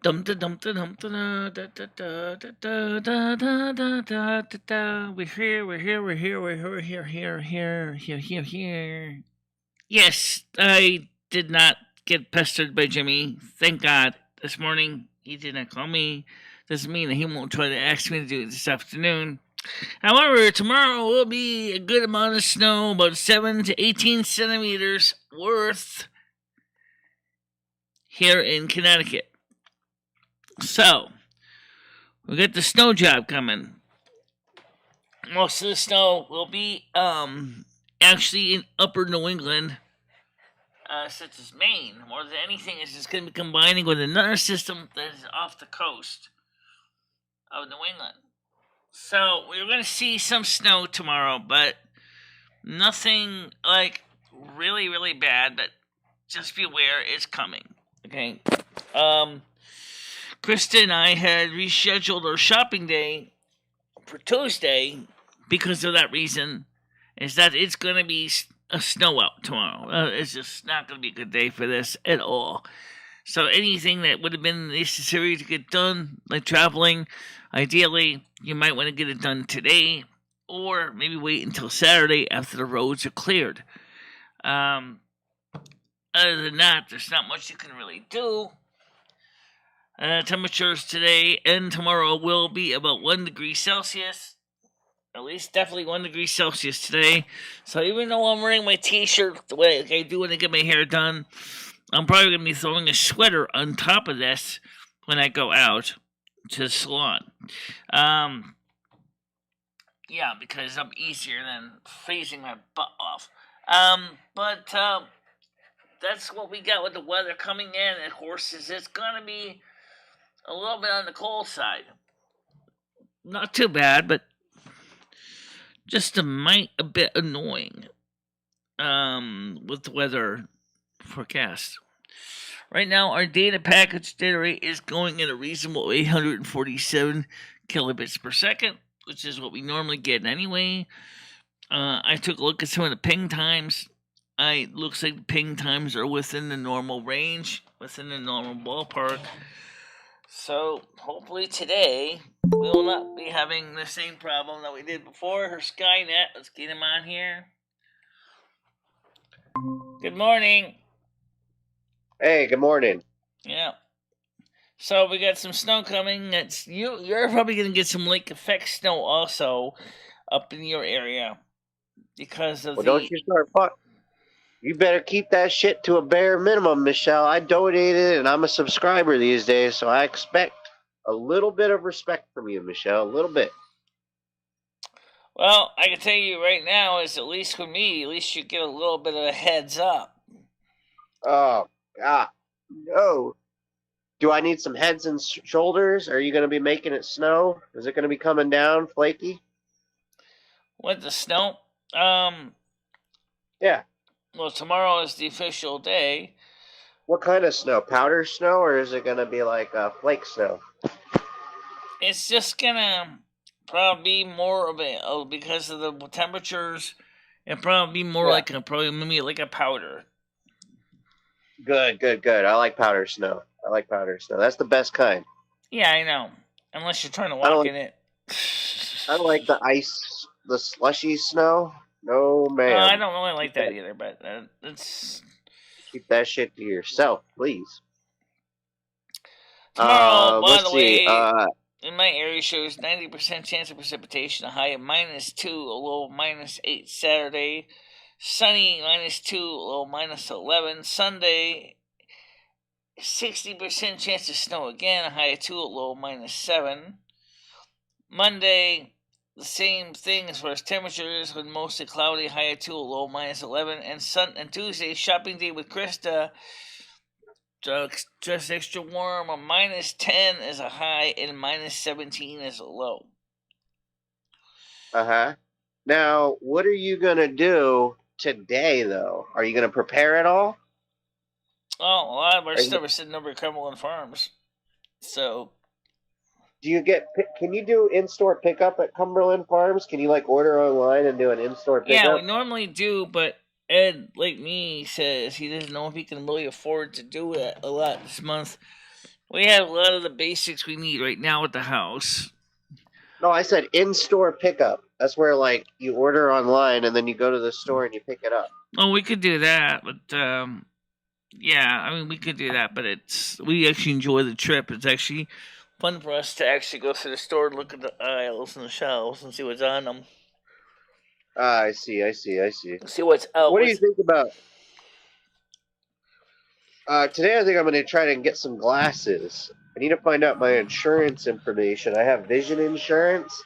Dum da dum da dum da da da da da da da da da da da. We're here, we're here, we're here, we're here, here. Yes, I did not get pestered by Jimmy. Thank God. This morning he did not call me. Doesn't mean that he won't try to ask me to do it this afternoon. However, tomorrow will be a good amount of snow, about 7 to 18 centimeters worth here in Connecticut. So, we got the snow job coming. Most of the snow will be actually in upper New England, such as Maine. More than anything, it's just going to be combining with another system that is off the coast of New England. So, we're going to see some snow tomorrow, but nothing like really, really bad, but just be aware it's coming. Okay? Krista and I had rescheduled our shopping day for Tuesday because of that reason, is that it's going to be a snow out tomorrow. It's just not going to be a good day for this at all. So anything that would have been necessary to get done, like traveling, ideally, you might want to get it done today, or maybe wait until Saturday after the roads are cleared. Other than that, there's not much you can really do. Temperatures today and tomorrow will be about 1 degree Celsius. At least definitely 1 degree Celsius today. So even though I'm wearing my t-shirt the way I do when I get my hair done, I'm probably going to be throwing a sweater on top of this when I go out to the salon. Yeah, because I'm easier than freezing my butt off. But that's what we got with the weather coming in. And horses, it's going to be a little bit on the cold side. Not too bad, but just a bit annoying with the weather forecast. Right now, our data package data rate is going at a reasonable 847 kilobits per second, which is what we normally get anyway. I took a look at some of the ping times. It looks like the ping times are within the normal range, within the normal ballpark. So, hopefully today, we will not be having the same problem that we did before. Her Skynet, let's get him on here. Good morning. Hey, good morning. Yeah. So, we got some snow coming. You're probably going to get some lake effect snow also up in your area. Because of don't you start You better keep that shit to a bare minimum, Michelle. I donated and I'm a subscriber these days, so I expect a little bit of respect from you, Michelle. A little bit. Well, I can tell you right now, is at least for me, at least you get a little bit of a heads up. Oh, God. No. Do I need some heads and shoulders? Are you going to be making it snow? Is it going to be coming down flaky? What, the snow? Yeah. Well, tomorrow is the official day. What kind of snow? Powder snow, or is it going to be like flake snow? It's just going to probably be more of because of the temperatures, it'll probably be more maybe like a powder. Good. I like powder snow. That's the best kind. Yeah, I know. Unless you're trying to walk in it. I don't like the ice, the slushy snow. No, man. I don't really like that either, but it's... Keep that shit to yourself, please. Tomorrow, by the way, in my area shows 90% chance of precipitation, a high of -2, a low of -8 Saturday. Sunny, -2, a low of -11. Sunday, 60% chance of snow again, a high of 2, a low of -7. Monday, the same thing as far as temperatures, with mostly cloudy, high of 2, a low of -11. And Tuesday, shopping day with Krista, just extra warm, a -10 is a high, and -17 is a low. Now, what are you going to do today, though? Are you going to prepare it all? Oh, a lot of our stuff is sitting over at Cumberland Farms. So... Can you do in-store pickup at Cumberland Farms? Can you, order online and do an in-store pickup? Yeah, we normally do, but Ed, like me, says he doesn't know if he can really afford to do it a lot this month We have a lot of the basics we need right now at the house. No, I said in-store pickup. That's where like you order online and then you go to the store and you pick it up. Oh, we could do that, but yeah, I mean we could do that, but we actually enjoy the trip. It's actually fun for us to actually go to the store and look at the aisles and the shelves and see what's on them. I see. See what's out. What do you think about? Today I think I'm going to try to get some glasses. I need to find out my insurance information. I have vision insurance,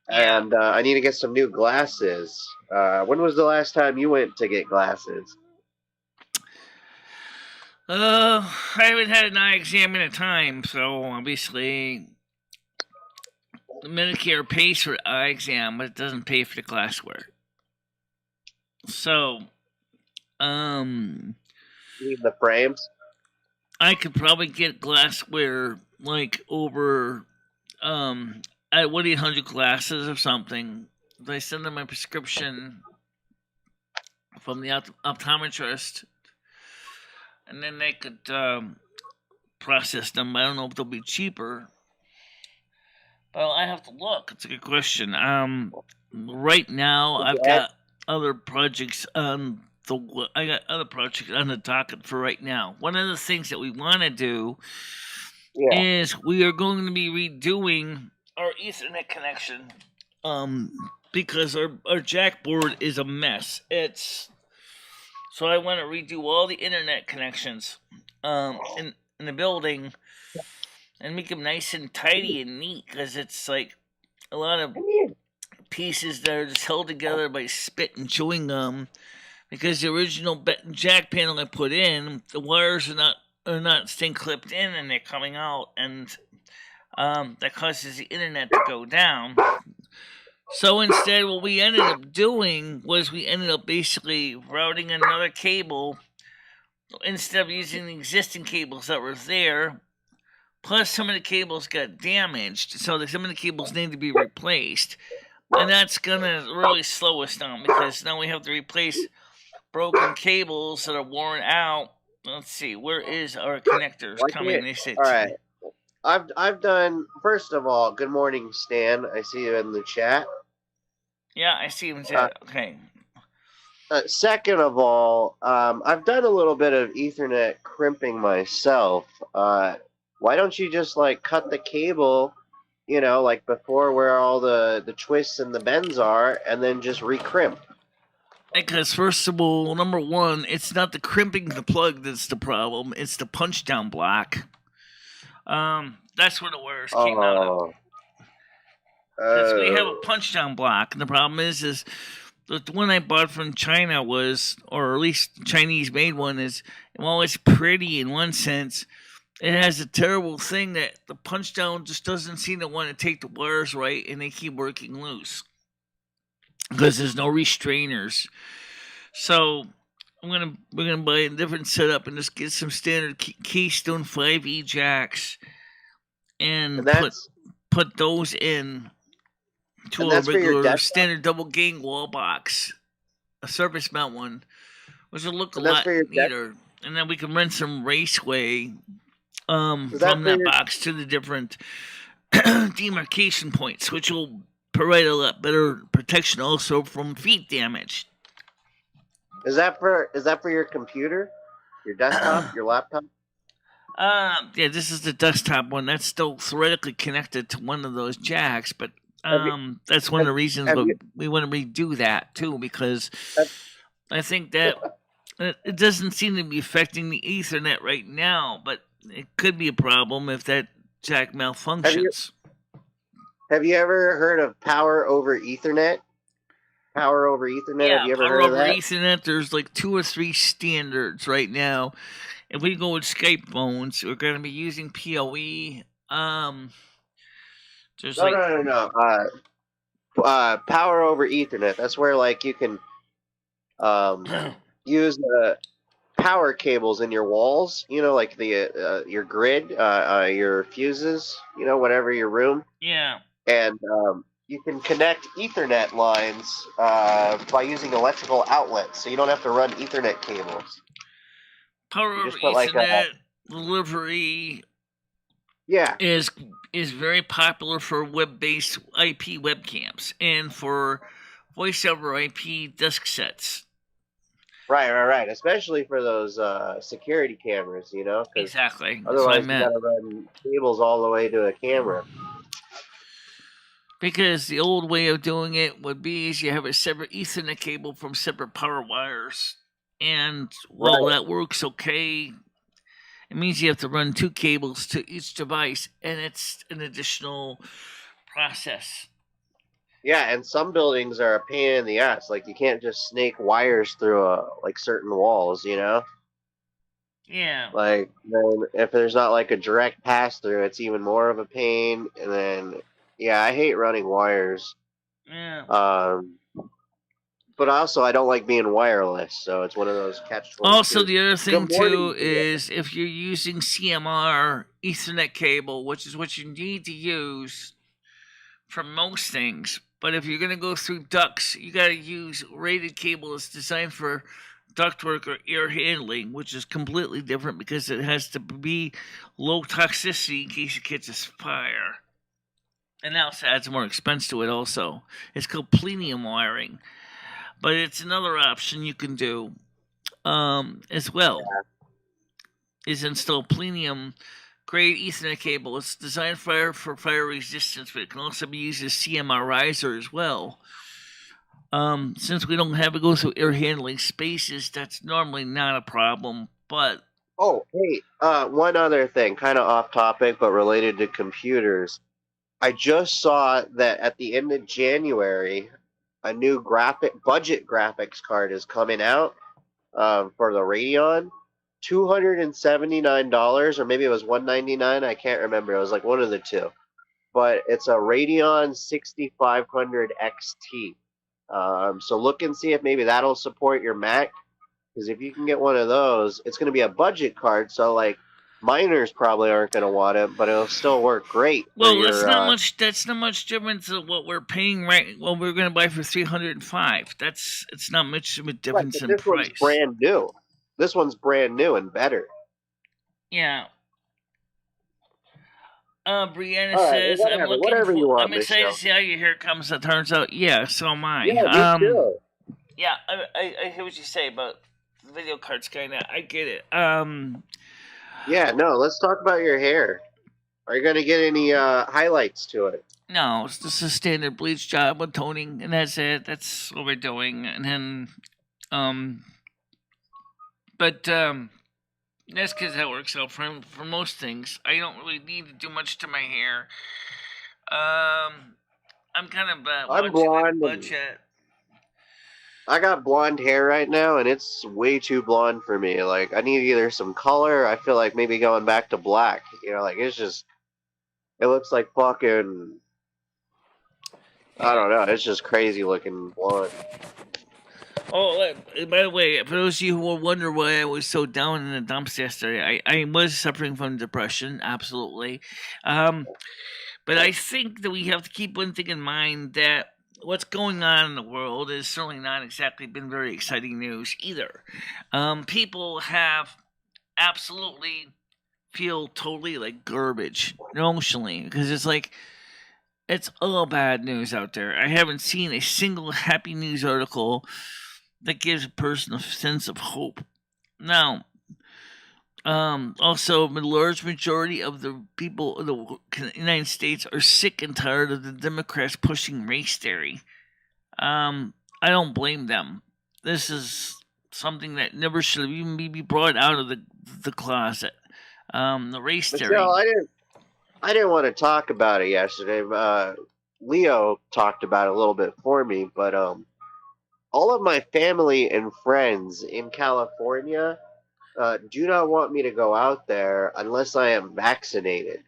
and I need to get some new glasses. When was the last time you went to get glasses? I haven't had an eye exam in a time, so obviously the Medicare pays for the eye exam, but it doesn't pay for the glassware. So, You mean the frames? I could probably get glassware like over at 1-800 Glasses or something. If I send them my prescription from the optometrist, and then they could process them. I don't know if they'll be cheaper. Well, I have to look. It's a good question. Right now I've got other projects on the docket for right now. One of the things that we want to do is we are going to be redoing our Ethernet connection because our jack board is a mess. So I want to redo all the internet connections in the building and make them nice and tidy and neat, because it's like a lot of pieces that are just held together by spit and chewing gum. Because the original jack panel I put in, the wires are not staying clipped in and they're coming out, and that causes the internet to go down. So instead, what we ended up doing was we ended up basically routing another cable instead of using the existing cables that were there. Plus, some of the cables got damaged, so some of the cables need to be replaced. And that's going to really slow us down, because now we have to replace broken cables that are worn out. Let's see, where is our connectors coming? They say, all right. I've done. First of all, good morning, Stan. I see you in the chat. Yeah, I see him in chat. Okay. Second of all, I've done a little bit of Ethernet crimping myself. Why don't you just like cut the cable, like before where all the twists and the bends are, and then just recrimp? Because first of all, number one, it's not the crimping the plug that's the problem; it's the punch down block. That's where the wires came out of. Because we have a punch down block, and the problem is the one I bought from China was, or at least Chinese made one, is, while it's pretty in one sense, it has a terrible thing that the punch down just doesn't seem to want to take the wires right, and they keep working loose because there's no restrainers. So we're gonna buy a different setup and just get some standard Keystone 5E jacks and put those in to a regular standard double gang wall box, a surface mount one, which will look a lot neater. And then we can run some raceway from that box to the different demarcation points, which will provide a lot better protection also from feet damage. Is that for your computer, your desktop, your laptop? Yeah, this is the desktop one. That's still theoretically connected to one of those jacks, but that's one of the reasons we want to redo that too, because I think that it doesn't seem to be affecting the Ethernet right now, but it could be a problem if that jack malfunctions. Have you ever heard of power over Ethernet? Power over Ethernet? Yeah, have you ever heard of that? Power over Ethernet, there's like 2 or 3 standards right now. If we go with Skype phones, we're going to be using PoE. There's No. Power over Ethernet. That's where like you can use the power cables in your walls. Like the your grid, your fuses. Whatever your room. Yeah. And you can connect Ethernet lines by using electrical outlets, so you don't have to run Ethernet cables. Power over Ethernet. delivery Yeah. is very popular for web-based IP webcams and for voice over IP disk sets. Right. Especially for those security cameras, because Exactly. That's what I otherwise you got meant. to run cables all the way to a camera. Because the old way of doing it would be is you have a separate Ethernet cable from separate power wires. And while Right. that works okay, it means you have to run 2 cables to each device, and it's an additional process. Yeah, and some buildings are a pain in the ass. Like you can't just snake wires through like certain walls, Yeah. Like then if there's not like a direct pass through, it's even more of a pain. And then yeah, I hate running wires. Yeah. But also I don't like being wireless, so it's one of those catch-22. Also, the other thing Good morning too to you. is if you're using CMR Ethernet cable, which is what you need to use for most things, but if you're going to go through ducts, you got to use rated cable that's designed for ductwork or air handling, which is completely different because it has to be low toxicity in case it catches fire. And that also adds more expense to it. Also, it's called plenium wiring, but it's another option you can do as well. Is install plenium grade Ethernet cable. It's designed for fire resistance, but it can also be used as CMR riser as well. Since we don't have to go through air handling spaces, that's normally not a problem. But Oh, hey, one other thing, kind of off topic but related to computers. I just saw that at the end of January, a new budget graphics card is coming out for the Radeon. $279, or maybe it was $199. I can't remember. It was like one of the two. But it's a Radeon 6500 XT. So look and see if maybe that'll support your Mac. Because if you can get one of those, it's going to be a budget card. So like miners probably aren't going to want it, but it'll still work great for well, your. that's not much different to what we're paying right. Well, we're going to buy for $305. It's not much of a Right, difference but in this one's price. brand new. This one's brand new and better. Yeah. Brianna All right, says, well, whatever you want, I'm excited Michelle. to see how your hair comes. It turns out, yeah, so am I. Yeah, me too. Yeah, I hear what you say about the video cards, kinda. I get it. Yeah, no, let's talk about your hair. Are you going to get any highlights to it? No, it's just a standard bleach job with toning, and that's it. That's what we're doing, and then, but that's because that works out for most things. I don't really need to do much to my hair. I'm kind of I'm watching blonde. the budget. I got blonde hair right now, and it's way too blonde for me. Like, I need either some color. I feel like maybe going back to black. Like it's just, it looks like fucking. I don't know. It's just crazy looking blonde. Oh, by the way, for those of you who wonder why I was so down in the dumps yesterday, I was suffering from depression, absolutely. But I think that we have to keep one thing in mind that what's going on in the world has certainly not exactly been very exciting news either. People have absolutely feel totally like garbage emotionally because it's all bad news out there. I haven't seen a single happy news article that gives a person a sense of hope. Now, also, a large majority of the people of the United States are sick and tired of the Democrats pushing race theory. I don't blame them. This is something that never should even be brought out of the closet. The race theory. Michelle, I didn't want to talk about it yesterday. Leo talked about it a little bit for me, but all of my family and friends in California do not want me to go out there unless I am vaccinated.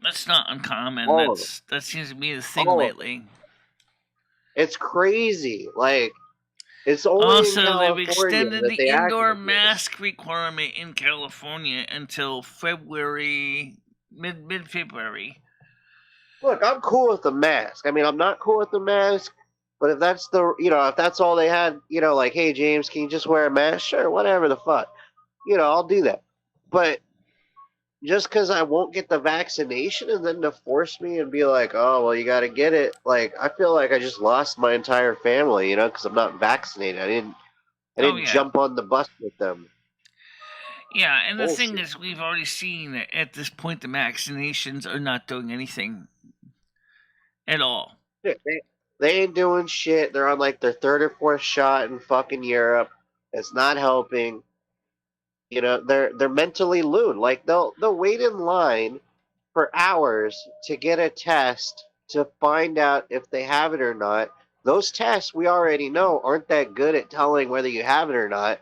That's not uncommon. That seems to be the thing lately. It's crazy. Like, it's only also in California they've extended that the they indoor mask requirement in California until February, mid February. Look, I'm cool with the mask. I mean, I'm not cool with the mask, but if that's if that's all they had, like, hey James, can you just wear a mask? Sure, whatever the fuck. I'll do that. But just because I won't get the vaccination, and then to force me and be like, oh, well, you got to get it. Like, I feel like I just lost my entire family, because I'm not vaccinated. I Oh didn't yeah, jump on the bus with them. yeah. And the thing Bullshit. is, we've already seen that at this point the vaccinations are not doing anything at all. They ain't doing shit. They're on like their third or fourth shot in fucking Europe. It's not helping. They're mentally loon. Like they'll wait in line for hours to get a test to find out if they have it or not. Those tests we already know aren't that good at telling whether you have it or not.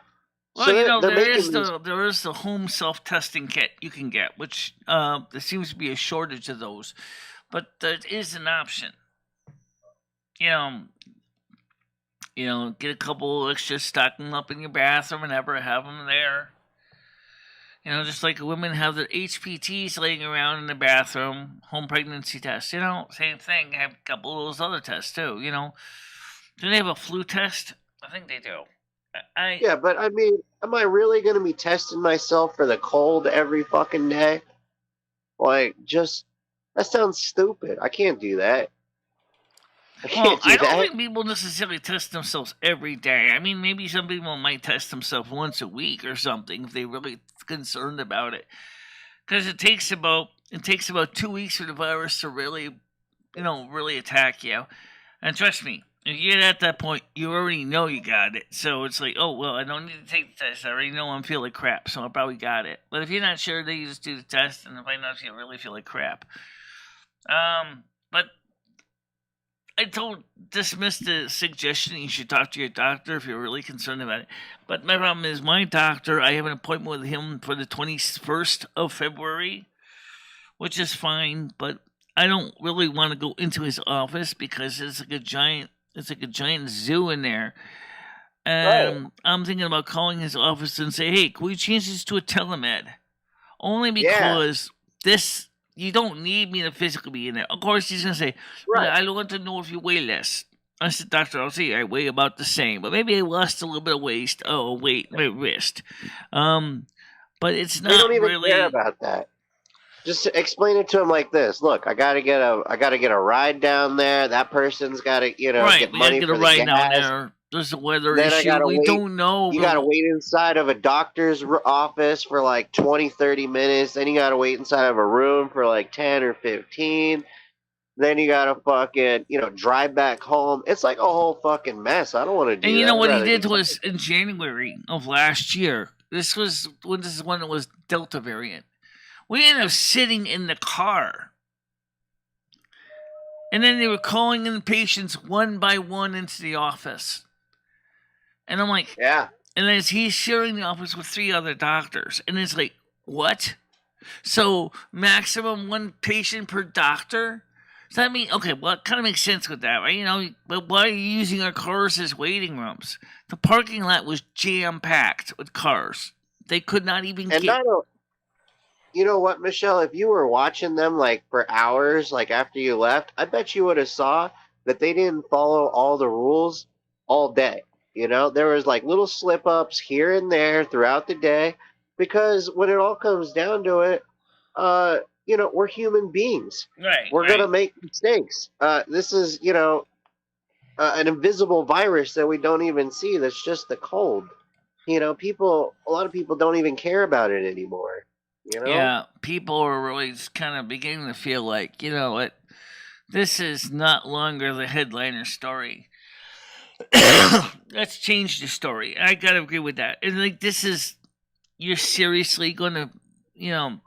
Well, So they're there making is these. the home self testing kit you can get, which there seems to be a shortage of those, but that is an option. You know, get a couple extra, stock them up in your bathroom, and ever have them there. Just like women have their HPTs laying around in the bathroom, home pregnancy test. Same thing. Have a couple of those other tests too. Do they have a flu test? I think they do. Yeah, but I mean, am I really going to be testing myself for the cold every fucking day? Like, just that sounds stupid. I can't do that. I Well, can't I do don't that. think people necessarily test themselves every day. I mean, maybe some people might test themselves once a week or something if they're really concerned about it. Because it takes about 2 weeks for the virus to really, really attack you. And trust me, if you get at that point, you already know you got it. So it's like, oh well, I don't need to take the test. I already know I'm feeling like crap, so I probably got it. But if you're not sure, then you just do the test and find out if you really feel like crap. But I don't dismiss the suggestion you should talk to your doctor if you're really concerned about it. But my problem is my doctor, I have an appointment with him for the 21st of February, which is fine, but I don't really want to go into his office because it's like a giant zoo in there. Right. I'm thinking about calling his office and say, hey, can we change this to a telemed? Only Yeah. because this you don't need me to physically be in there. Of course, he's gonna say, "Well, Right. I want to know if you weigh less." I said, "Doctor, I'll say I weigh about the same, but maybe I lost a little bit of waist. Oh, weight, my wrist. Um, but it's They don't not even care really about that. Just explain it to them like this. Look, I gotta get a ride down there. That person's got to, right. get We gotta money get a for the ride down gas. there. There's a weather Then I issue. gotta We wait. don't know, You gotta but wait inside of a doctor's office for like 20, 30 minutes. Then you gotta wait inside of a room for like 10 or 15. Then you gotta fucking, drive back home. It's like a whole fucking mess. I don't want to and do you know that. I'd what he rather do did something. was in January of last year. This is when it was Delta variant. We ended up sitting in the car. And then they were calling in patients one by one into the office. And I'm like, Yeah. and then he's sharing the office with 3 other doctors. And it's like, what? So maximum 1 patient per doctor? Does that mean, okay, well, it kind of makes sense with that, right? But why are you using our cars as waiting rooms? The parking lot was jam packed with cars. They could not even And get. not You know what, Michelle? If you were watching them like for hours, like after you left, I bet you would have saw that they didn't follow all the rules all day. There was like little slip ups here and there throughout the day, because when it all comes down to it, we're human beings. Right, We're right. gonna make mistakes. This is an invisible virus that we don't even see. That's just the cold. A lot of people don't even care about it anymore. You know. Yeah, people are really just kind of beginning to feel like, you know what, this is not longer the headliner story. Let's change the story. I gotta agree with that. And like, you're seriously gonna, you know,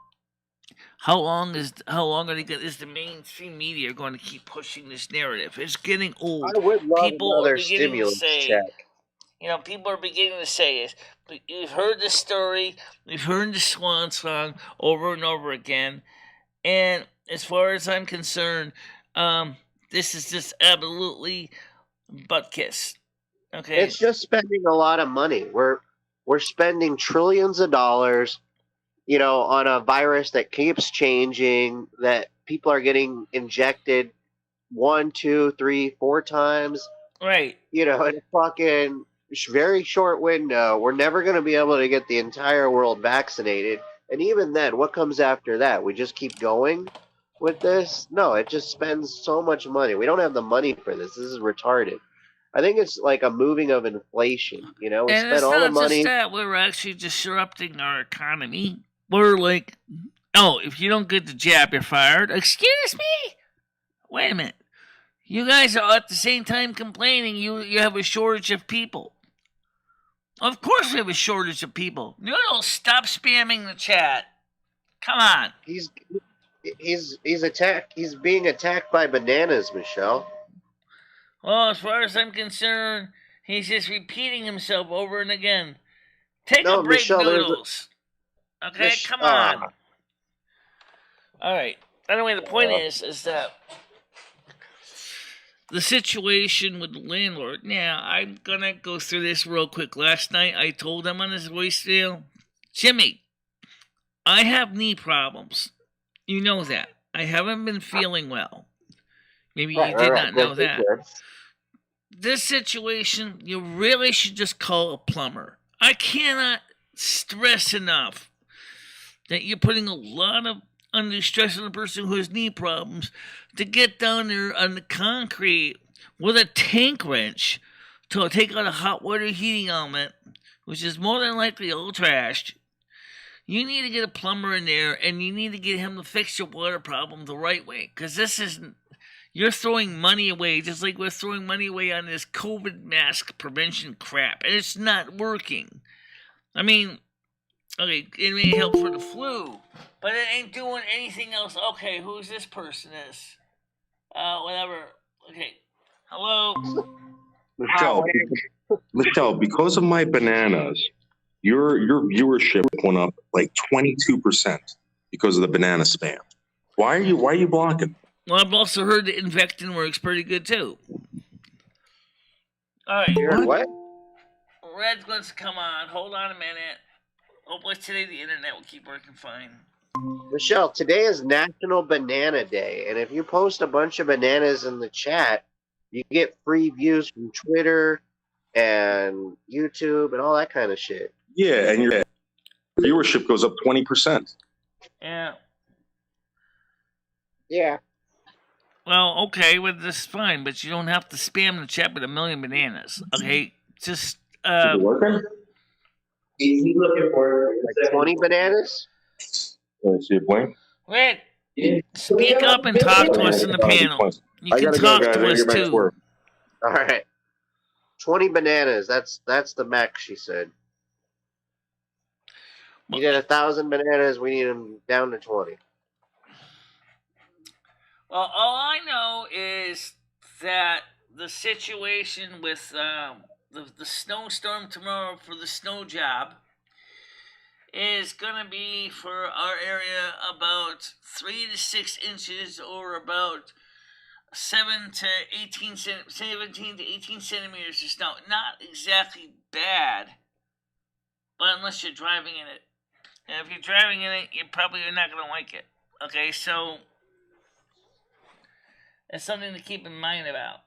how long are they gonna, is the mainstream media going to keep pushing this narrative? It's getting I old. would love People are another beginning to stimulus say, check. people are beginning to say it. We've heard the story, we've heard the swan song over and over again, and as far as I'm concerned, this is just absolutely butt kiss. Okay, It's just spending a lot of money. We're spending trillions of dollars, on a virus that keeps changing, that people are getting injected one, two, three, 4 times, right. in a fucking very short window. We're never going to be able to get the entire world vaccinated. And even then, what comes after that? We just keep going with this? No, it just spends so much money. We don't have the money for this. This is retarded. I think it's like a moving of inflation. You know, we And spent it's all the not just money. that, we're actually disrupting our economy. We're like, oh, if you don't get the jab, you're fired. Excuse me? Wait a minute. You guys are at the same time complaining you have a shortage of people. Of course we have a shortage of people. No, stop spamming the chat. Come on. He's He's being attacked by bananas, Michelle. Well, as far as I'm concerned, he's just repeating himself over and again. Take a No, break, Michelle, Noodles. Okay, come on. All right. Anyway, the point is that the situation with the landlord. Now, I'm gonna go through this real quick. Last night, I told him on his voicemail, Jimmy, I have knee problems. You know that. I haven't been feeling well. Maybe you did not know that. This situation, you really should just call a plumber. I cannot stress enough that you're putting a lot of undue stress on a person who has knee problems to get down there on the concrete with a tank wrench to take out a hot water heating element, which is more than likely all trashed. You need to get a plumber in there, and you need to get him to fix your water problem the right way, because this isn't. You're throwing money away, just like we're throwing money away on this COVID mask prevention crap, and it's not working. I mean, okay, it may help for the flu, but it ain't doing anything else. Okay, who's this person is? Whatever. Okay, hello. Michelle, because of my bananas, your viewership went up like 22% because of the banana spam. Why are you blocking? Well, I've also heard that Invectin works pretty good too. All right. You heard what? Red's going to come on. Hold on a minute. Hopefully today the internet will keep working fine. Michelle, today is National Banana Day, and if you post a bunch of bananas in the chat, you get free views from Twitter and YouTube and all that kind of shit. Yeah, and your viewership goes up 20%. Yeah. Yeah. Well, okay, well, this is fine, but you don't have to spam the chat with 1,000,000 bananas. Okay, just Is it working? Is he looking for like 20 bananas? See a blank? Red, speak up and talk to us in the panel. You can talk to us too. All right. 20 bananas. That's the max, she said. You did 1,000 bananas. We need them down to 20. Well, all I know is that the situation with the snowstorm tomorrow for the snow job is going to be for our area about 3 to 6 inches, or about 17 to 18 centimeters of snow. Not exactly bad, but unless you're driving in it. And if you're driving in it, you probably are not going to like it. Okay, so that's something to keep in mind about.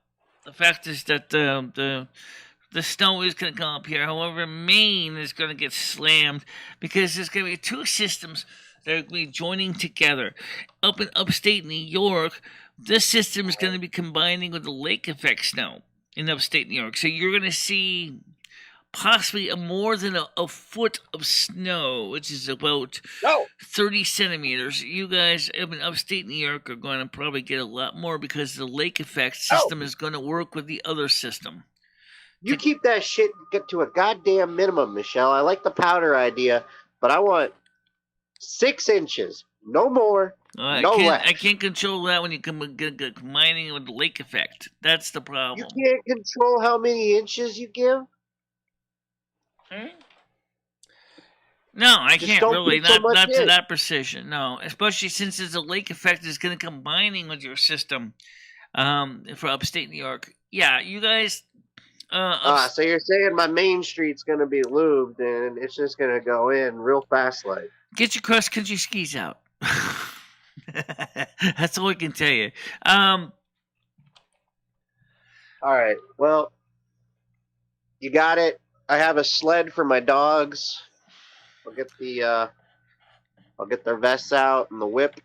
The fact is that the snow is going to come up here. However, Maine is going to get slammed because there's going to be two systems that are going to be joining together. Up in upstate New York, this system is going to be combining with the lake effect snow in upstate New York. So you're going to see possibly more than a foot of snow, which is about 30 centimeters. You guys up in upstate New York are going to probably get a lot more because the lake effect system is going to work with the other system. You keep that shit to a goddamn minimum, Michelle. I like the powder idea, but I want 6 inches. No more, no less. I can't control that when you combining it with the lake effect. That's the problem. You can't control how many inches you give? No, I can't really. Not to that precision. No, especially since there's a lake effect is going to combining with your system for upstate New York. Yeah, you guys. So you're saying my main street's going to be lubed and it's just going to go in real fast like. Get your cross-country skis out. That's all I can tell you. All right. Well, you got it. I have a sled for my dogs. I'll get the I'll get their vests out and the whip.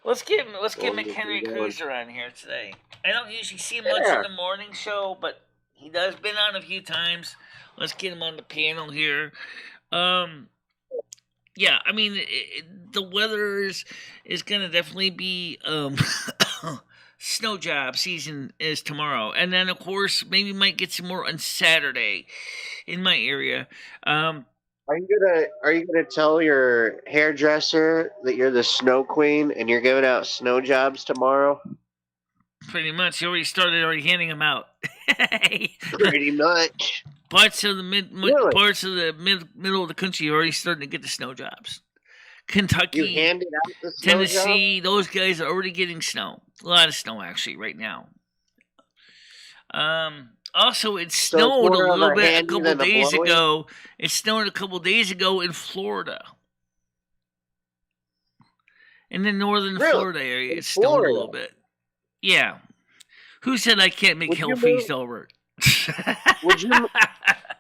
Let's get We'll McHenry get going. Cruiser on here today. I don't usually see him much in the morning show, but he does been on a few times. Let's get him on the panel here. Yeah, I mean, the weather is gonna definitely be snow job season is tomorrow, and then of course maybe might get some more on Saturday in my area. Are you gonna tell your hairdresser that you're the snow queen and you're giving out snow jobs tomorrow? Pretty much, he already handing them out. Pretty much. Parts of the Really? parts of the middle of the country are already starting to get the snow jobs. Kentucky, You handed out the snow Tennessee, job? those guys are already getting snow. A lot of snow actually right now. Also, it So snowed it's more a of little a bit a handy couple than a days blowing? ago. It snowed a couple days ago in Florida. In the northern Really? Florida area, In it snowed a Florida? little bit. Yeah. Who said I can't make Would hell you freeze move? over? Would you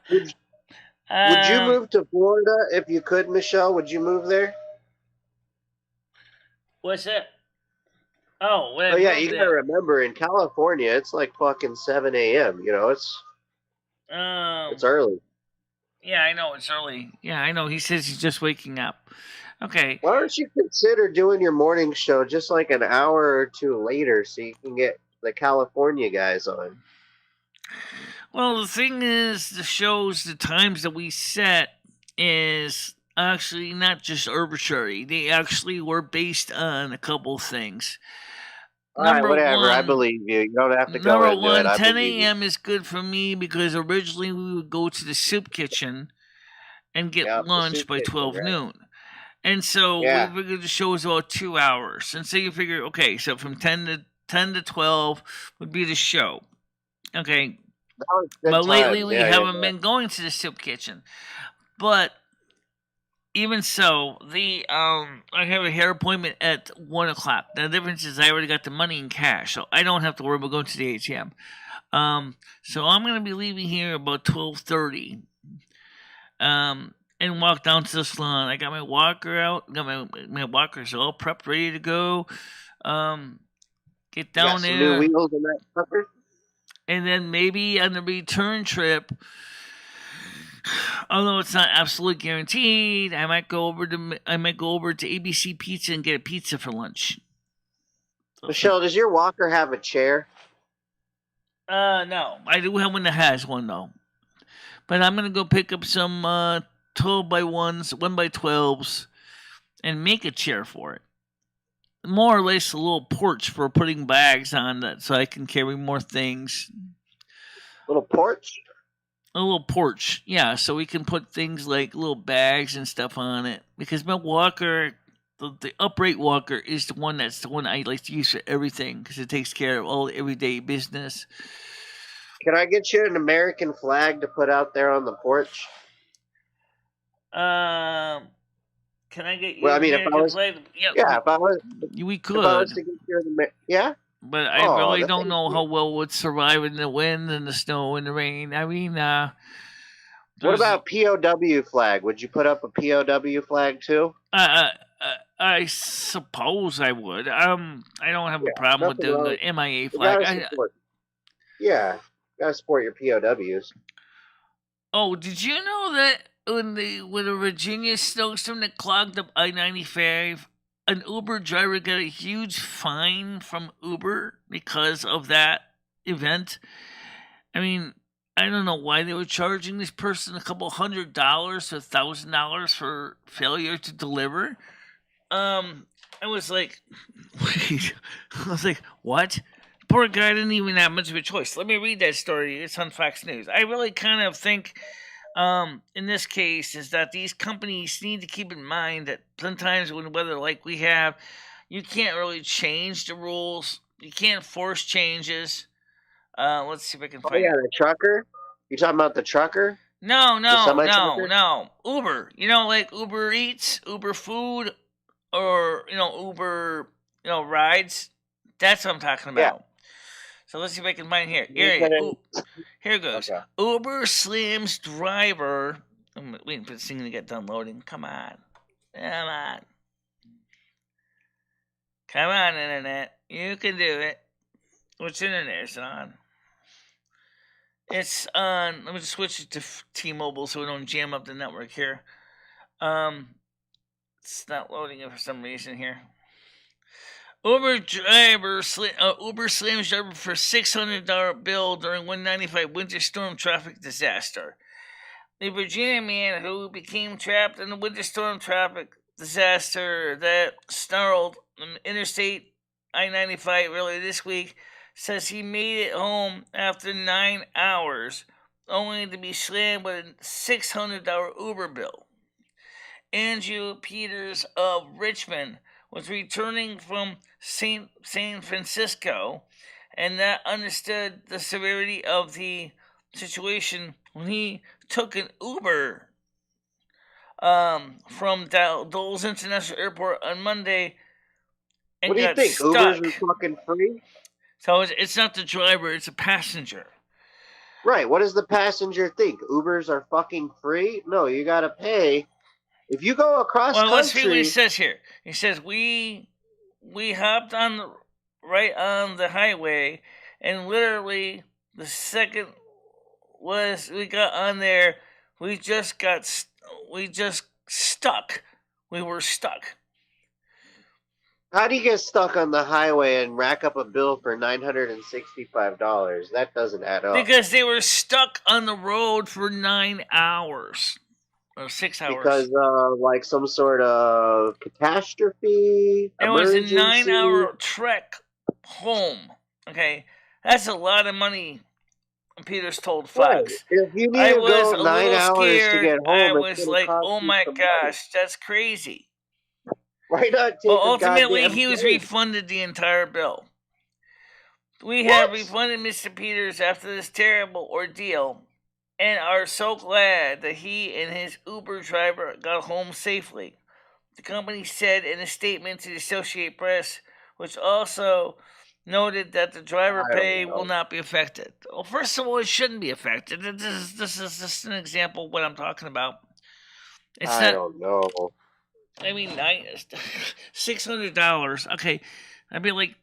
would you move to Florida if you could, Michelle? Would you move there? What's that? Oh, when Oh I yeah, moved you there. gotta remember in California it's like fucking 7 a.m. You know, it's early. Yeah, I know it's early. Yeah, I know. He says he's just waking up. Okay. Why don't you consider doing your morning show just like an hour or two later so you can get the California guys on? Well, the thing is, the times that we set is actually not just arbitrary. They actually were based on a couple things. All right, Number whatever. I one, believe you. You don't have to go number into it. one, I 10 believe you. a.m. is good for me because originally we would go to the soup kitchen and get Yep, the lunch soup by kitchen, 12 right. noon. And so Yeah. we figured the show was about 2 hours. And so you figure, okay, so from 10 to 12 would be the show. Okay. That was good But lately times. we Yeah, haven't yeah. been going to the soup kitchen. But even so, I have a hair appointment at 1 o'clock. The difference is I already got the money in cash, so I don't have to worry about going to the ATM. So I'm gonna be leaving here about 12:30. And walk down to the salon. I got my walker out. Got my walkers all prepped, ready to go. Get You down got some new there, wheels in that sucker? and then maybe on the return trip, although it's not absolutely guaranteed, I might go over to ABC Pizza and get a pizza for lunch. Michelle, does your walker have a chair? No, I do have one that has one though. But I'm gonna go pick up some 12 by 1s, 1 by 12s, and make a chair for it. More or less a little porch for putting bags on that so I can carry more things. Little porch? A little porch, yeah, so we can put things like little bags and stuff on it. Because my walker, the upright walker, is the one I like to use for everything because it takes care of all the everyday business. Can I get you an American flag to put out there on the porch? Can I get you? Well, I mean, if I was, yeah, if I was, we if I was could. to get you an yeah. But I Oh, really that don't thing's know good. how well it would survive in the wind and the snow and the rain. I mean, What there's- about POW flag? Would you put up a POW flag too? I suppose I would. I don't have a Yeah, problem with nothing doing wrong. the MIA You flag. gotta support. Yeah, gotta support your POWs. Oh, did you know that when a Virginia snowstorm that clogged up I-95, an Uber driver got a huge fine from Uber because of that event? I mean, I don't know why they were charging this person a couple $100 to $1,000 for failure to deliver. I was like, wait. I was like, what? Poor guy didn't even have much of a choice. Let me read that story. It's on Fox News. I really kind of think, in this case, is that these companies need to keep in mind that sometimes when weather like we have, you can't really change the rules. You can't force changes. Let's see if I can Oh find yeah, it. the trucker. You talking about the trucker? No, semi-trucker? Uber. You know, like Uber Eats, Uber Food, or Uber, rides. That's what I'm talking Yeah. about. So let's see if I can find here. You Here, couldn't- here it goes. Okay. Uber slams driver. I'm waiting for this thing to get done loading. Come on. Come on. Come on, Internet. You can do it. Which internet is it on? It's on. Let me just switch it to T-Mobile so we don't jam up the network here. It's not loading it for some reason here. Uber slams driver for $600 bill during 195 winter storm traffic disaster. The Virginia man who became trapped in the winter storm traffic disaster that snarled Interstate I-95 earlier this week says he made it home after 9 hours, only to be slammed with a $600 Uber bill. Andrew Peters of Richmond was returning from San Francisco and not understood the severity of the situation when he took an Uber from Dulles International Airport on Monday and what do you got think? stuck. Ubers are fucking free? So it's not the driver, it's a passenger. Right. What does the passenger think? Ubers are fucking free? No, you gotta pay. If you go across country... Let's see what he says here. He says, we hopped on right on the highway, and literally the second we got on there, we just stuck. We were stuck. How do you get stuck on the highway and rack up a bill for $965? That doesn't add up. Because they were stuck on the road for 9 hours. Or 6 hours. Because like some sort of catastrophe, it was a emergency. 9-hour trek home. Okay, that's a lot of money. Peters told Fox. Right. If you need to go 9 hours to get home, I was like, "Oh my gosh, that's crazy." Why not take Well, ultimately, he plane? was refunded the entire bill. We have refunded Mr. Peters after this terrible ordeal, and are so glad that he and his Uber driver got home safely. The company said in a statement to the Associated Press, which also noted that the driver pay will not be affected. Well, first of all, it shouldn't be affected. This is just an example of what I'm talking about. I don't know. I mean, $600. Okay, I'd be like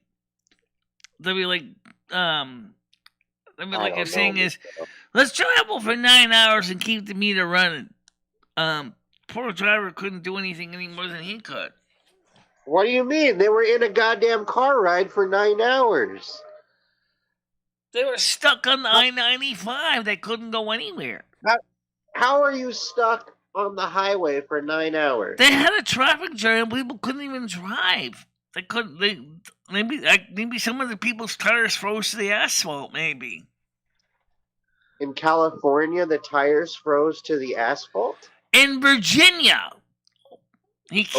if saying is, let's travel for 9 hours and keep the meter running. Poor driver couldn't do anything any more than he could. What do you mean? They were in a goddamn car ride for 9 hours. They were stuck on the I-95. They couldn't go anywhere. How are you stuck on the highway for 9 hours? They had a traffic jam. People couldn't even drive. They couldn't. Maybe some of the people's tires froze to the asphalt. Maybe. In California, the tires froze to the asphalt? In Virginia. He took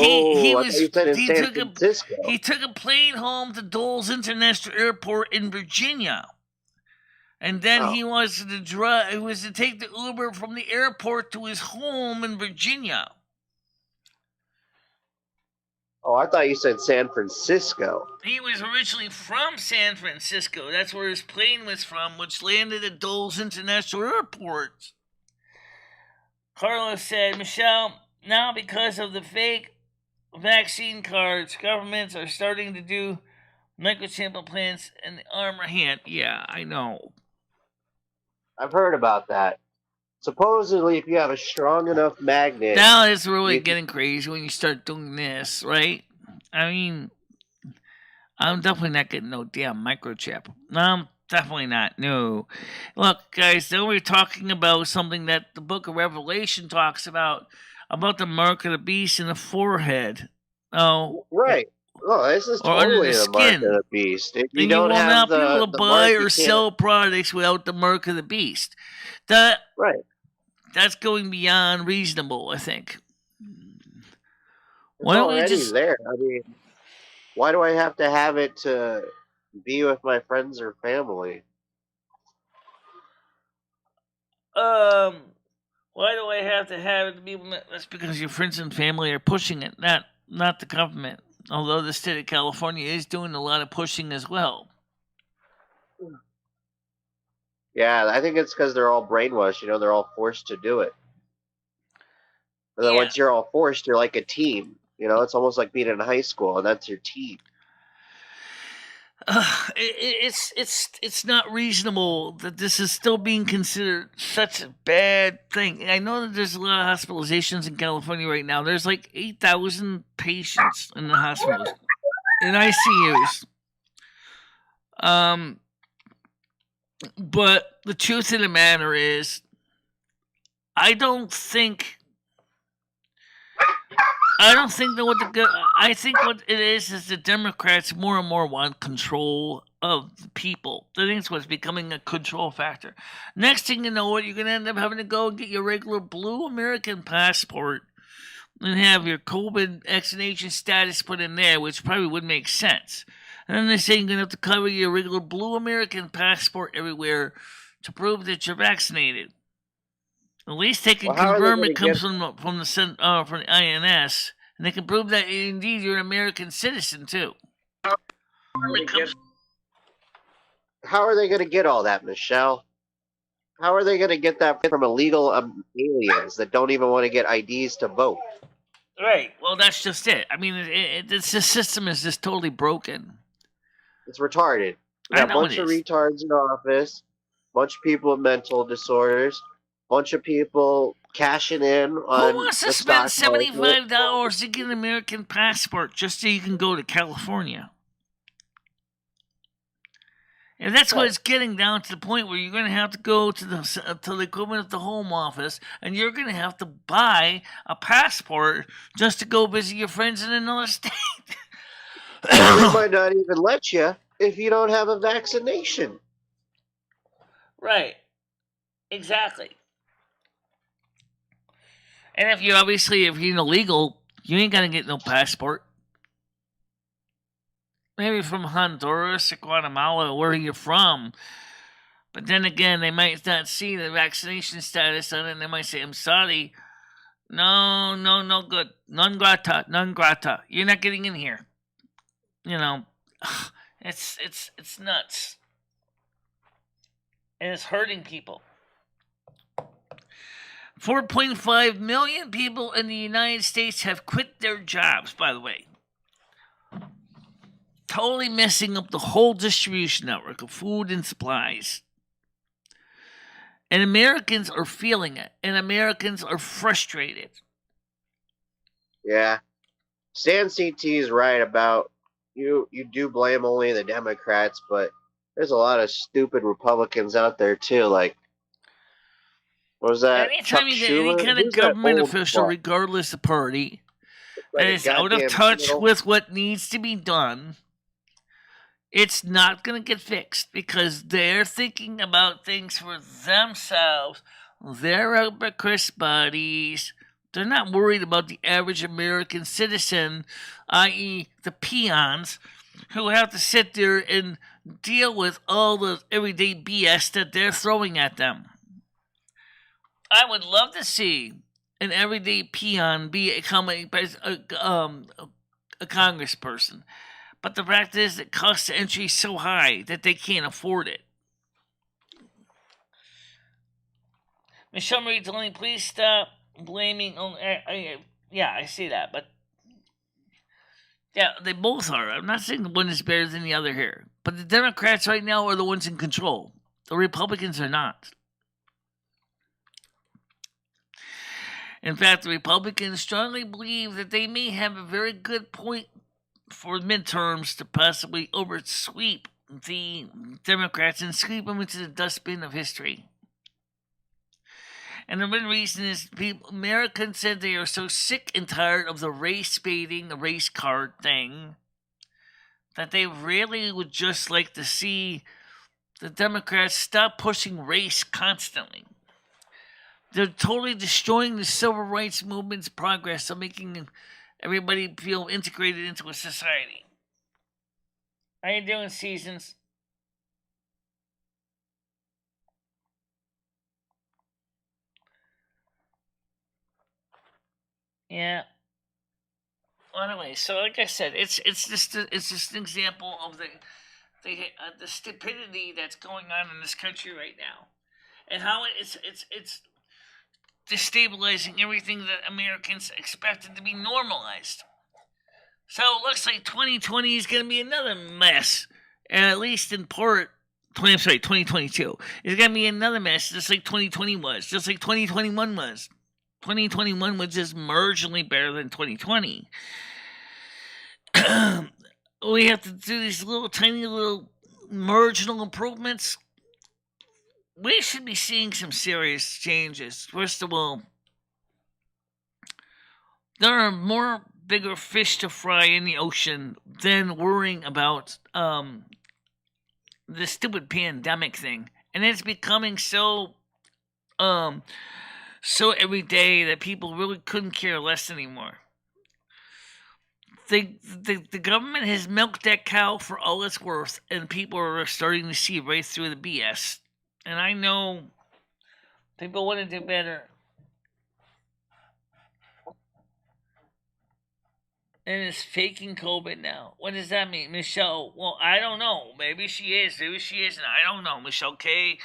a plane home to Dulles International Airport in Virginia. And then he was to take the Uber from the airport to his home in Virginia. Oh, I thought you said San Francisco. He was originally from San Francisco. That's where his plane was from, which landed at Dulles International Airport. Carlos said, Michelle, now because of the fake vaccine cards, governments are starting to do microchip implants in the arm or hand. Yeah, I know. I've heard about that. Supposedly, if you have a strong enough magnet... Now it's really getting crazy when you start doing this, right? I mean, I'm definitely not getting no damn microchip. No, definitely not. No. Look, guys, then we're talking about something that the book of Revelation talks about the mark of the beast in the forehead. Oh, right. Oh, this is totally the mark of the beast. If you don't will have not be able to buy or sell products without the mark of the beast. That's going beyond reasonable, I think. It's already there. I mean, why do I have to have it to be with my friends or family? Why do I have to have it to be? That's because your friends and family are pushing it, not the government. Although the state of California is doing a lot of pushing as well. Yeah, I think it's because they're all brainwashed. They're all forced to do it. And then Yeah. once you're all forced, you're like a team. You know, it's almost like being in high school, and that's your team. It's not reasonable that this is still being considered such a bad thing. I know that there's a lot of hospitalizations in California right now. There's like 8,000 patients in the hospitals, in ICUs. But the truth of the matter is, I don't think that I think what it is the Democrats more and more want control of the people. I think it's what's becoming a control factor. Next thing you know, you're going to end up having to go and get your regular blue American passport and have your COVID vaccination status put in there, which probably would make sense. And then they say you're going to have to cover your regular blue American passport everywhere to prove that you're vaccinated. At least they can confirm it comes from the INS, and they can prove that indeed you're an American citizen too. How are they going to get all that, Michelle? How are they going to get that from illegal aliens that don't even want to get IDs to vote? Right. Well, that's just it. I mean, the system is just totally broken. It's retarded. We got a bunch of retards in office, bunch of people with mental disorders, bunch of people cashing in on. Who wants to spend $75 to get an American passport just so you can go to California? And that's what it's getting down to the point where you're going to have to go to the equivalent of the Home Office, and you're going to have to buy a passport just to go visit your friends in another state. They might not even let you if you don't have a vaccination. Right. Exactly. And if you're illegal, you ain't gonna get no passport. Maybe from Honduras or Guatemala, where you're from. But then again, they might not see the vaccination status on it, and they might say, "I'm sorry, no good, non grata. You're not getting in here." You know, it's nuts, and it's hurting people. 4.5 million people in the United States have quit their jobs, by the way. Totally messing up the whole distribution network of food and supplies. And Americans are feeling it. And Americans are frustrated. Yeah. Stan CT is right about you do blame only the Democrats, but there's a lot of stupid Republicans out there too, like what was that? Anytime you get any kind of government official, regardless of party, that is out of touch with what needs to be done, it's not going to get fixed because they're thinking about things for themselves. They're upper crust bodies. They're not worried about the average American citizen, i.e. the peons, who have to sit there and deal with all the everyday BS that they're throwing at them. I would love to see an everyday peon be a congressperson. But the fact is that cost of entry is so high that they can't afford it. MicheleMarieDalene, please stop blaming. I see that, but yeah, they both are. I'm not saying the one is better than the other here, but the Democrats right now are the ones in control. The Republicans are not. In fact, the Republicans strongly believe that they may have a very good point for midterms to possibly oversweep the Democrats and sweep them into the dustbin of history. And the main reason is Americans said they are so sick and tired of the race baiting, the race card thing, that they really would just like to see the Democrats stop pushing race constantly. They're totally destroying the civil rights movement's progress of making everybody feel integrated into a society. How you doing, Seasons? Yeah. Well, anyway, so like I said, it's just an example of the stupidity that's going on in this country right now, and how it's destabilizing everything that Americans expected to be normalized. So it looks like 2020 is going to be another mess, at least in part. 2022 is going to be another mess, just like 2020 was, just like 2021 was. 2021 was just marginally better than 2020. We have to do these little tiny little marginal improvements. We should be seeing some serious changes. First of all, there are more bigger fish to fry in the ocean than worrying about this stupid pandemic thing. And it's becoming so every day that people really couldn't care less anymore. The government has milked that cow for all it's worth, and people are starting to see right through the BS. And I know people want to do better. And it's faking COVID now. What does that mean? Michelle, well, I don't know. Maybe she is. Maybe she isn't. I don't know. Michelle K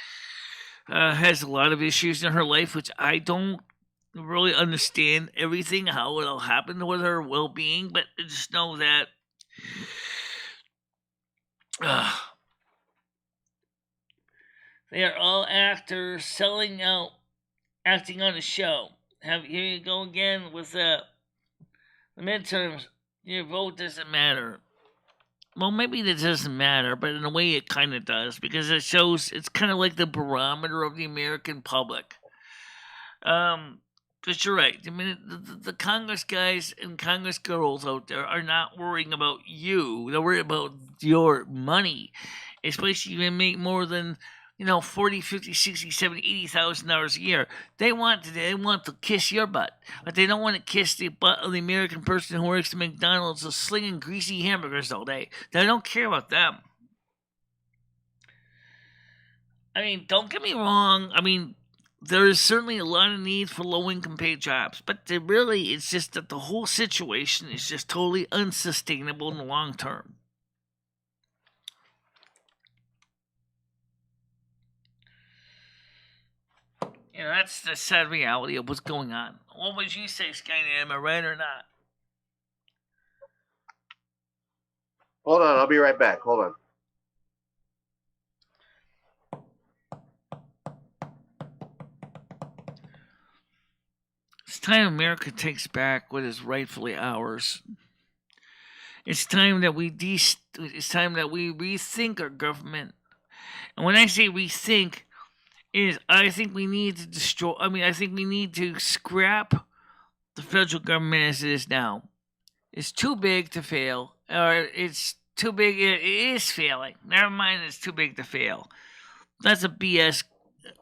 has a lot of issues in her life, which I don't really understand everything, how it'll happen with her well-being, but I just know that they are all actors selling out, acting on a show. Here you go again with the midterms. Your vote doesn't matter. Well, maybe that doesn't matter, but in a way it kind of does, because it shows, it's kind of like the barometer of the American public. But you're right. I mean, the Congress guys and Congress girls out there are not worrying about you. They're worried about your money. Especially if you make more than, $40, $50, $60, $70, $80,000 a year. They want to kiss your butt. But they don't want to kiss the butt of the American person who works at McDonald's or slinging greasy hamburgers all day. They don't care about them. I mean, don't get me wrong. I mean, there is certainly a lot of need for low-income paid jobs, but it's just that the whole situation is just totally unsustainable in the long term. That's the sad reality of what's going on. What would you say, Skynet? Am I right or not? Hold on, I'll be right back. Hold on. It's time America takes back what is rightfully ours. It's time that we rethink our government. And when I say rethink, I think we need to scrap the federal government as it is now. It's too big to fail, or it's too big. It is failing. Never mind, it's too big to fail. That's a BS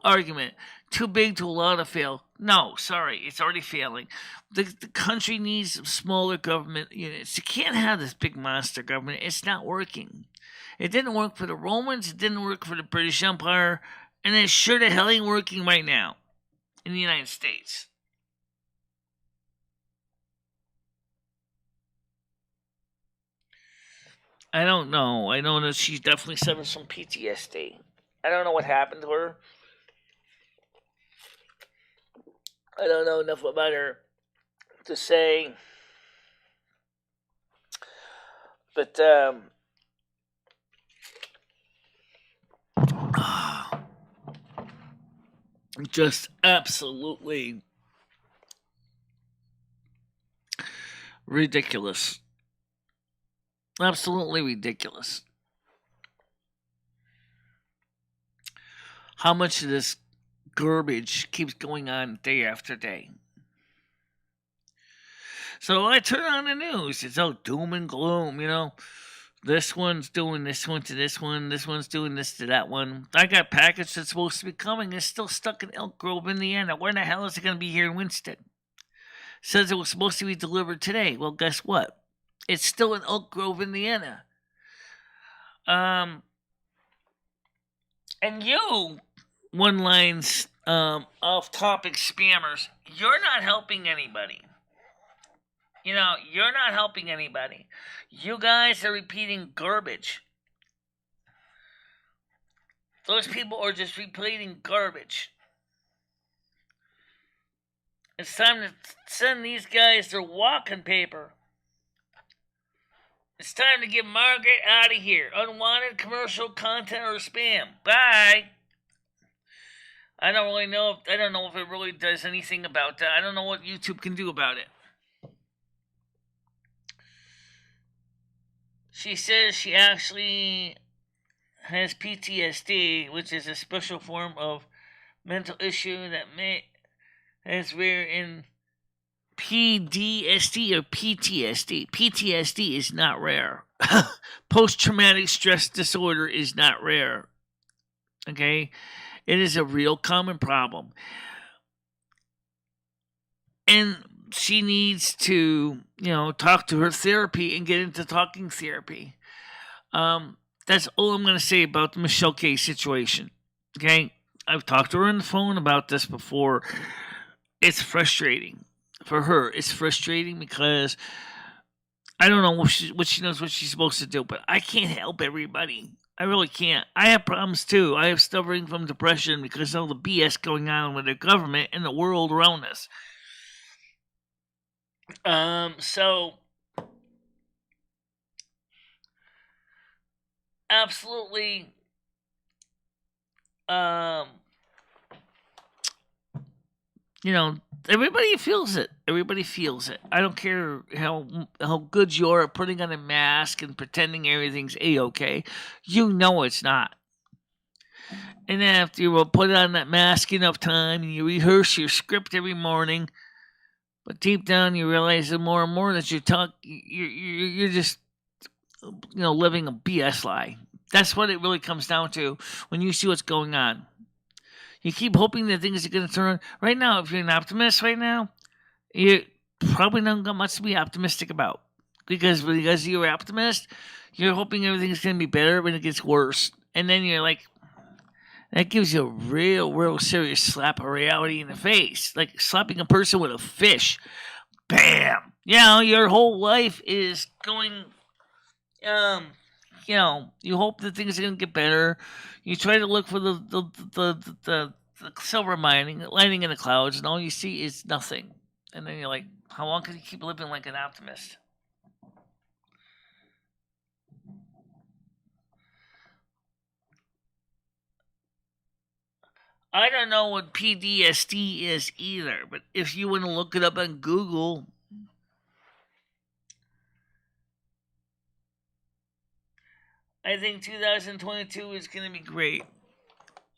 argument. Too big to allow to fail. No, sorry, it's already failing. The country needs smaller government units. You can't have this big monster government. It's not working. It didn't work for the Romans. It didn't work for the British Empire. And it sure the hell ain't working right now in the United States. I don't know. I know that she's definitely suffering from PTSD. I don't know what happened to her. I don't know enough about her to say. But, just absolutely ridiculous. Absolutely ridiculous. How much of this garbage keeps going on day after day. So I turn on the news. It's all doom and gloom, This one's doing this one to this one. This one's doing this to that one. I got a package that's supposed to be coming. It's still stuck in Elk Grove, Indiana. Where the hell is it going to be here in Winston? Says it was supposed to be delivered today. Well, guess what? It's still in Elk Grove, Indiana. And you, one-lines, off-topic spammers, you're not helping anybody. You're not helping anybody. You guys are repeating garbage. Those people are just repeating garbage. It's time to send these guys their walking paper. It's time to get Margaret out of here. Unwanted commercial content or spam. Bye. I don't know if it really does anything about that. I don't know what YouTube can do about it. She says she actually has PTSD, which is a special form of mental issue that is rare in PDSD or PTSD. PTSD is not rare. Post-traumatic stress disorder is not rare. Okay? It is a real common problem. And she needs to, talk to her therapy and get into talking therapy. That's all I'm going to say about the Michelle K situation. Okay? I've talked to her on the phone about this before. It's frustrating for her. It's frustrating because I don't know what she knows what she's supposed to do, but I can't help everybody. I really can't. I have problems too. I have suffering from depression because of all the BS going on with the government and the world around us. So absolutely, everybody feels it. Everybody feels it. I don't care how good you are at putting on a mask and pretending everything's A-okay. You know it's not. And after you put on that mask enough time and you rehearse your script every morning, but deep down you realize that more and more that you're just living a BS lie. That's what it really comes down to when you see what's going on. You keep hoping that things are going to turn. Right now, if you're an optimist right now, you probably not got much to be optimistic about. Because you're an optimist, you're hoping everything's going to be better when it gets worse. And then you're like, that gives you a real serious slap of reality in the face. Like slapping a person with a fish. Bam! Your whole life is going... you hope that things are going to get better. You try to look for the silver lining in the clouds, and all you see is nothing. And then you're like, how long can you keep living like an optimist? I don't know what PTSD is either, but if you want to look it up on Google... I think 2022 is going to be great.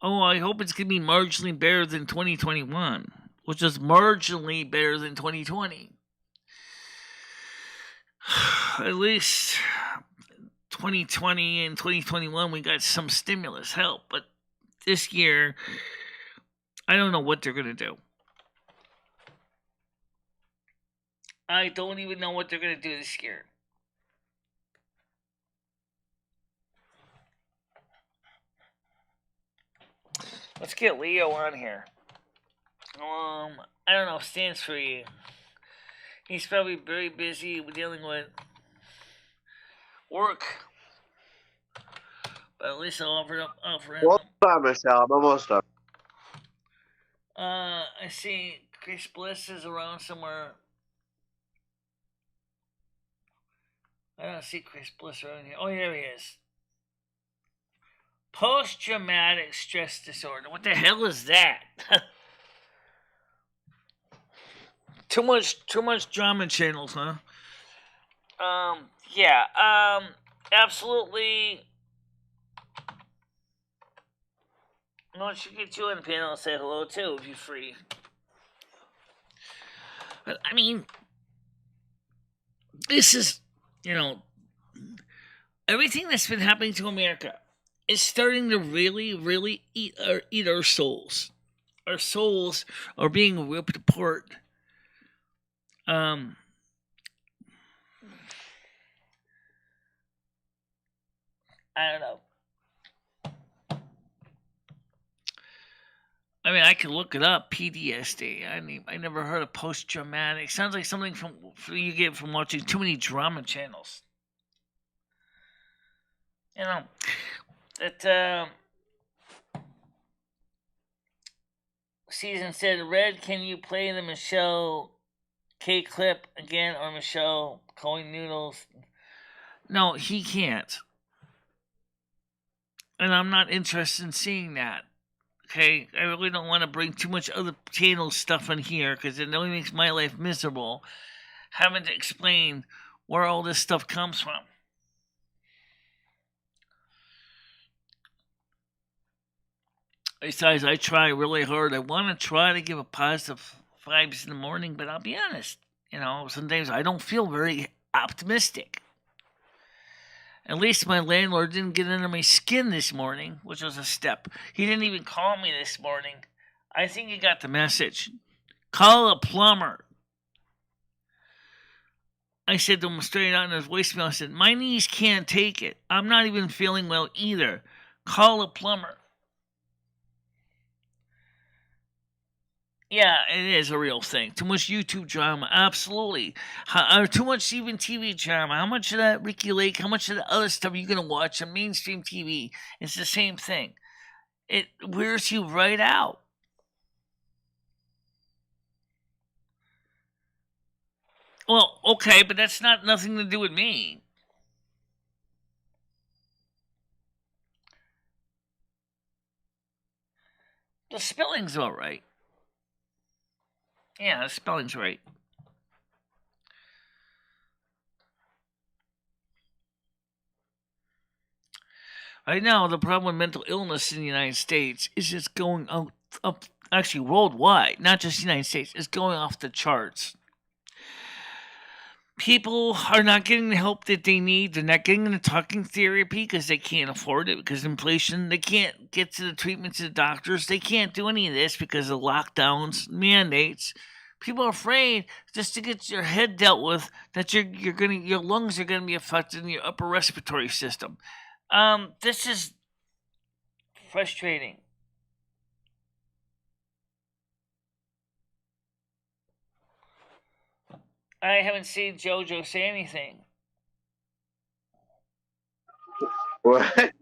Oh, I hope it's going to be marginally better than 2021, which is marginally better than 2020. At least 2020 and 2021, we got some stimulus help, but this year, I don't know what they're going to do. I don't even know what they're going to do this year. Let's get Leo on here. I don't know if stands for you. He's probably very busy dealing with work. But at least I'll offer him. Well done, Michelle. I'm almost done. I see Chris Bliss is around somewhere. I don't see Chris Bliss around here. Oh, here he is. Post-traumatic stress disorder. What the hell is that? Too much drama channels, huh? Yeah. Absolutely. I want you to get you on the panel and say hello too if you're free. But I mean, this is, everything that's been happening to America is starting to really eat our souls. Our souls are being ripped apart. I don't know. I mean, I can look it up. PTSD. I never heard of post-traumatic. Sounds like something from you get from watching too many drama channels. Season said, Red, can you play the Michelle K clip again, or Michelle calling noodles? No, he can't. And I'm not interested in seeing that. Okay, I really don't want to bring too much other channel stuff in here because it only makes my life miserable having to explain where all this stuff comes from. Besides, I try really hard. I want to try to give a positive vibes in the morning, but I'll be honest. Sometimes I don't feel very optimistic. At least my landlord didn't get under my skin this morning, which was a step. He didn't even call me this morning. I think he got the message. Call a plumber. I said to him straight out in his voicemail, I said, my knees can't take it. I'm not even feeling well either. Call a plumber. Yeah, it is a real thing. Too much YouTube drama, absolutely. Too much even TV drama. How much of that Ricky Lake, how much of the other stuff are you going to watch on mainstream TV? It's the same thing. It wears you right out. Well, okay, but that's not nothing to do with me. The spelling's all right. Yeah, the spelling's right. Right now, the problem with mental illness in the United States is it's going up actually worldwide, not just the United States. It's going off the charts. People are not getting the help that they need. They're not getting the talking therapy because they can't afford it because of inflation. They can't get to the treatment to the doctors. They can't do any of this because of lockdowns, mandates. People are afraid just to get your head dealt with that your lungs are gonna be affected in your upper respiratory system. This is frustrating. I haven't seen JoJo say anything. What?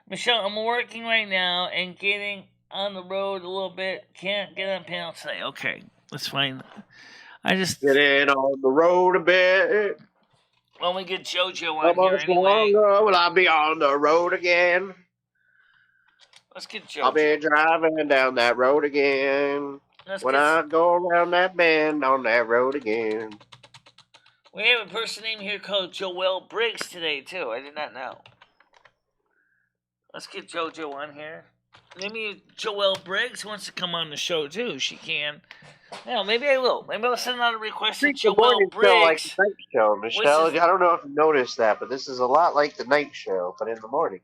Michelle, I'm working right now and getting on the road a little bit. Can't get on panel today. Okay, that's fine. I just Get in on the road a bit. when we get JoJo How on here much anyway. longer will I be on the road again? Let's get JoJo. I'll be driving down that road again. When I go around that bend on that road again. We have a person named here called Joelle Briggs today, too. I did not know. Let's get JoJo on here. Maybe Joelle Briggs wants to come on the show, too. She can. Yeah, maybe I will. Maybe I'll send out a request to Joelle Briggs. Show like the night show, Michelle. I don't know if you noticed that, but this is a lot like the night show, but in the morning.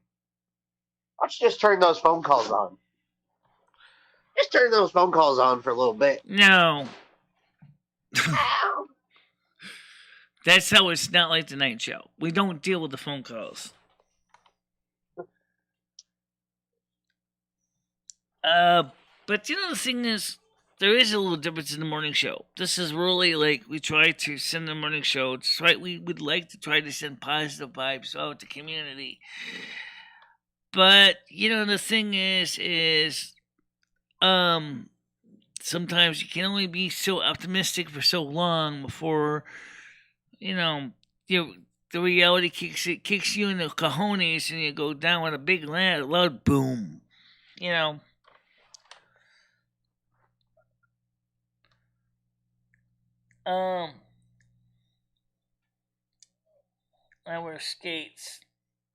Why don't you just turn those phone calls on? Just turn those phone calls on for a little bit. No. That's how it's not like the night show. We don't deal with the phone calls. But the thing is, there is a little difference in the morning show. This is really like we try to send the morning show. It's right. We would like to try to send positive vibes out to the community. But the thing is, sometimes you can only be so optimistic for so long before, the reality kicks you in the cojones and you go down with a big loud boom. I wear skates.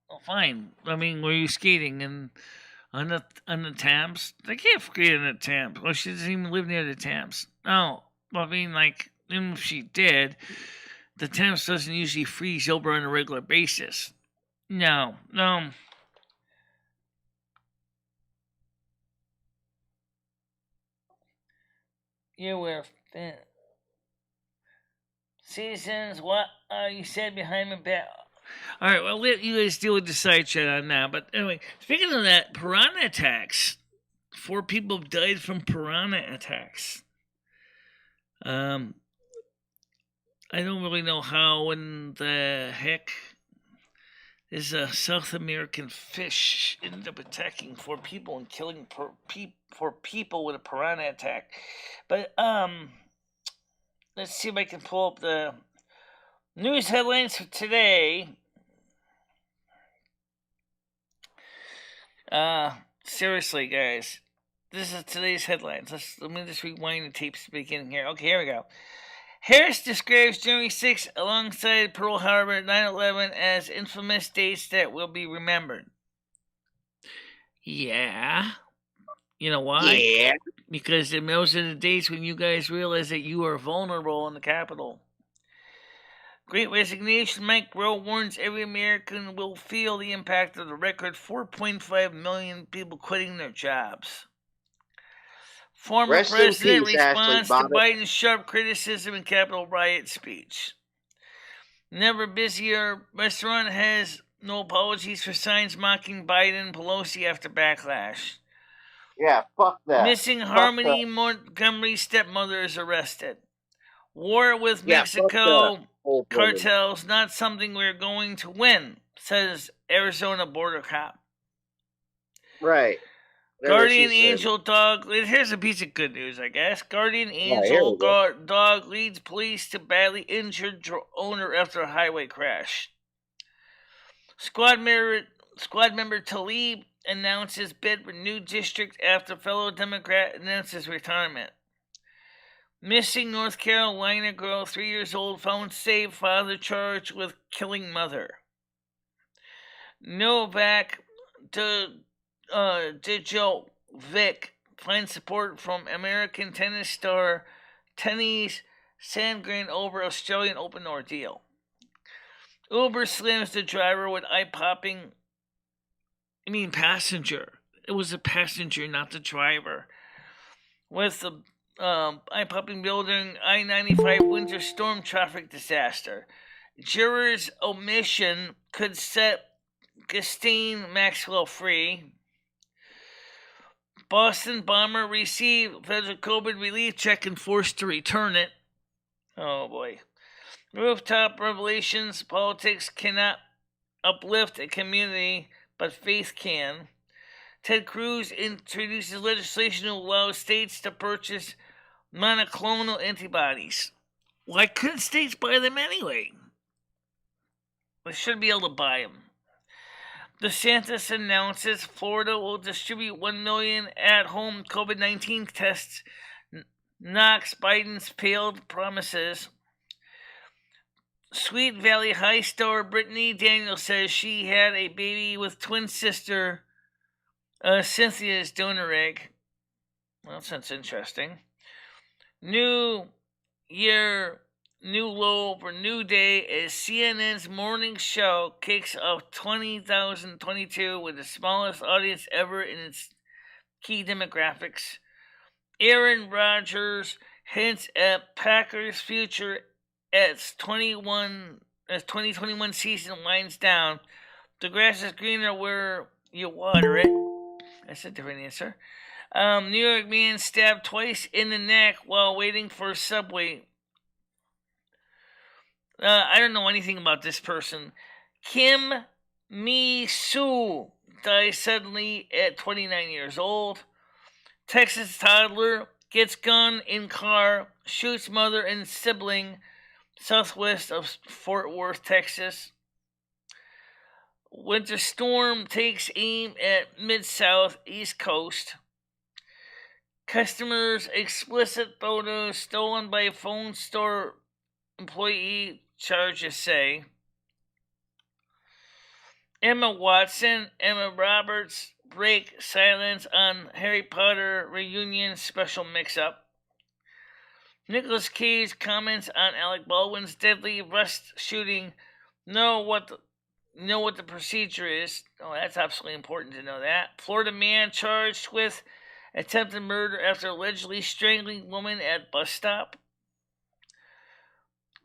Well, fine. I mean, were you skating on the Thames? They can't skate on the Thames. Well, she doesn't even live near the Thames. No, I mean, like, even if she did, the Thames doesn't usually freeze over on a regular basis. No. You wear thin. Seasons, what you said behind my back. All right, well, let you guys deal with the side chat on that. But anyway, speaking of that, Piranha Attacks. 4 people have died from Piranha Attacks. I don't really know how in the heck Is a South American fish ended up attacking 4 people and killing 4 people with a piranha attack. But let's see if I can pull up the news headlines for today. Seriously, guys, this is today's headlines. Let me just rewind the tapes to the beginning here. Okay, here we go. Harris describes January 6th alongside Pearl Harbor and 9/11 as infamous dates that will be remembered. Yeah. You know why? Yeah. Because those are the dates when you guys realize that you are vulnerable in the Capitol. Great Resignation. Mike Rowe warns every American will feel the impact of the record 4.5 million people quitting their jobs. Former Rest in president peace, Ashley responds to Babbitt. Biden's sharp criticism in Capitol riot speech. Never busier restaurant has no apologies for signs mocking Biden and Pelosi after backlash. Yeah, fuck that. Missing Fuck Harmony that. Montgomery's stepmother is arrested. War with Yeah, fuck Mexico that whole thing. cartels not something we're going to win, says Arizona border cop. Right. Whatever Guardian she said. Angel dog. Here's a piece of good news, I guess. Guardian here Angel we go. dog leads police to badly injured owner after a highway crash. Squad member Talib announces bid for new district after fellow Democrat announces retirement. Missing North Carolina girl, 3 years old, found safe. Father charged with killing mother. Novak Djokovic finds support from American tennis star Tennis Sandgren over Australian Open ordeal. Uber slams the driver with passenger. It was a passenger, not the driver. With the eye-popping building I-95 winter storm traffic disaster. Jurors' omission could set Ghislaine Maxwell free. Boston bomber received federal COVID relief check and forced to return it. Oh boy. Rooftop revelations. Politics cannot uplift a community, but faith can. Ted Cruz introduces legislation to allow states to purchase monoclonal antibodies. Why couldn't states buy them anyway? They should be able to buy them. DeSantis announces Florida will distribute 1 million at-home COVID-19 tests, knocks Biden's failed promises. Sweet Valley High star Brittany Daniels says she had a baby with twin sister Cynthia's donor egg. Well, that sounds interesting. New year, new low for new day as CNN's morning show kicks off 2022 with the smallest audience ever in its key demographics. Aaron Rodgers hints at Packers' future as 2021 season winds down. The grass is greener where you water it. That's a different answer. New York man stabbed twice in the neck while waiting for a subway. I don't know anything about this person. Kim Mi-soo dies suddenly at 29 years old. Texas toddler gets gun in car, shoots mother and sibling, southwest of Fort Worth, Texas. Winter storm takes aim at Mid-South East Coast. Customers' explicit photos stolen by a phone store employee, charges say. Emma Watson, Emma Roberts break silence on Harry Potter reunion special mix-up. Nicolas Cage comments on Alec Baldwin's deadly Rust shooting. Know what the procedure is. Oh, that's absolutely important to know that. Florida man charged with attempted murder after allegedly strangling woman at bus stop.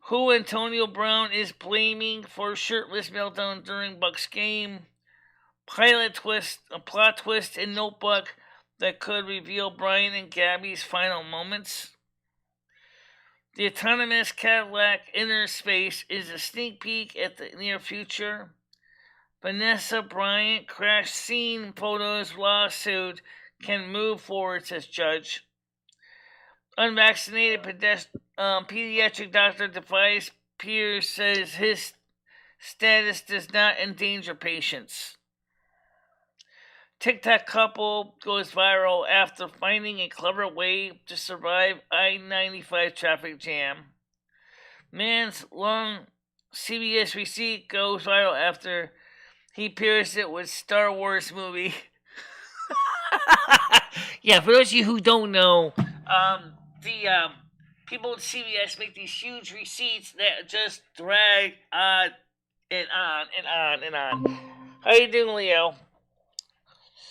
Who Antonio Brown is blaming for shirtless meltdown during Bucks game. A plot twist in Notebook that could reveal Brian and Gabby's final moments. The autonomous Cadillac Inner Space is a sneak peek at the near future. Vanessa Bryant crash scene photos lawsuit can move forward, says judge. Unvaccinated pediatric doctor defies peers, says his status does not endanger patients. TikTok couple goes viral after finding a clever way to survive I-95 traffic jam. Man's long CBS receipt goes viral after he pairs it with Star Wars movie. Yeah, for those of you who don't know, the people at CBS make these huge receipts that just drag on and on and on and on. How you doing, Leo?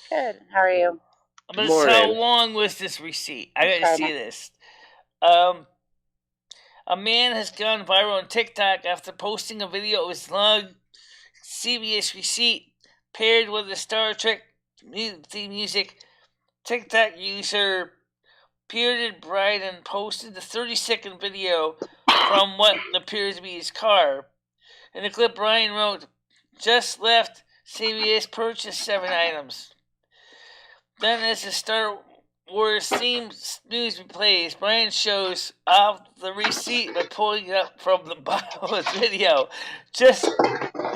Good. How are you? But how long was this receipt? I gotta see this. A man has gone viral on TikTok after posting a video of his long CBS receipt paired with the Star Trek theme music. TikTok user Bearded Bryden posted the 30-second video from what appears to be his car. In the clip, Brian wrote, "Just left CBS, purchased 7 items." Then, as the Star Wars theme news plays, Brian shows off the receipt by pulling it up from the bottom of his video, just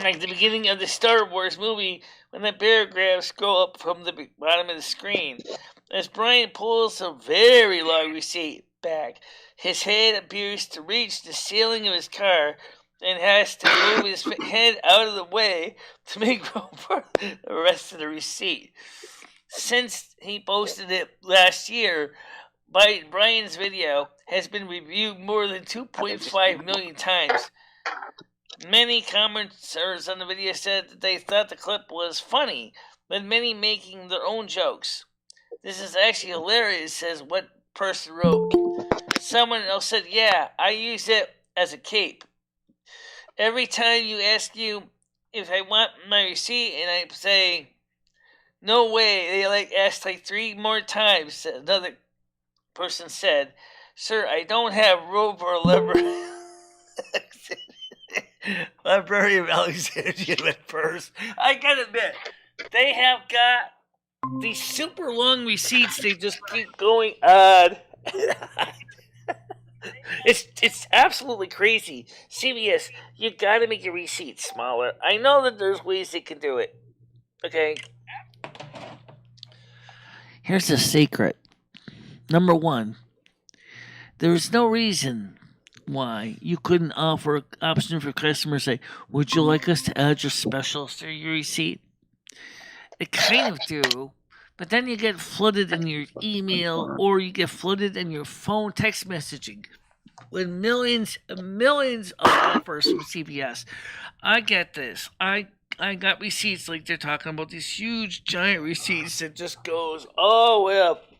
like the beginning of the Star Wars movie when the paragraphs scroll up from the bottom of the screen. As Brian pulls a very long receipt back, his head appears to reach the ceiling of his car and has to move his head out of the way to make room for the rest of the receipt. Since he posted it last year, Brian's video has been reviewed more than 2.5 million times. Many commenters on the video said that they thought the clip was funny, with many making their own jokes. "This is actually hilarious," says what person wrote. Someone else said, "Yeah, I use it as a cape. Every time you ask you if I want my receipt and I say, 'No way,' they ask 3 more times." Another person said, "Sir, I don't have rope or lever." Library of Alexandria purse. I gotta admit, they have got these super long receipts. They just keep going on. It's absolutely crazy. CBS, you gotta make your receipts smaller. I know that there's ways they can do it. Okay. Here's the secret. Number 1, there's no reason why you couldn't offer an option for customers say, "Would you like us to add your specials to your receipt?" They kind of do, but then you get flooded in your email or you get flooded in your phone text messaging with millions and millions of offers from CBS. I get this. I got receipts like they're talking about, these huge giant receipts that just goes all the way up.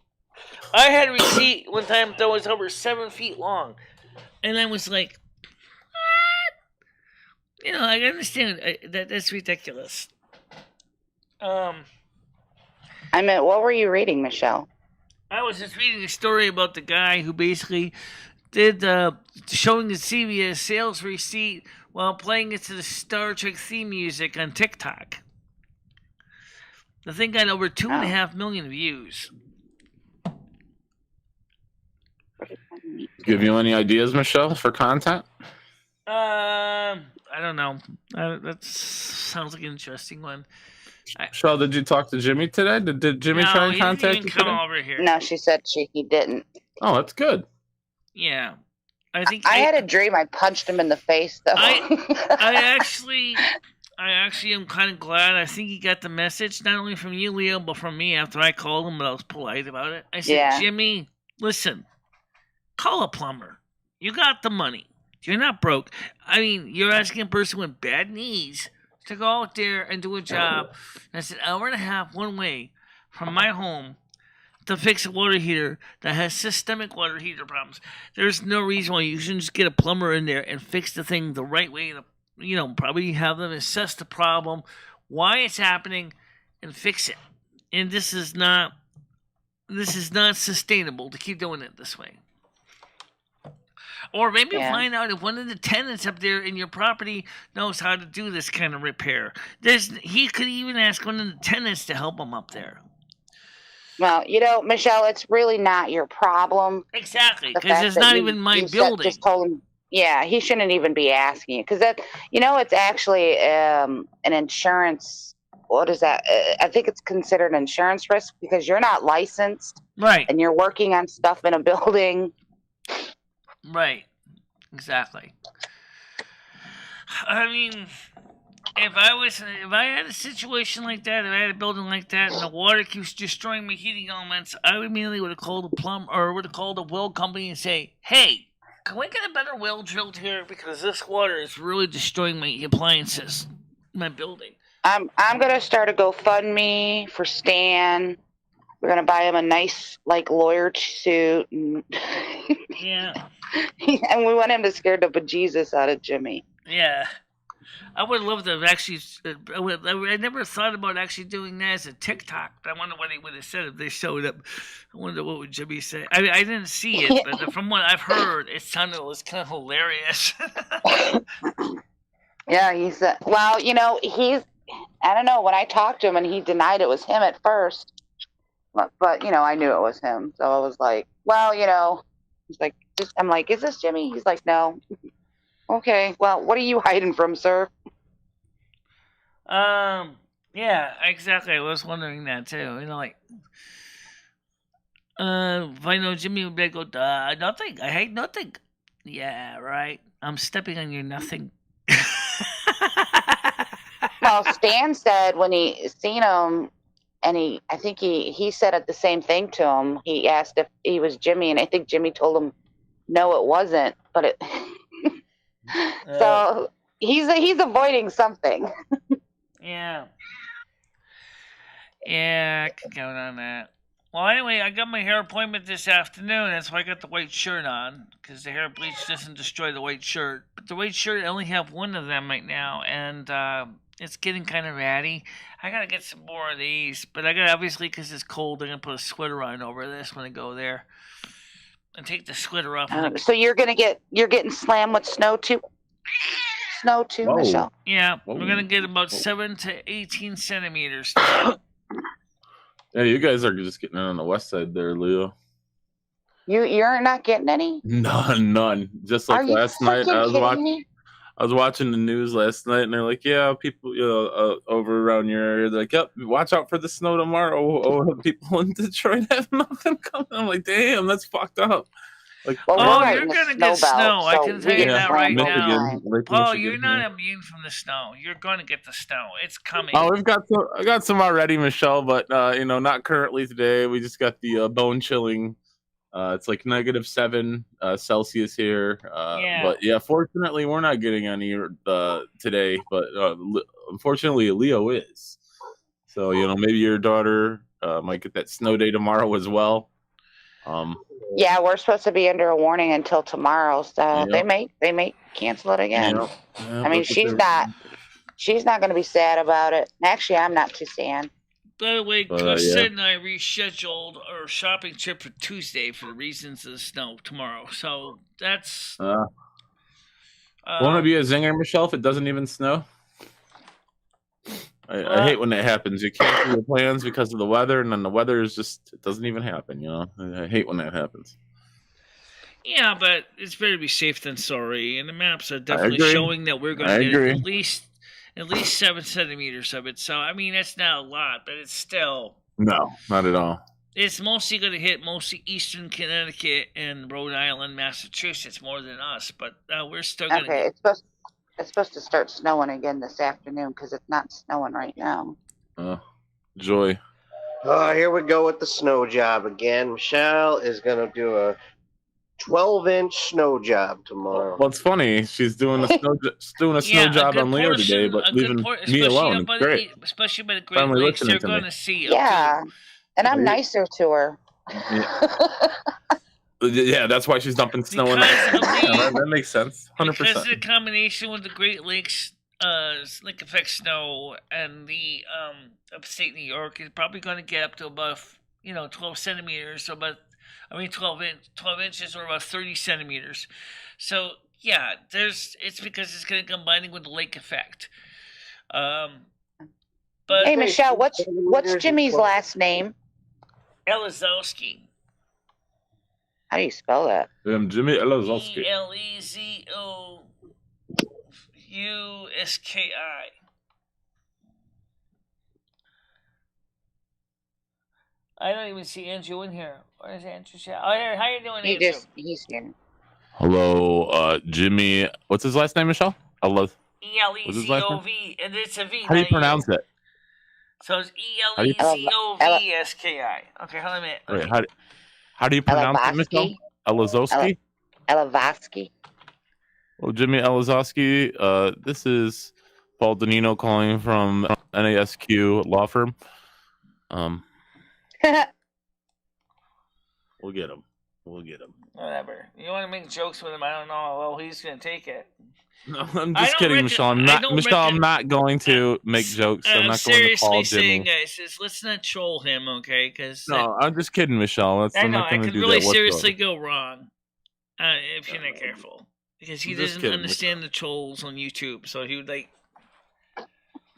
I had a receipt one time that was over 7 feet long, and I was like, "What?" I understand that's ridiculous. I meant, what were you reading, Michelle? I was just reading a story about the guy who basically did showing the CVS sales receipt while playing it to the Star Trek theme music on TikTok. The thing got over 2.5 million views. Give you any ideas, Michelle, for content? I don't know. That sounds like an interesting one. Michelle, did you talk to Jimmy today? Did Jimmy try and contact you today? Over here. No, she said he didn't. Oh, that's good. Yeah. I think I had a dream I punched him in the face, though. I actually am kind of glad. I think he got the message, not only from you, Leo, but from me after I called him, but I was polite about it. I said, Jimmy, listen, call a plumber. You got the money. You're not broke. I mean, you're asking a person with bad knees to go out there and do a job. And I said, hour and a half one way from my home to fix a water heater that has systemic water heater problems. There's no reason why you shouldn't just get a plumber in there and fix the thing the right way. Probably have them assess the problem, why it's happening, and fix it. And this is not sustainable to keep doing it this way. Or maybe Yeah. find out if one of the tenants up there in your property knows how to do this kind of repair. He could even ask one of the tenants to help him up there. Well, Michelle, it's really not your problem. Exactly, The because fact it's that not even my building. Just told him, yeah, he shouldn't even be asking you because it's actually an insurance. What is that? I think it's considered insurance risk because you're not licensed, Right. and you're working on stuff in a building. Right. Exactly. I mean, if I had a situation like that, if I had a building like that, and the water keeps destroying my heating elements, I immediately would have called a plumber or would have called a well company and say, "Hey, can we get a better well drilled here because this water is really destroying my appliances, my building." I'm gonna start a GoFundMe for Stan. We're gonna buy him a nice lawyer suit, and Yeah. and we want him to scare the bejesus out of Jimmy. Yeah. I would love to have actually. I never thought about actually doing that as a TikTok. But I wonder what he would have said if they showed up. I wonder what would Jimmy say. I mean, I didn't see it, but from what I've heard, it was kind of hilarious. Yeah, he said. Well, he's. I don't know. When I talked to him, and he denied it was him at first, but I knew it was him, so I was like, well, he's like, I'm like, is this Jimmy? He's like, no. Okay, well, what are you hiding from, sir? Yeah, exactly. I was wondering that too. If I know Jimmy would be like, nothing. I hate nothing. Yeah, right. I'm stepping on your nothing. Well, Stan said when he seen him, and I think he said it the same thing to him. He asked if he was Jimmy, and I think Jimmy told him, no, it wasn't. But it. So he's avoiding something. Yeah. Yeah, I could count on that. Well, anyway, I got my hair appointment this afternoon. That's why I got the white shirt on, because the hair bleach doesn't destroy the white shirt. But the white shirt, I only have one of them right now, and it's getting kind of ratty. I gotta get some more of these, but I gotta, obviously, because it's cold, I'm gonna put a sweater on over this when I go there, and take the sweater off. So you're getting slammed with snow too. Snow too, Whoa. Michelle. Yeah, Whoa. we're gonna get about 7 to 18 centimeters. Yeah, you guys are just getting it on the west side there, Leo. You're not getting any? None. Just like last night, I was watching the news last night, and they're like, "Yeah, people, over around your area, they're like, yep, watch out for the snow tomorrow." Oh, people in Detroit have nothing coming. I'm like, damn, that's fucked up. Like, you're gonna get snow. I can tell you that right now. Oh, you're not immune from the snow. You're gonna get the snow. It's coming. Oh, I got some already, Michelle, but not currently today. We just got the bone chilling. It's like -7 Celsius here. But yeah, fortunately, we're not getting any today. But unfortunately, Leo is. So maybe your daughter might get that snow day tomorrow as well. Yeah, we're supposed to be under a warning until tomorrow, so they may cancel it again. Yeah, I mean, she's not going to be sad about it. Actually, I'm not too sad. By the way, Chris said and I rescheduled our shopping trip for Tuesday for the reasons of the snow tomorrow. So that's. Won't it be a zinger, Michelle, if it doesn't even snow? I hate when that happens. You can't do your plans because of the weather, and then the weather is it doesn't even happen, I hate when that happens. Yeah, but it's better to be safe than sorry, and the maps are definitely showing that we're going to get at least 7 centimeters of it. So, I mean, that's not a lot, but it's still... No, not at all. It's mostly going to hit mostly eastern Connecticut and Rhode Island, Massachusetts more than us, but we're still going to get... It's supposed to start snowing again this afternoon because it's not snowing right now. Joy. Here we go with the snow job again. Michelle is going to do a 12-inch snow job tomorrow. Well, it's funny. She's doing a snow job on Leo today, but leaving me alone. It's great. Especially by the Great Lakes, they're going to see it. Yeah, and I'm nicer to her. Yeah, that's why she's dumping snow in there. That makes sense. 100%. Because of the combination with the Great Lakes lake effect snow and the upstate New York is probably going to get up to about 12 centimeters, so about 12 inches or about 30 centimeters. So yeah, it's because it's going to combining with the lake effect. But hey Michelle, what's Jimmy's last name? Elizowski. How do you spell that? Jimmy Elizowski. ELEZOUSKI. I don't even see Andrew in here. Where's Andrew? Oh, here. How you doing, Andrew? He's here. Hello, Jimmy. What's his last name, Michelle? ELEZOV, and it's a V. How do you pronounce it? So it's ELEZOVSKI. Okay, hold on a minute. Wait, how do you pronounce it, Michelle? Elizowski? Elizowski. Well, Jimmy Elizowski, this is Paul Danino calling from NASQ law firm. We'll get him. Whatever. You want to make jokes with him? I don't know how well he's going to take it. No, I'm just kidding, Michelle. I'm not going to make jokes. I'm not going to call Jimmy. Saying, guys, let's not troll him, okay? No, I'm just kidding, Michelle. I'm not going to do really that seriously go wrong if you're not careful. Because he doesn't understand the trolls on YouTube, so he would like...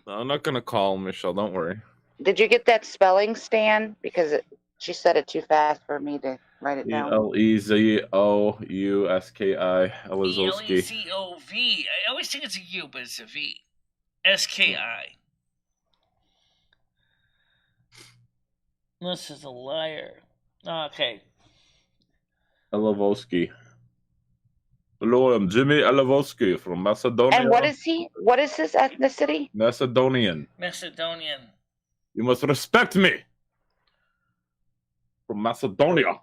No, I'm not going to call Michelle. Don't worry. Did you get that spelling, Stan? Because she said it too fast for me to write it down. ELEZOUSKI. Elizowski. ELEZOV. I always think it's a U, but it's a V. SKI. This is a liar. Okay. Elizowski. Hello, I'm Jimmy Elizowski from Macedonia. And what is he? What is his ethnicity? Macedonian. You must respect me. From Macedonia.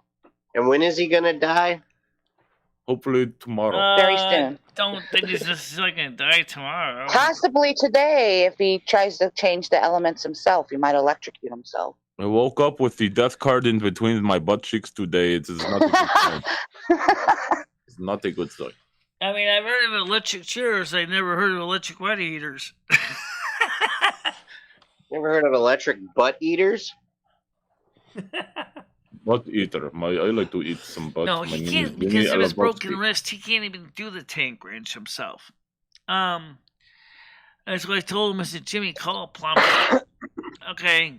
And when is he gonna die? Hopefully tomorrow. Very soon. Don't think he's just gonna die tomorrow. Possibly today, if he tries to change the elements himself, he might electrocute himself. I woke up with the death card in between my butt cheeks today. It is not a good sign. It's not a good sign. I mean, I've heard of electric chairs. I've never heard of electric wet eaters. Never heard of electric butt eaters? Butt eater. I like to eat some butt. No, he can't because of his broken wrist. He can't even do the tank wrench himself. That's what I told him. I said, Jimmy, call a plumber. Okay.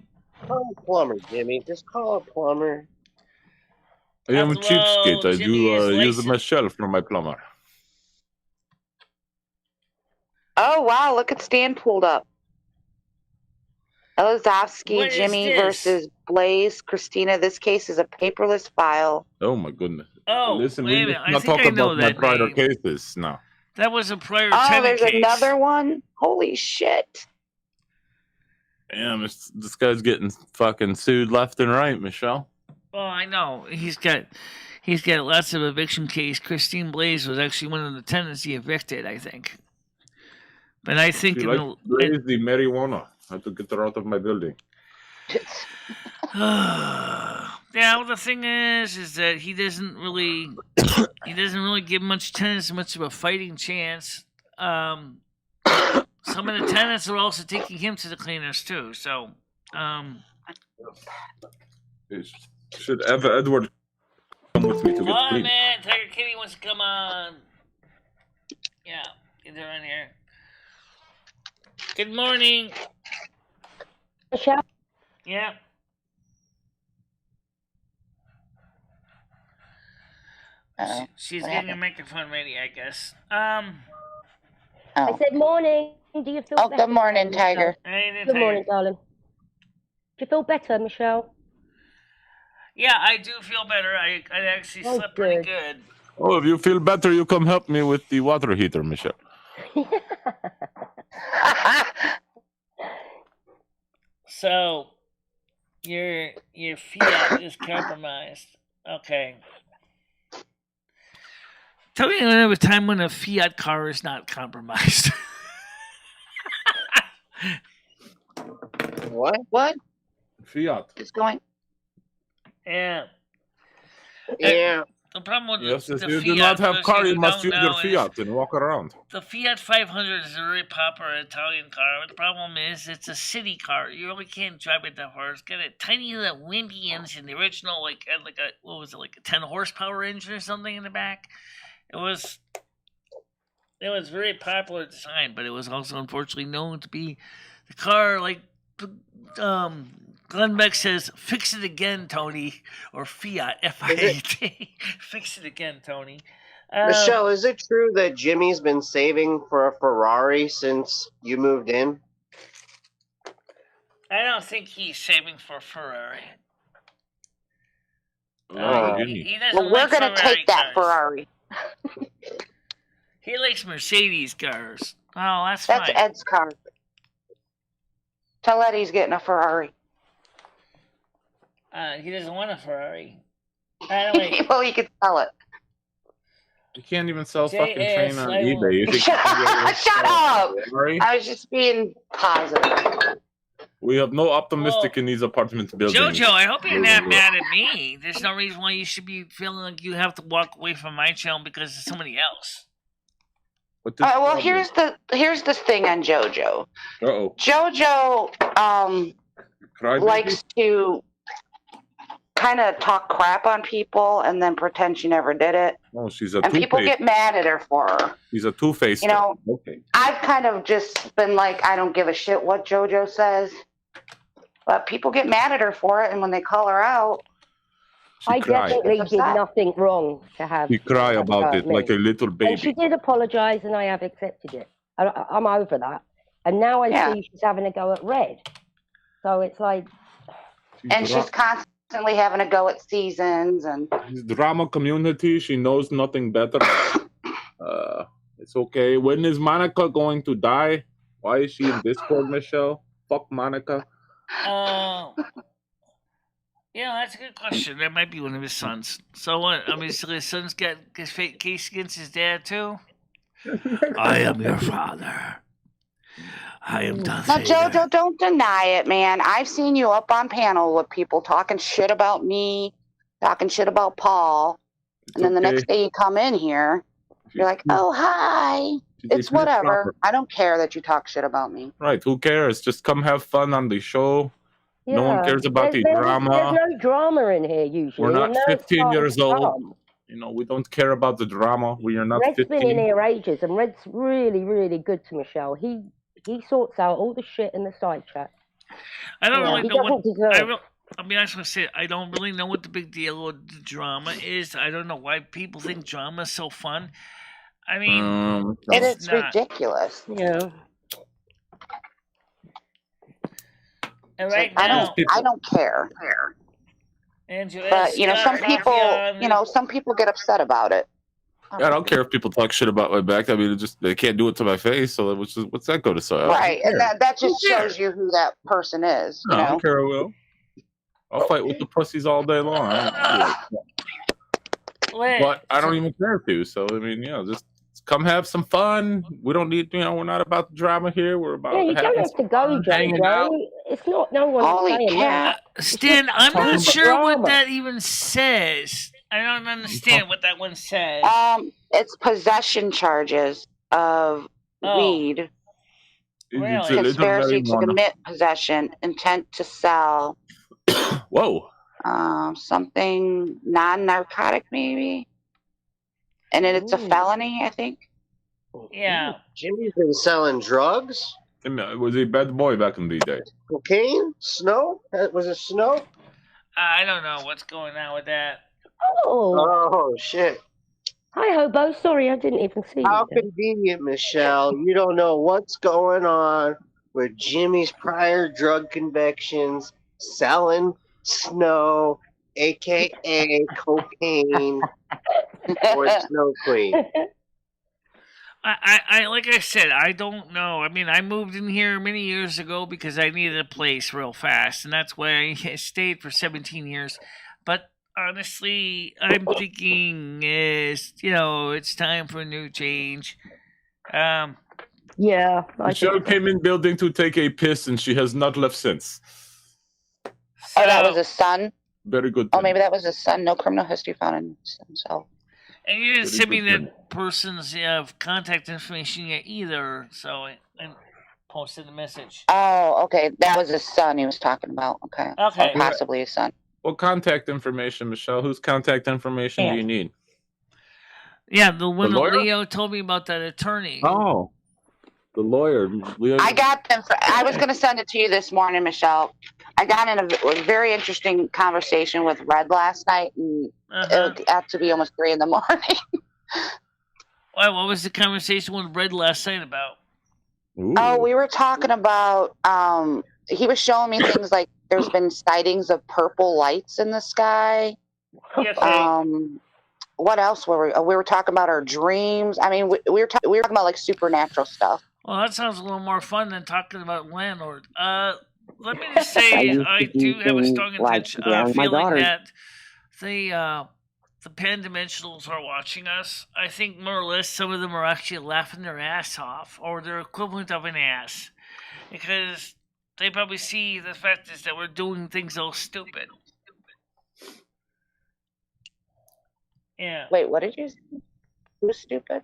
Call a plumber, Jimmy. Just call a plumber. I am a cheapskate. I do use a Michelle for my plumber. Oh, wow. Look at Stan pulled up. Elizowski, Jimmy versus Blaze. Christina, this case is a paperless file. Oh, my goodness. Oh, listen, wait a minute. I think I know that prior name. cases now. That was a prior tenant case. There's another one? Holy shit. Damn, this guy's getting fucking sued left and right, Michelle. Oh, I know. He's got lots of eviction case. Christine Blaze was actually one of the tenants he evicted, I think. But I think she Blaze the marijuana. I have to get her out of my building. Yeah, well, the thing is that he doesn't really give much tenants much of a fighting chance. Some of the tenants are also taking him to the cleaners too. So, should Edward come with me to get clean? Oh man, Tiger Kitty wants to come on. Yeah, get her on here. Good morning. Michelle? Yeah. She's getting a microphone ready, I guess. I said morning. Do you feel better? Good morning, Tiger. Good morning, darling. Do you feel better, Michelle? Yeah, I do feel better. I actually slept pretty good. Oh, if you feel better, you come help me with the water heater, Michelle. So, your Fiat is compromised. Okay. Tell me another time when a Fiat car is not compromised. What? Fiat. It's going. Yeah. Yeah. The problem with Yes, the if you Fiat, do not have for car, those you who must don't use your know, Fiat and walk around. the Fiat 500 is a very popular Italian car. The problem is it's a city car. You really can't drive it that far. It's got a tiny little wimpy engine. The original, like a what was it, like a 10 horsepower engine or something in the back. It was very popular design, but it was also unfortunately known to be the car like Glenn Beck says, "Fix it again, Tony," or Fiat F-I-A-T. Fix it again, Tony. Michelle, is it true that Jimmy's been saving for a Ferrari since you moved in? I don't think he's saving for a Ferrari. Jimmy. He doesn't Well, we're like going to Ferrari take that cars. Ferrari. He likes Mercedes cars. Oh, that's That's fine. Ed's car. Tell Ed he's getting a Ferrari. He doesn't want a Ferrari. Anyway, Well, you could sell it. You can't even sell fucking train on JS, eBay. You think Shut up! Ferrari? I was just being positive. We have no optimistic in these apartment buildings. Jojo, I hope you're not mad at me. There's no reason why you should be feeling like you have to walk away from my channel because of somebody else. Well, here's the thing on JoJo. Uh-oh. JoJo likes to kind of talk crap on people and then pretend she never did it. Oh, she's a and people two-faced. get mad at her for her. She's a two-faced. You know, okay. I've kind of just been like, I don't give a shit what JoJo says. But people get mad at her for it, and when they call her out, I definitely did nothing wrong to have. You cry about it like a little baby. And she did apologise, and I have accepted it. I'm over that. And now I see she's having a go at Red. So it's like. And she's constantly having a go at Seasons and. Drama community. She knows nothing better. It's okay. When is Monica going to die? Why is she in Discord, Michelle? Fuck Monica. Yeah, that's a good question. That might be one of his sons. So what? I mean, so his son's got his case against his dad too? I am your father. I am Darth Now, Vader. JoJo, don't deny it, man. I've seen you up on panel with people talking shit about me, talking shit about Paul, and then the next day you come in here, you're like, oh, hi. It's whatever. I don't care that you talk shit about me. Right, who cares? Just come have fun on the show. Yeah. No one cares about the drama. There's no drama in here usually. We're not 15 years old. You know, we don't care about the drama. We are not Red's 15. been in here ages, and Red's really, really good to Michelle. He sorts out all the shit in the side chat. I don't really know what. I'll be honest with you. I don't really know what the big deal with the drama is. I don't know why people think drama is so fun. I mean, it's ridiculous. Yeah. And right I now, don't care. But some people get upset about it. Yeah, I don't care if people talk shit about my back. I mean, they can't do it to my face. So what's that go to say? Right, and that just shows you who that person is. No, I don't care. I'll fight with the pussies all day long. But I don't even care to. So I mean, just come have some fun. We don't need, we're not about the drama here. We're about you don't have to go, Joe. It's not no one saying that. Stan, I'm not sure what that even says. I don't understand what that one says. It's possession charges of weed. Really? Conspiracy to commit possession, intent to sell. Whoa. Something non-narcotic, maybe. And then it's a felony, I think. Yeah. Jimmy's been selling drugs? Was he a bad boy back in the day? Cocaine? Snow? Was it snow? I don't know what's going on with that. Oh, shit. Hi, Hobo. Sorry, I didn't even see you. How convenient, Michelle. You don't know what's going on with Jimmy's prior drug convictions, selling snow, a.k.a. cocaine, or Snow Queen. I like I said, I don't know. I mean, I moved in here many years ago because I needed a place real fast, and that's why I stayed for 17 years. But honestly, I'm thinking it's time for a new change. Yeah. Michelle came in building to take a piss, and she has not left since. So, that was his son? Very good. Oh, maybe that was his son. No criminal history found in himself. And you didn't Very send me good that person's contact information yet either, so I posted a message. Oh, okay. That was his son he was talking about. Okay. Okay. Or possibly his son. Well, contact information, Michelle. Whose contact information do you need? Yeah, the one The that lawyer? Leo told me about, that attorney. Oh, the lawyer. Leo. I got them. I was going to send it to you this morning, Michelle. I got in a very interesting conversation with Red last night, and it got to be almost 3 a.m. Why? What was the conversation with Red last night about? Ooh. Oh, we were talking about. He was showing me things like there's been sightings of purple lights in the sky. Yes, What else were we? We were talking about our dreams. I mean, we were talking about like supernatural stuff. Well, that sounds a little more fun than talking about landlord. Let me just say, I do have a strong intention, feeling that the pan-dimensionals are watching us. I think more or less some of them are actually laughing their ass off, or their equivalent of an ass, because they probably see the fact is that we're doing things all stupid. Yeah. Wait, what did you say? Who's stupid?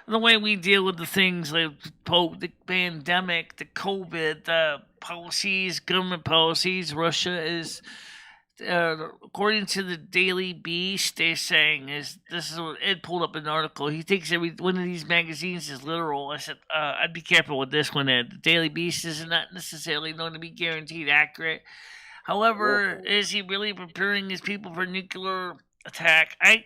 The way we deal with the things like the pandemic, the COVID, the policies, government policies. Russia is, according to the Daily Beast, they're saying this is what Ed pulled up an article. He thinks every one of these magazines is literal. I said, I'd be careful with this one, Ed. The Daily Beast is not necessarily known to be guaranteed accurate. However, is he really preparing his people for nuclear attack? I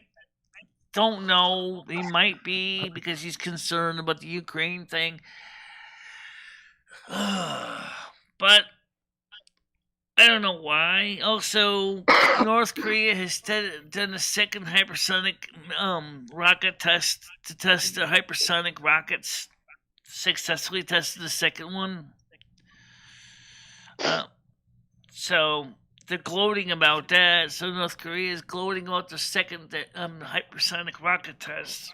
don't know. He might be, because he's concerned about the Ukraine thing. But I don't know why. Also, North Korea has done a second hypersonic rocket test to test the hypersonic rockets. Successfully tested the second one. So they're gloating about that. So North Korea is gloating about the second hypersonic rocket test.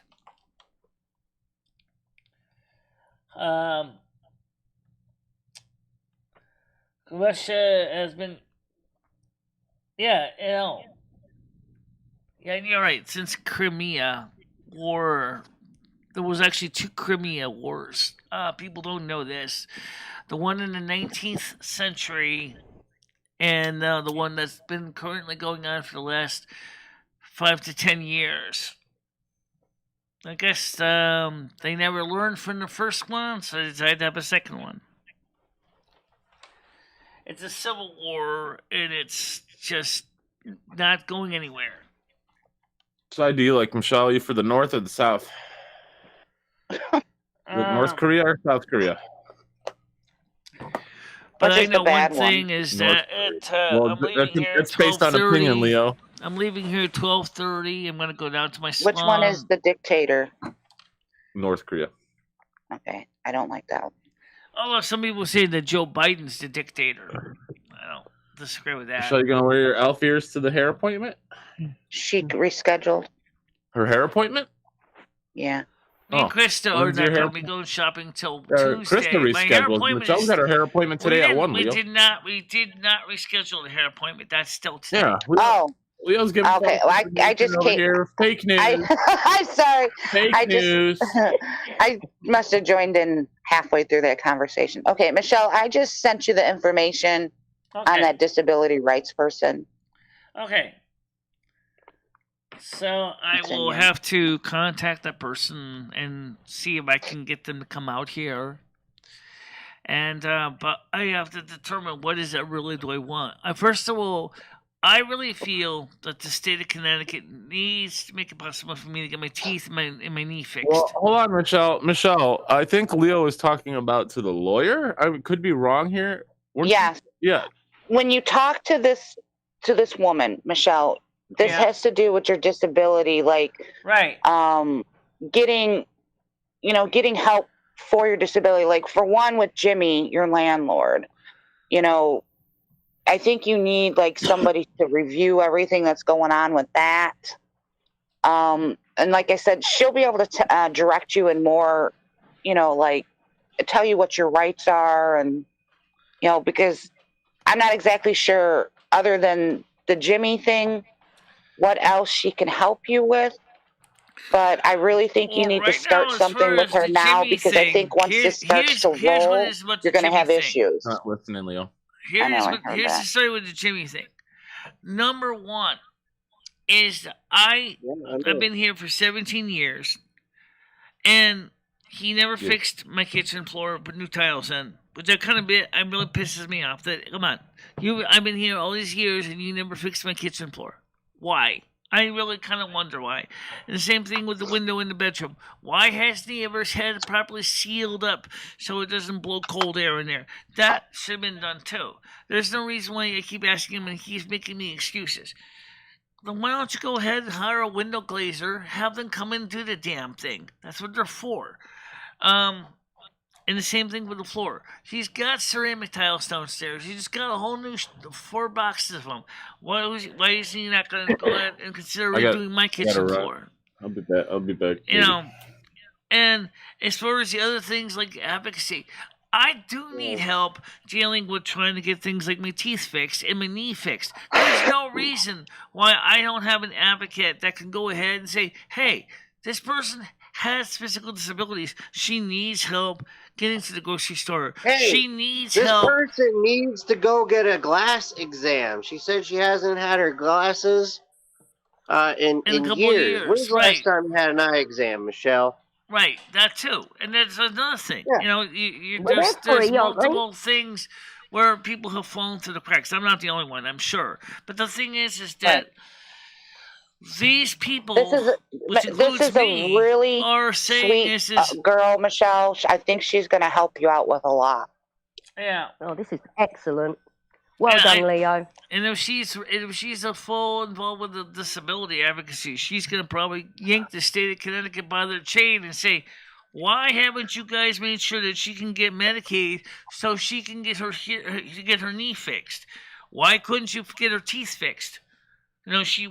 Russia has been, yeah, you're right. Since Crimea War, there was actually 2 Crimea Wars. People don't know this. The one in the 19th century, and the one that's been currently going on for the last 5 to 10 years. I guess they never learned from the first one, so they decided to have a second one. It's a civil war, and it's just not going anywhere. Which side do you like, Michelle? Are you for the North or the South? North Korea or South Korea? But I know one thing is that I'm leaving here at 12:30. It's based on opinion, Leo. I'm leaving here at 12:30. I'm going to go down to my slum. Which one is the dictator? North Korea. Okay, I don't like that one. Although some people say that Joe Biden's the dictator. I don't disagree with that. So you going to wear your elf ears to the hair appointment? She rescheduled. Her hair appointment? Yeah. Me and Krista are not going to be going shopping till Tuesday. Krista rescheduled. Michelle's got her hair appointment today at 1, Leo. We did not reschedule the hair appointment. That's still today. Yeah. Leo's giving. Okay, well, I just came. Here. Fake news. I'm sorry. Fake news. I must have joined in halfway through that conversation. Okay, Michelle, I just sent you the information on that disability rights person. Okay. So I will have to contact that person and see if I can get them to come out here. And but I have to determine what is it really do I want. First of all, I really feel that the state of Connecticut needs to make it possible for me to get my teeth and my knee fixed. Well, hold on, Michelle. Michelle, I think Leo is talking about to the lawyer. I could be wrong here. Yes. Yeah. When you talk to this woman, Michelle, this has to do with your disability, like getting help for your disability. Like for one, with Jimmy, your landlord, I think you need like somebody to review everything that's going on with that. And like I said, she'll be able to direct you in more, like tell you what your rights are, and because I'm not exactly sure, other than the Jimmy thing, what else she can help you with. But I really think you need to start something with her now, because I think once this starts to roll, you're going to have issues. Not listening, Leo. Here's the story with the Jimmy thing. Number one is I've been here for 17 years, and he never fixed my kitchen floor, put new tiles in. Which that kind of really pisses me off. That come on, I've been here all these years and you never fixed my kitchen floor. Why? I really kind of wonder why. And the same thing with the window in the bedroom. Why hasn't he ever had it properly sealed up so it doesn't blow cold air in there? That should have been done too. There's no reason why I keep asking him and he's making me excuses. Then why don't you go ahead and hire a window glazer, have them come and do the damn thing? That's what they're for. And the same thing with the floor. He's got ceramic tiles downstairs. He's just got a whole new 4 boxes of them. Why is he not going to go ahead and consider redoing my kitchen floor? I'll be back. You know, and as far as the other things like advocacy, I do need help dealing with trying to get things like my teeth fixed and my knee fixed. There's no reason why I don't have an advocate that can go ahead and say, hey, this person has physical disabilities. She needs help getting to the grocery store. Hey, she needs help. This person needs to go get a glass exam. She said she hasn't had her glasses in years. When's the last time you had an eye exam, Michelle? Right, that too. And that's another thing. Yeah. You know, there's multiple things where people have fallen through the cracks. I'm not the only one, I'm sure. But the thing is that these people, this is a really are saying sweet girl, Michelle. I think she's going to help you out with a lot. Yeah. Oh, this is excellent. Well done, Leo. And if she's a full involved with the disability advocacy, she's going to probably yank the state of Connecticut by their chain and say, why haven't you guys made sure that she can get Medicaid so she can get her knee fixed? Why couldn't you get her teeth fixed? You know, she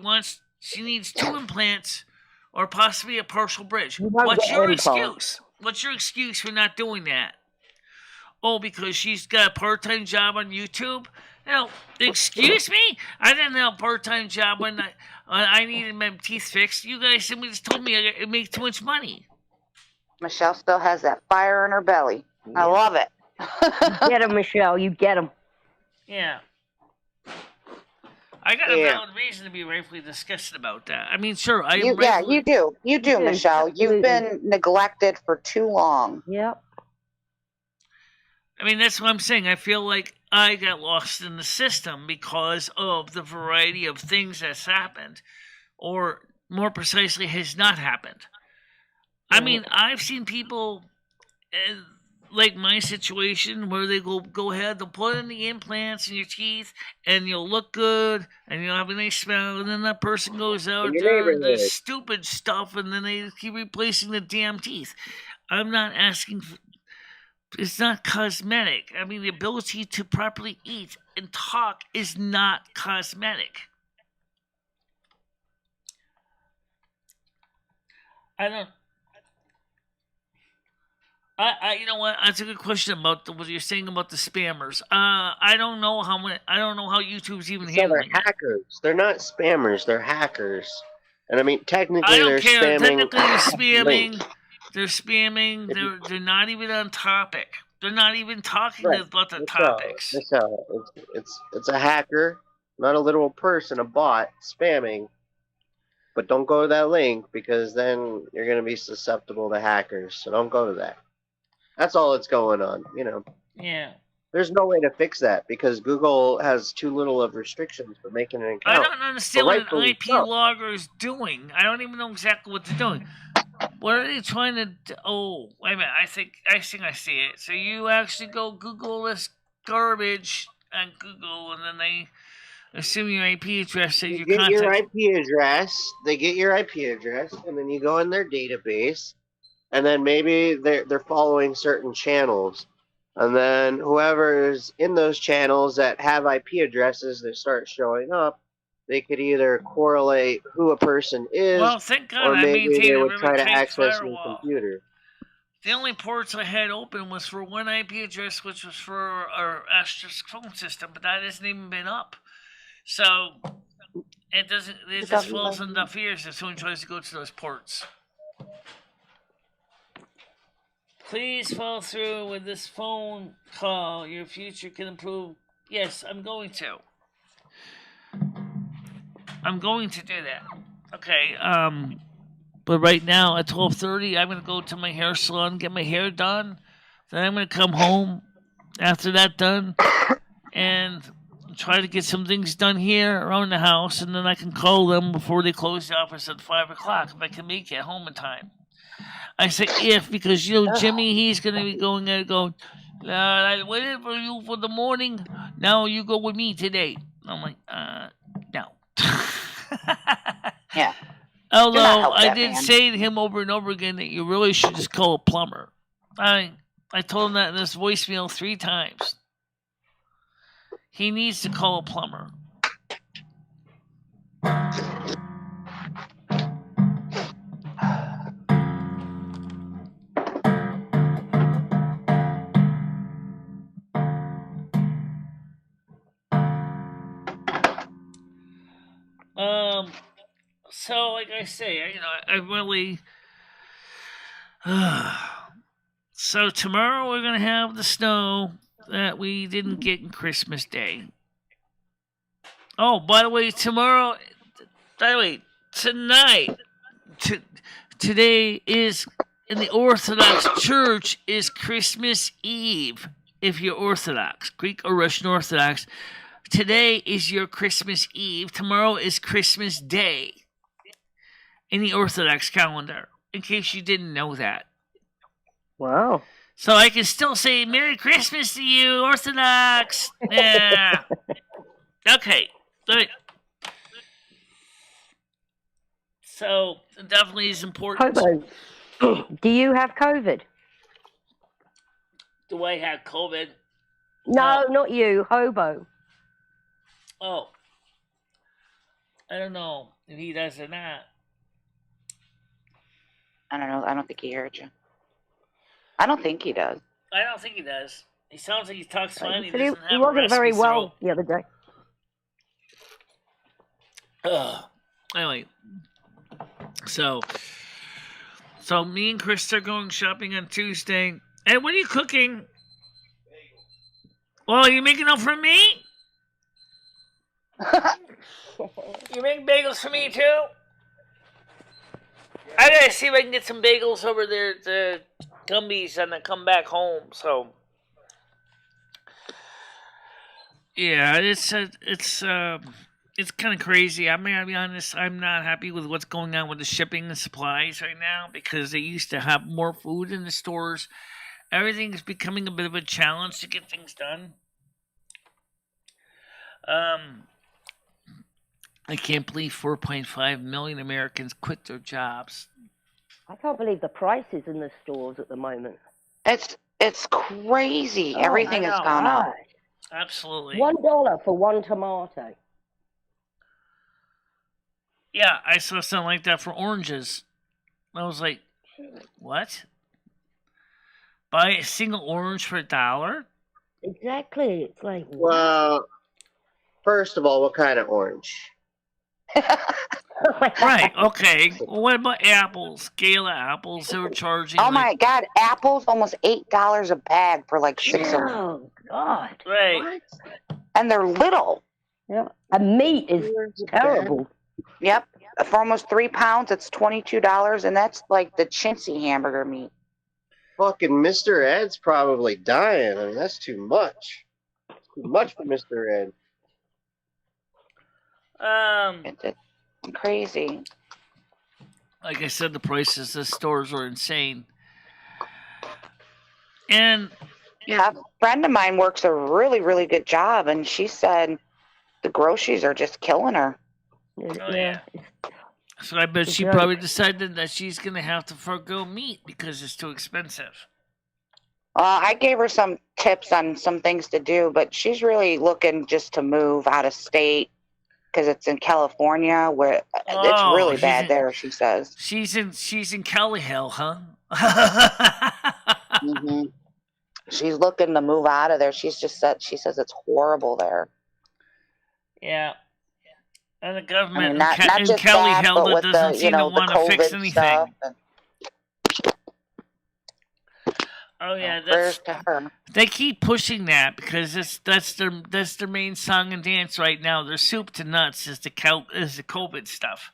needs 2 implants or possibly a partial bridge. What's your excuse? What's your excuse for not doing that? Oh, because she's got a part-time job on YouTube? Excuse me? I didn't have a part-time job when I needed my teeth fixed. You guys simply just told me it makes too much money. Michelle still has that fire in her belly. I love it. You get him, Michelle. You get him. Yeah. I got a valid reason to be rightfully disgusted about that. I mean, sure, you do. You do, Michelle. You've been neglected for too long. Yep. I mean, that's what I'm saying. I feel like I got lost in the system because of the variety of things that's happened, or more precisely, has not happened. I mean, I've seen people, like my situation, where they go ahead, they'll put in the implants in your teeth, and you'll look good, and you'll have a nice smell, and then that person goes out there and does stupid stuff, and then they keep replacing the damn teeth. I'm not asking for... It's not cosmetic. I mean, the ability to properly eat and talk is not cosmetic. You know what? That's a good question about what you're saying about the spammers. I don't know how YouTube's even handling. They're hackers. They're not spammers. They're hackers. And I mean, technically, I don't care. spamming. Technically, they're spamming. They're spamming. They're not even on topic. They're not even talking about the topics. It's a hacker, not a literal person, a bot spamming. But don't go to that link because then you're going to be susceptible to hackers. So don't go to that. That's all that's going on, you know. Yeah. There's no way to fix that because Google has too little of restrictions for making an account. I don't understand what an IP logger is doing. I don't even know exactly what they're doing. What are they trying to do? Oh, wait a minute. I think I see it. So you actually go Google this garbage on Google, and then they assume your IP address. So you get your IP address. They get your IP address, and then you go in their database, and then maybe they're following certain channels. And then whoever's in those channels that have IP addresses that start showing up, they could either correlate who a person is, thank God or maybe they would try to access firewall. your computer. The only ports I had open was for one IP address, which was for our Asterisk phone system, but that hasn't even been up. So It doesn't. It just falls on deaf ears if someone tries to go to those ports. Please follow through with this phone call. Your future can improve. Yes, I'm going to. I'm going to do that. Okay. But right now at 12:30, I'm gonna go to my hair salon, get my hair done. Then I'm gonna come home. After that done, and try to get some things done here around the house, and then I can call them before they close the office at 5:00 if I can make it home in time. I say if because Jimmy, he's gonna be going there going. I waited for you for the morning. Now you go with me today. I'm like, no. Yeah. Although I did say to him over and over again that you really should just call a plumber. I told him that in this voicemail 3 times. He needs to call a plumber. So like I say, I really. So tomorrow we're gonna have the snow that we didn't get in Christmas Day. Oh, by the way, tonight, today is in the Orthodox Church is Christmas Eve. If you're Orthodox, Greek or Russian Orthodox, today is your Christmas Eve. Tomorrow is Christmas Day in the Orthodox calendar. In case you didn't know that. Wow. So I can still say Merry Christmas to you, Orthodox. Yeah. Okay. Good. So it definitely is important. Hobo, do you have COVID? Do I have COVID? No, not you. Hobo. Oh. I don't know if he does or not. I don't know. I don't think he heard you. I don't think he does. I don't think he does. He sounds like he talks fine. He wasn't very well the other day. Anyway, so me and Chris are going shopping on Tuesday. And what are you cooking? Well, are you making them for me? You make bagels for me too? I gotta see if I can get some bagels over there to Gumby's and then come back home. So, yeah, it's kind of crazy. I'm gonna be honest. I'm not happy with what's going on with the shipping and supplies right now because they used to have more food in the stores. Everything's becoming a bit of a challenge to get things done. I can't believe 4.5 million Americans quit their jobs. I can't believe the prices in the stores at the moment. It's crazy. Everything has gone up. Absolutely. $1 for one tomato. Yeah, I saw something like that for oranges. I was like, what? Buy a single orange for $1? Exactly. It's like, well, first of all, what kind of orange? Right, okay. Well, what about apples? Gala apples, they were charging. Oh my God, apples almost $8 a bag for like 6 of them. Oh God. Right. And they're little. Yeah. And meat is terrible. Yep. For almost 3 pounds, it's $22, and that's like the chintzy hamburger meat. Fucking Mr. Ed's probably dying. I mean, that's too much. Too much for Mr. Ed. It's crazy. Like I said, the prices of stores are insane. And yeah, a friend of mine works a really, really good job, and she said the groceries are just killing her. Oh, yeah. So I bet she probably decided that she's going to have to forego meat because it's too expensive. I gave her some tips on some things to do, but she's really looking just to move out of state because it's in California where it's really bad there, she says. She's in Cali Hill, huh? Mm-hmm. She's looking to move out of there. She says it's horrible there. Yeah. And the government I mean, not and just Kelly that, held but it with doesn't the seem to the want to fix COVID anything. stuff. And, Oh yeah, prayers to her. they keep pushing that because that's their main song and dance right now. Their soup to nuts is the COVID stuff,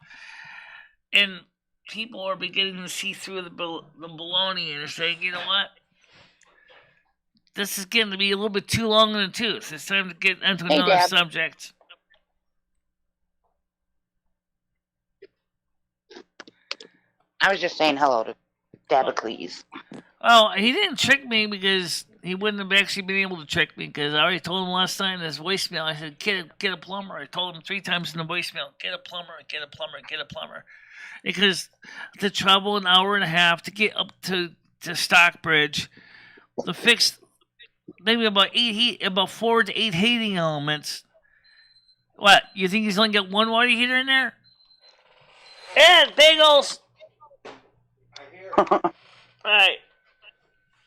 and people are beginning to see through the baloney and are saying, you know what, this is getting to be a little bit too long in the tooth. It's time to get into Hey, another Dad. subject. I was just saying hello to Dabicles. Oh, he didn't trick me because he wouldn't have actually been able to trick me because I already told him last night in his voicemail. I said, get a plumber. I told him 3 times in the voicemail, get a plumber, get a plumber, get a plumber. Because to travel an hour and a half to get up to Stockbridge, to fix maybe about 4 to 8 heating elements. What, you think he's only got one water heater in there? And bagels! Alright.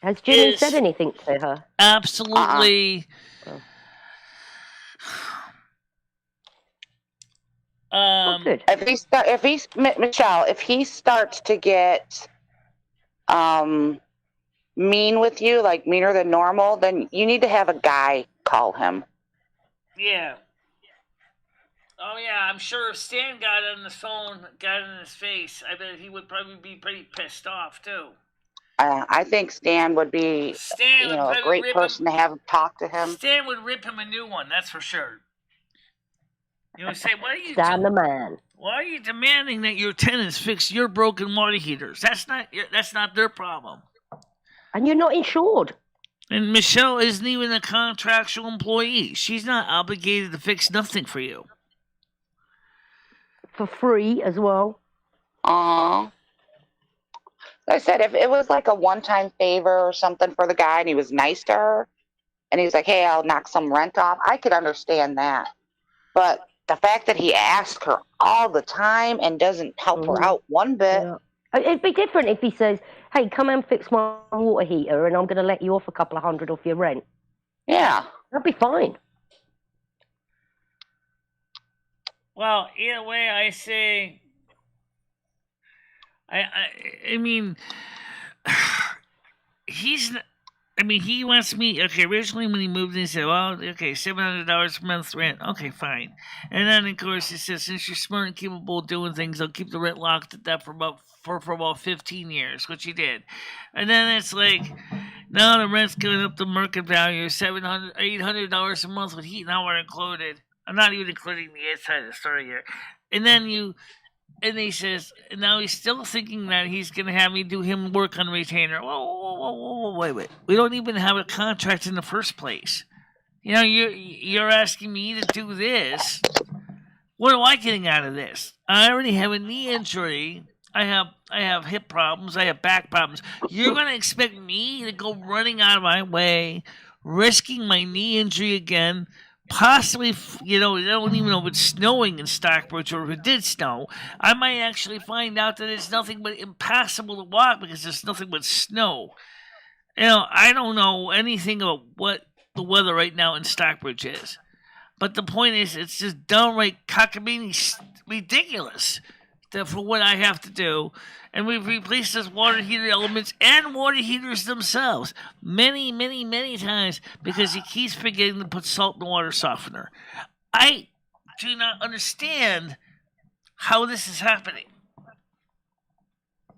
Has Jimmy said anything to her? Absolutely. Good. Michelle, if he starts to get mean with you, like meaner than normal, then you need to have a guy call him. Yeah. Oh yeah, I'm sure if Stan got on the phone, got in his face, I bet he would probably be pretty pissed off too. I think Stan would be, a great person to have talk to him. Stan would rip him a new one, that's for sure. Say, what are you Stan the man. Why are you demanding that your tenants fix your broken water heaters? That's not their problem. And you're not insured. And Michelle isn't even a contractual employee. She's not obligated to fix nothing for you. For free as well. Like I said, if it was like a one-time favor or something for the guy and he was nice to her and he was like, hey, I'll knock some rent off, I could understand that. But the fact that he asks her all the time and doesn't help her out one bit. Yeah. It'd be different if he says, hey, come and fix my water heater and I'm going to let you off a couple of $100 off your rent. Yeah. That'd be fine. Well, either way, I say... I mean, he wants me. Okay, originally when he moved in, he said, "Well, okay, $700 a month rent. Okay, fine." And then of course he says, "Since you're smart and capable of doing things, I'll keep the rent locked at that for about 15 years," which he did. And then it's like, now the rent's going up to market value, $700, $800 a month with heat and power included. I'm not even including the inside of the story here. And then and he says, and now he's still thinking that he's going to have me do him work on retainer. Whoa, wait. We don't even have a contract in the first place. You're asking me to do this. What am I getting out of this? I already have a knee injury. I have hip problems. I have back problems. You're going to expect me to go running out of my way, risking my knee injury again, possibly, I don't even know if it's snowing in Stockbridge, or if it did snow. I might actually find out that it's nothing but impassable to walk because there's nothing but snow. I don't know anything about what the weather right now in Stockbridge is. But the point is, it's just downright cockamamie ridiculous for what I have to do. And we've replaced those water heater elements and water heaters themselves many, many, many times because he keeps forgetting to put salt in the water softener. I do not understand how this is happening.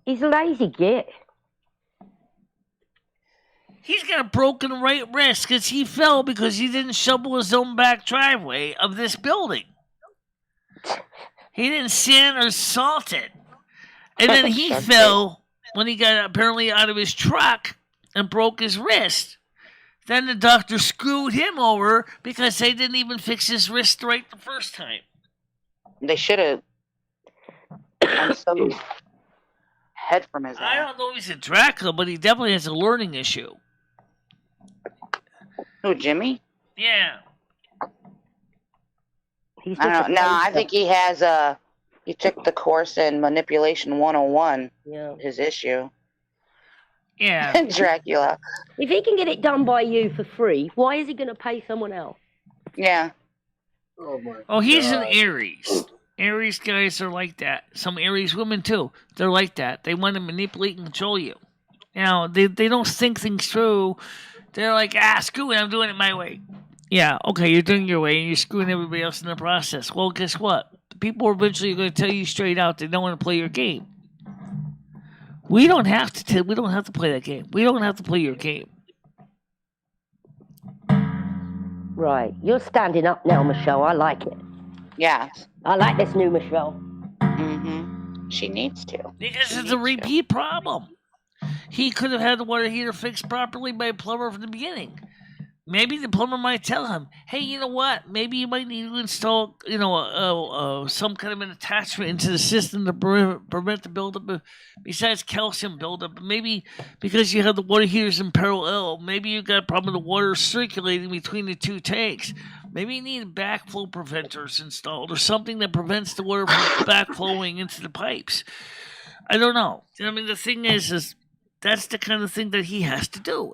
He's a lazy git. He's got a broken right wrist because he fell because he didn't shovel his own back driveway of this building. He didn't sand or salt it. And then he fell when he got apparently out of his truck and broke his wrist. Then the doctor screwed him over because they didn't even fix his wrist right the first time. They should have done some head from his I ass. don't know if he's a Dracula, but he definitely has a learning issue. Who, Jimmy? Yeah. He's I don't know. No, I think he has he took the course in Manipulation 101. Yeah. His issue. Yeah. Dracula. If he can get it done by you for free, why is he going to pay someone else? Yeah. Oh my Oh, he's God. an Aries. Aries guys are like that. Some Aries women too. They're like that. They want to manipulate and control you. You know, they don't think things through. They're like, screw it, I'm doing it my way. Yeah, okay, you're doing your way and you're screwing everybody else in the process. Well, guess what? The people are eventually going to tell you straight out they don't want to play your game. We don't have to. We don't have to play that game. We don't have to play your game. Right. You're standing up now, Michelle. I like it. Yes. I like this new Michelle. Mm-hmm. She needs to. Because it's a repeat problem. He could have had the water heater fixed properly by a plumber from the beginning. Maybe the plumber might tell him, hey, you know what? Maybe you might need to install, some kind of an attachment into the system to prevent the buildup, besides calcium buildup. Maybe because you have the water heaters in parallel, maybe you got a problem with the water circulating between the two tanks. Maybe you need backflow preventers installed or something that prevents the water from backflowing into the pipes. I don't know. I mean, the thing is that's the kind of thing that he has to do.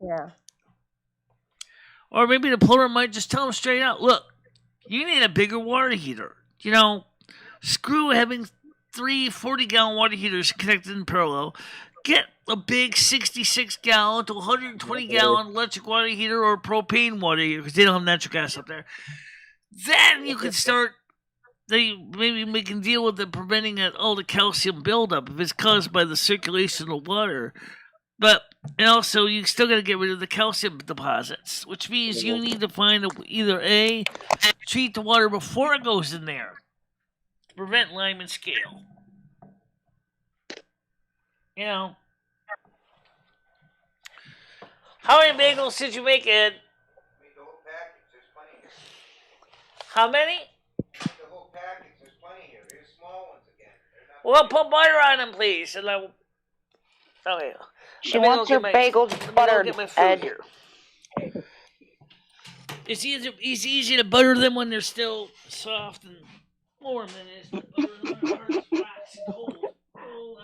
Yeah. Or maybe the plumber might just tell him straight out, look, you need a bigger water heater. You know, screw having 3 40-gallon water heaters connected in parallel. Get a big 66-gallon to 120-gallon electric water heater or propane water heater, because they don't have natural gas up there. Then you can start, maybe we can deal with preventing all the calcium buildup if it's caused by the circulation of water. But, and also, you still got to get rid of the calcium deposits, which means you need to find either A, treat the water before it goes in there to prevent lime and scale. You know. How many bagels did you make, Ed? Make the whole package. There's plenty here. How many? Make the whole package. There's plenty here. There's small ones again. Well, put butter on them, please. And I will... Okay. She wants her bagels buttered, Ed. Here. It's easy to butter them when they're still soft and warm than it is to butter them when they're hot and cold.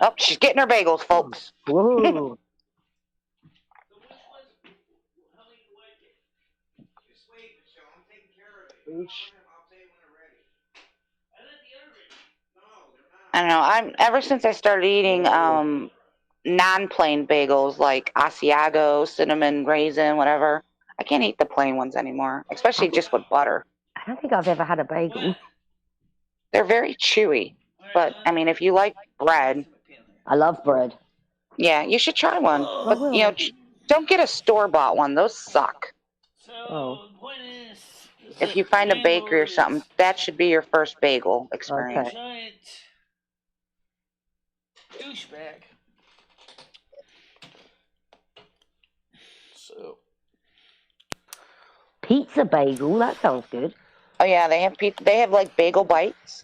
Oh, she's getting her bagels, folks. Whoa. Just wait, Michelle. I'm taking care of it. I'll tell you when they're ready. No, they're not. I don't know. Ever since I started eating non-plain bagels like Asiago, cinnamon, raisin, whatever, I can't eat the plain ones anymore, especially just with butter. I don't think I've ever had a bagel. They're very chewy, but I mean, if you like bread, I love bread. Yeah, you should try one. But don't get a store-bought one; those suck. Oh. If you find a bakery or something, that should be your first bagel experience. Okay. Douchebag. So. Pizza bagel, that sounds good. Oh yeah, they have pizza. They have like bagel bites,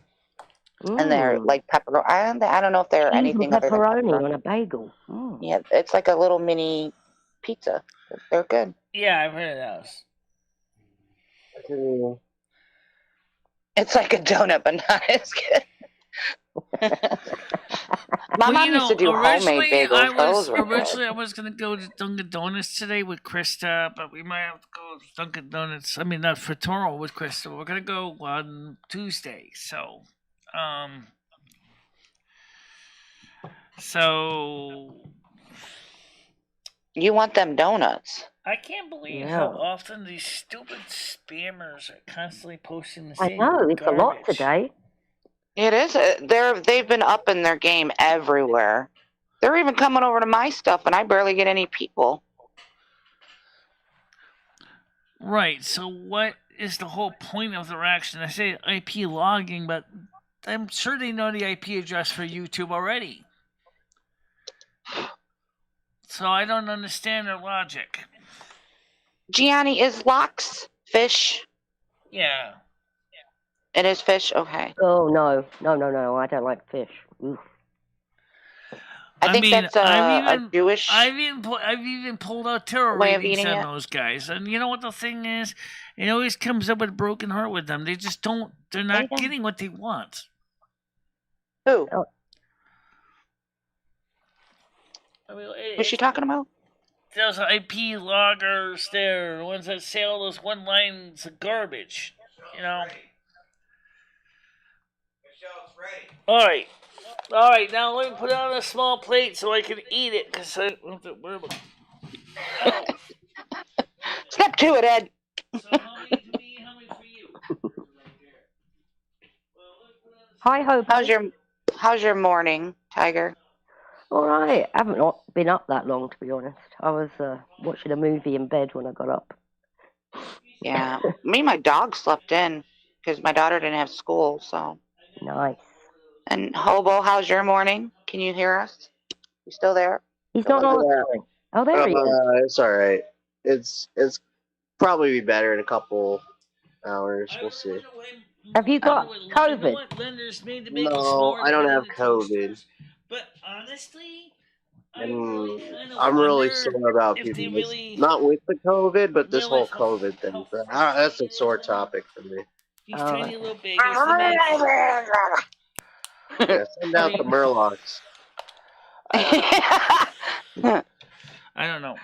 and they're like pepperoni. I don't know if they're anything other than pepperoni on a bagel. Oh. Yeah, it's like a little mini pizza. They're good. Yeah, I've heard of those. It's like a donut, but not as good. My mom used to do homemade bagels. Originally, I was going to go to Dunkin' Donuts today with Krista, but we might have to go to Dunkin' Donuts. I mean, not for tomorrow with Krista. We're going to go on Tuesday. So, you want them donuts? I can't believe how often these stupid spammers are constantly posting the same. I know, it's garbage. a lot today. It is. They've been upping their game everywhere. They're even coming over to my stuff, and I barely get any people. Right. So what is the whole point of their action? I say IP logging, but I'm sure they know the IP address for YouTube already. So I don't understand their logic. Gianni, is lox fish? Yeah. It is fish? Okay. Oh, no. No. I don't like fish. Oof. I think that's a Jewish I've even pulled out terror ratings on those guys. And you know what the thing is? It always comes up with a broken heart with them. They just don't, they're not getting what they want. Who? Oh. I mean, what's she talking about? Those IP loggers there, the ones that say all those one lines of garbage, you know. ready. All right. Now let me put it on a small plate so I can eat it. Cause I don't have to worry about. Oh. Step to it, Ed. So how many for me? How many for you? Hi, Hope. How's your morning, Tiger? All right. I haven't been up that long, to be honest. I was watching a movie in bed when I got up. Yeah, me and my dog slept in because my daughter didn't have school. So Nice. And Hobo, how's your morning? Can you hear us? You still there? He's not answering. Oh, there he is. It's all right. It's probably be better in a couple hours. We'll see. Have you got COVID? You know what? Lenders made the biggest No, I don't have COVID. But honestly, I'm really sore about people. Really, not with the COVID, but this whole COVID thing. That's a sore topic for me. These tiny little babies. Yeah, send out the Murlocs. I don't know.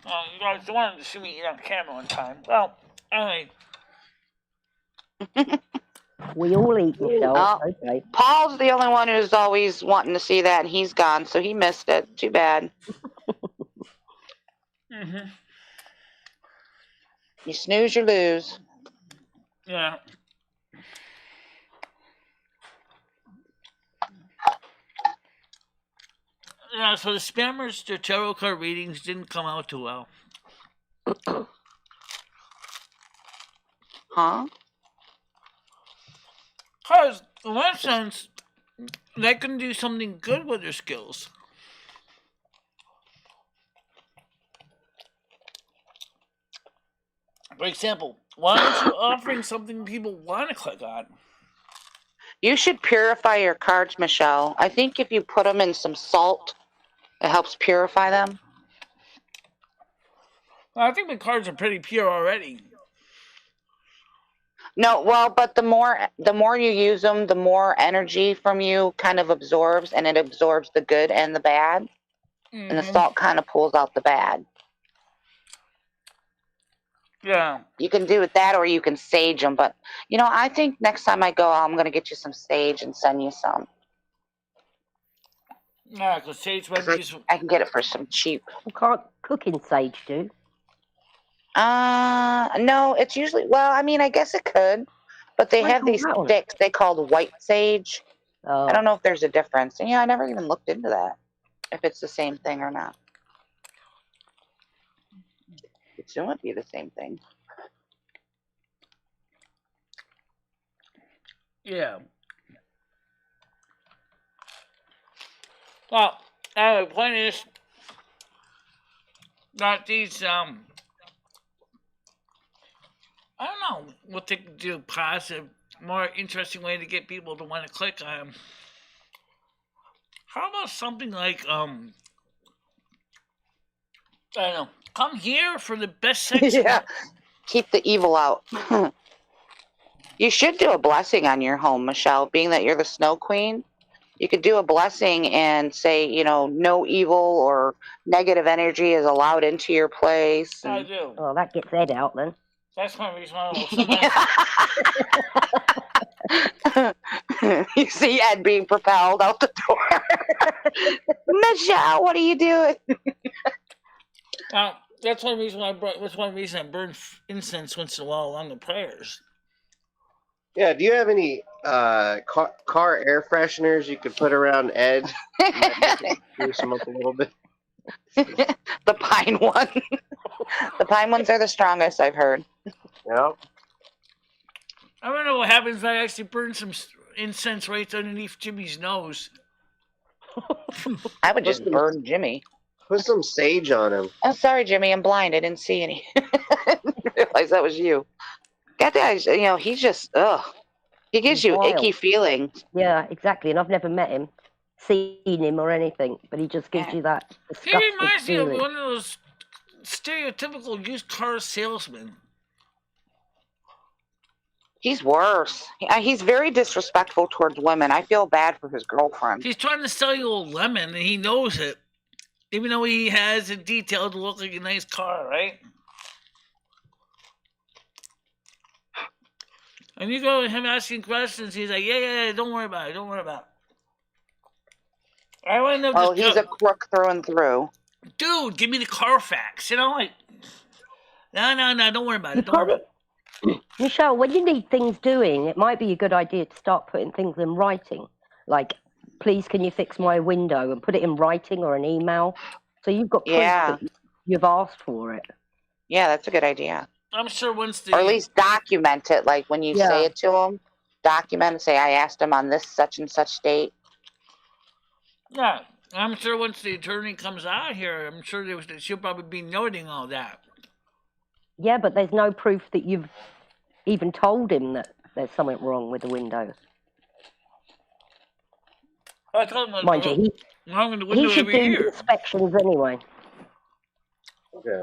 You guys wanted to see me eat on camera one time. Well, anyway. We all eat, Michelle. Okay. Paul's the only one who's always wanting to see that, and he's gone, so he missed it. Too bad. Mm-hmm. You snooze, you lose. Yeah. Yeah, so the spammers, their tarot card readings didn't come out too well. Huh? Because, in one sense, they can do something good with their skills. For example, why aren't you offering something people want to click on? You should purify your cards, Michelle. I think if you put them in some salt, it helps purify them. Well, I think the cards are pretty pure already. No, well, but the more you use them, the more energy from you kind of absorbs, and it absorbs the good and the bad. Mm-hmm. And the salt kind of pulls out the bad. Yeah. You can do it that, or you can sage them. But, I think next time I go, I'm going to get you some sage and send you some. Yeah, because sage might be useful. I can get it for some cheap. You can't cook in sage, do? No, it's usually, I guess it could. But they have these sticks they called white sage. Oh. I don't know if there's a difference. And, I never even looked into that, if it's the same thing or not. It still might be the same thing. Yeah. Well, the point is that these, I don't know what they can do positive, more interesting way to get people to want to click on them. How about something like, I don't know, come here for the best sex. Yeah, keep the evil out. You should do a blessing on your home, Michelle, being that you're the Snow Queen. You could do a blessing and say, no evil or negative energy is allowed into your place. I do. Oh, that gets Ed out then. That's my reason why You see Ed being propelled out the door. Michelle, what are you doing? That's one reason I burn incense once in a while along the prayers. Yeah, do you have any car air fresheners you could put around Ed? Juice him up a little bit. The pine one. The pine ones are the strongest, I've heard. Yep. I don't know what happens if I actually burn some incense right underneath Jimmy's nose. I would just burn Jimmy. Put some sage on him. Oh, sorry, Jimmy. I'm blind. I didn't see any. I didn't realize that was you. That guy, he's just, he gives you icky feelings. Yeah, exactly. And I've never met him, seen him or anything, but he just gives you that disgusting He reminds me of feeling. one of those stereotypical used car salesmen. He's worse. He's very disrespectful towards women. I feel bad for his girlfriend. He's trying to sell you a lemon, and he knows it. Even though he has it detailed to look like a nice car, right? And you go to him asking questions. He's like, yeah, don't worry about it. Don't worry about it. I want to know. Oh, he's a crook through and through. Dude, give me the Carfax. You know, like, no, don't worry about it. Don't worry about it. Michelle, when you need things doing, it might be a good idea to start putting things in writing. Like, please, can you fix my window, and put it in writing or an email, so you've got proof that you've asked for it. Yeah, that's a good idea. I'm sure once the... Or at least document it, like when you say it to him, document and say, I asked him on this such and such date. Yeah, I'm sure once the attorney comes out here, I'm sure she'll probably be noting all that. Yeah, but there's no proof that you've even told him that there's something wrong with the windows. I told him Mind you, he should do inspections anyway.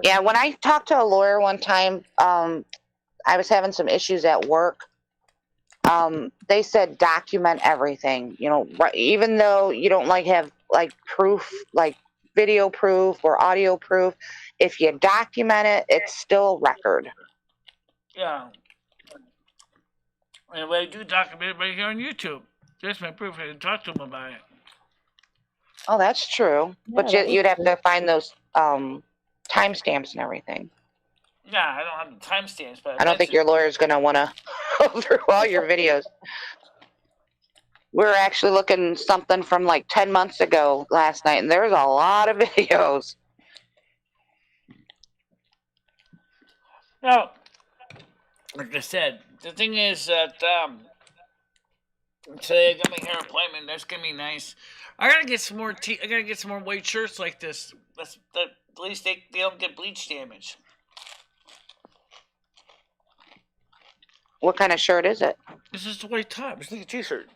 Yeah, when I talked to a lawyer one time, I was having some issues at work. They said document everything. You know, even though you don't have proof, like video proof or audio proof, if you document it, it's still record. Yeah. And I do document it right here on YouTube. That's my proof. I didn't talk to him about it. Oh, that's true. Yeah, but you'd have to find those timestamps and everything. Yeah, I don't have the timestamps, but I don't think your lawyer's going to want to go through all your videos. We're actually looking something from like 10 months ago last night, and there's a lot of videos. Now, like I said, the thing is that today I got my hair appointment. That's gonna be nice. I gotta get some more. I gotta get some more white shirts like this. At least they don't get bleach damage. What kind of shirt is it? This is the white top. It's like a t-shirt.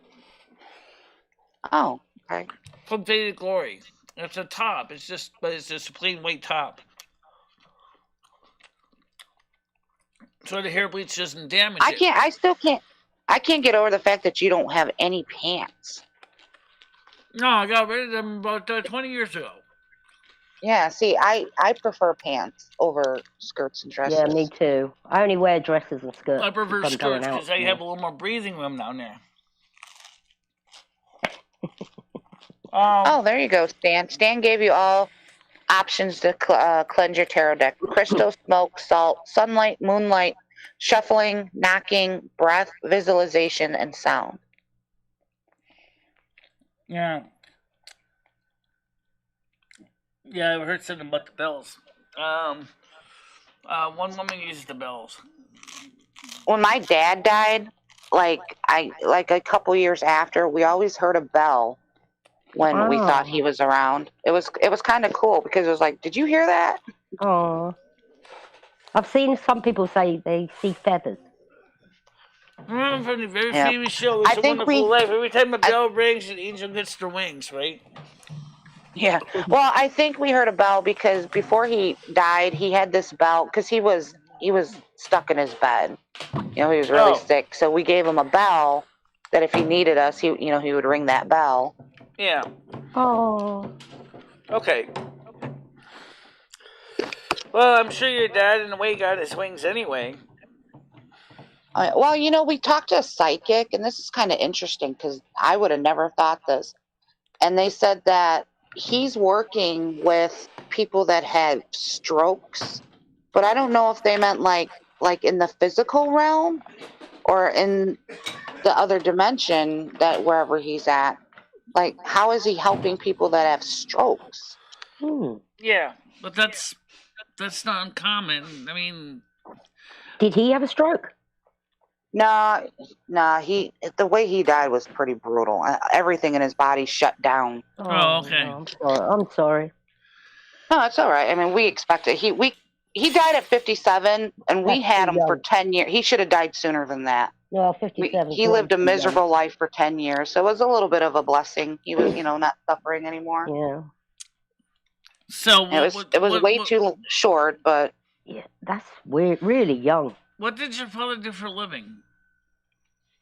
Oh, okay. From Faded Glory. It's a top. It's just a plain white top. So the hair bleach doesn't damage it. I can't get over the fact that you don't have any pants. No, I got rid of them about 20 years ago. Yeah, see, I prefer pants over skirts and dresses. Yeah, me too. I only wear dresses and skirts. I prefer skirts because I have a little more breathing room down there. Oh, there you go, Stan. Stan gave you all options to cleanse your tarot deck. Crystal, smoke, salt, sunlight, moonlight, shuffling, knocking, breath, visualization, and sound. Yeah. Yeah, I heard something about the bells. One woman uses the bells. When my dad died, like a couple years after, we always heard a bell when we thought he was around. It was kind of cool because it was like, did you hear that? Oh, I've seen some people say they see feathers. Remember from the very famous show, It's a Wonderful Life. Every time a bell rings, an angel gets their wings, right? Yeah. Well, I think we heard a bell because before he died, he had this bell because he was stuck in his bed. You know, he was really sick, so we gave him a bell that if he needed us, he would ring that bell. Yeah. Oh. Okay. Well, I'm sure your dad, in a way, got his wings anyway. Well, we talked to a psychic, and this is kind of interesting because I would have never thought this. And they said that he's working with people that had strokes, but I don't know if they meant like in the physical realm or in the other dimension that wherever he's at. Like, how is he helping people that have strokes? Yeah, but that's not uncommon. I mean, did he have a stroke? Nah. The way he died was pretty brutal. Everything in his body shut down. Oh, okay. I'm sorry. No, it's all right. I mean, we expected he died at 57, and we had him for 10 years. He should have died sooner than that. No, 57. He lived a miserable life for 10 years, so it was a little bit of a blessing. He was, not suffering anymore. Yeah. So it was way too short, but yeah, that's weird. Really young. What did your father do for a living?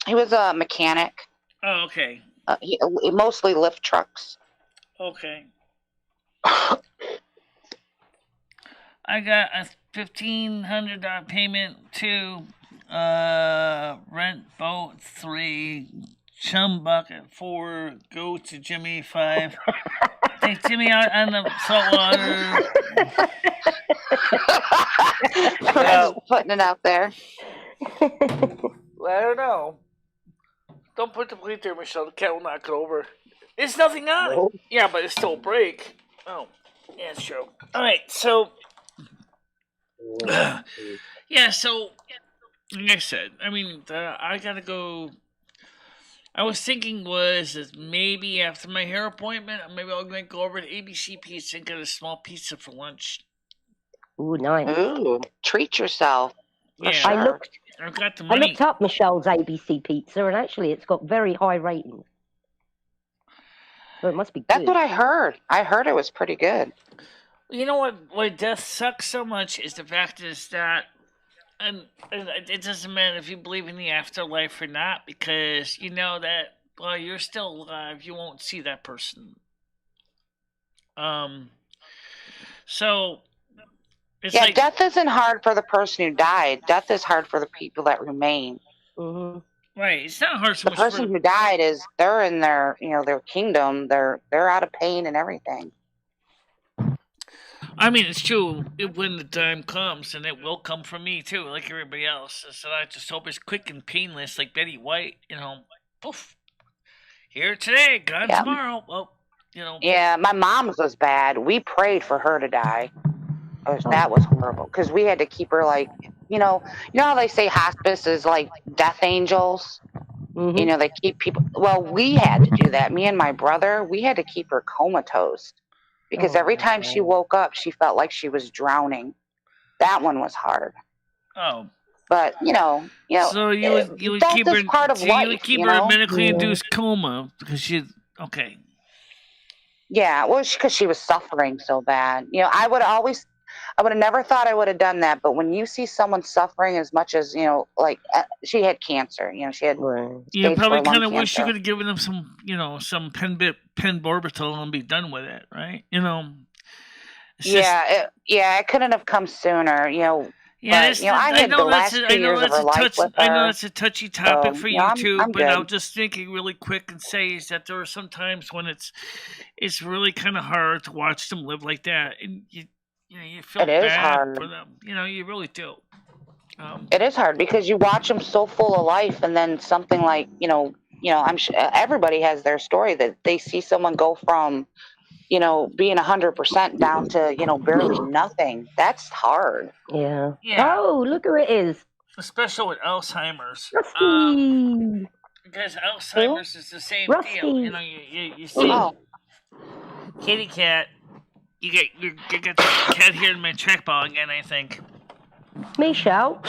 He was a mechanic. Oh, okay. He mostly lift trucks. Okay. I got a $1,500 payment to Rent boat 3, chum bucket 4, go to Jimmy 5. Take Jimmy out on the saltwater. Putting it out there. I don't know. Don't put the plate there, Michelle. The cat will knock it over. There's nothing on it. Yeah, but it's still a break. Oh, yeah, it's true. All right, so yeah, so like I said, I mean, I gotta go. I was thinking is maybe after my hair appointment, maybe I'll go over to ABC Pizza and get a small pizza for lunch. Ooh, nice. Ooh, treat yourself. Yeah, sure. I got the money. I looked up Michelle's ABC Pizza, and actually, it's got very high ratings. So it must be good. That's what I heard. I heard it was pretty good. You know what? Why death sucks so much is the fact is that, and it doesn't matter if you believe in the afterlife or not, because you know that while you're still alive, you won't see that person. So. It's like, death isn't hard for the person who died. Death is hard for the people that remain. Mm-hmm. Right, it's not hard so the much person who died they're in their their kingdom. They're out of pain and everything. I mean, it's true when the time comes, and it will come for me too, like everybody else. So I just hope it's quick and painless, like Betty White. Poof, here today, gone tomorrow. Well, Yeah, my mom's was bad. We prayed for her to die. That was horrible because we had to keep her you know how they say hospice is like death angels. Mm-hmm. They keep people. Well, we had to do that. Me and my brother, we had to keep her comatose because every time she woke up, she felt like she was drowning. That one was hard. Oh. But So you would keep her part of life. You would keep her in a medically induced coma because she okay. Yeah, well, because she was suffering so bad. I would have never thought I would have done that. But when you see someone suffering as much as, she had cancer, she had. You probably kind of wish you could have given them some, some penborbital and be done with it, right? It couldn't have come sooner, Yeah, but, I had the last 2 years of her life with her. I know that's a touchy topic for you too, I'm but good. I'll just thinking really quick and say is that there are some times when it's really kind of hard to watch them live like that, and you feel bad for them. You really do. It is hard because you watch them so full of life, and then something like I'm sure everybody has their story that they see someone go from being 100% down to barely nothing. That's hard. Yeah. Yeah. Oh, look who it is. Especially with Alzheimer's. Rusty. Because Alzheimer's is the same Rusty. deal. You see kitty cat. You got the cat here in my trackball again, I think. Michelle.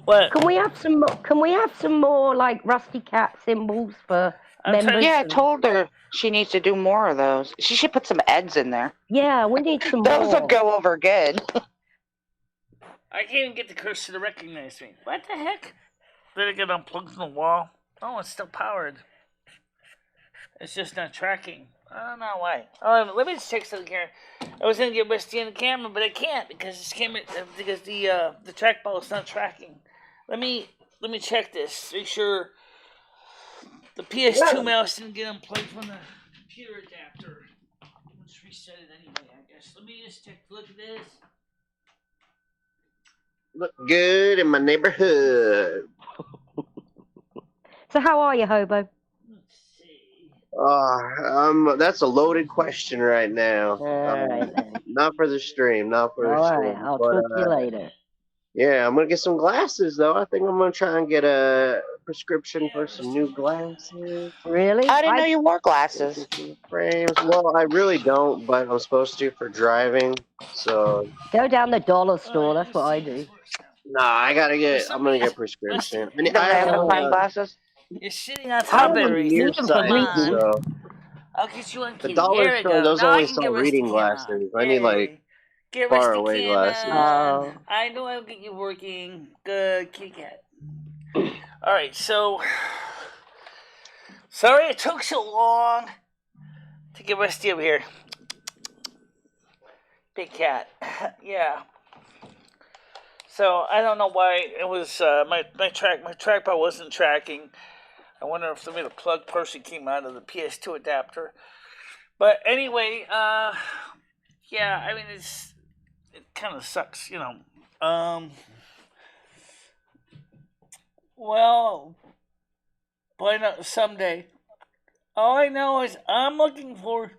What? Can we have some more like Rusty Cat symbols for members? Yeah, I told her she needs to do more of those. She should put some Eds in there. Yeah, we need some those more. would go over good. I can't even get the cursor to recognize me. What the heck? Did it get unplugged from the wall? Oh, it's still powered. It's just not tracking. I don't know why. Oh, let me just check something here. I was gonna get Rusty in the camera, but I can't because the trackball is not tracking. Let me check this. Make sure the PS2 mouse didn't get unplugged from the computer adapter. Let's reset it anyway, I guess. Let me just look at this. Look good in my neighborhood. So how are you, Hobo? That's a loaded question right now. All right, then. Not for the stream. Not for the stream. All right, I'll talk to you later. Yeah, I'm gonna get some glasses though. I think I'm gonna try and get a prescription for some new glasses. Really? I didn't know you wore glasses. Frames. Well, I really don't, but I'm supposed to for driving. So go down the dollar store. That's what I do. Nah, I'm gonna get a prescription. You don't have magnifying glasses? You're sitting on top of it. So I'll get you on the dollar store, those only sell reading glasses. I need like far away glasses. Oh. I know I'll get you working. Good kitty cat. Alright, so sorry it took so long to get Rusty over here. Big cat. Yeah. So I don't know why it was my trackball wasn't tracking. I wonder if maybe the plug person came out of the PS2 adapter. But anyway, yeah, I mean it kind of sucks, you know. Well, why not someday? All I know is I'm looking forward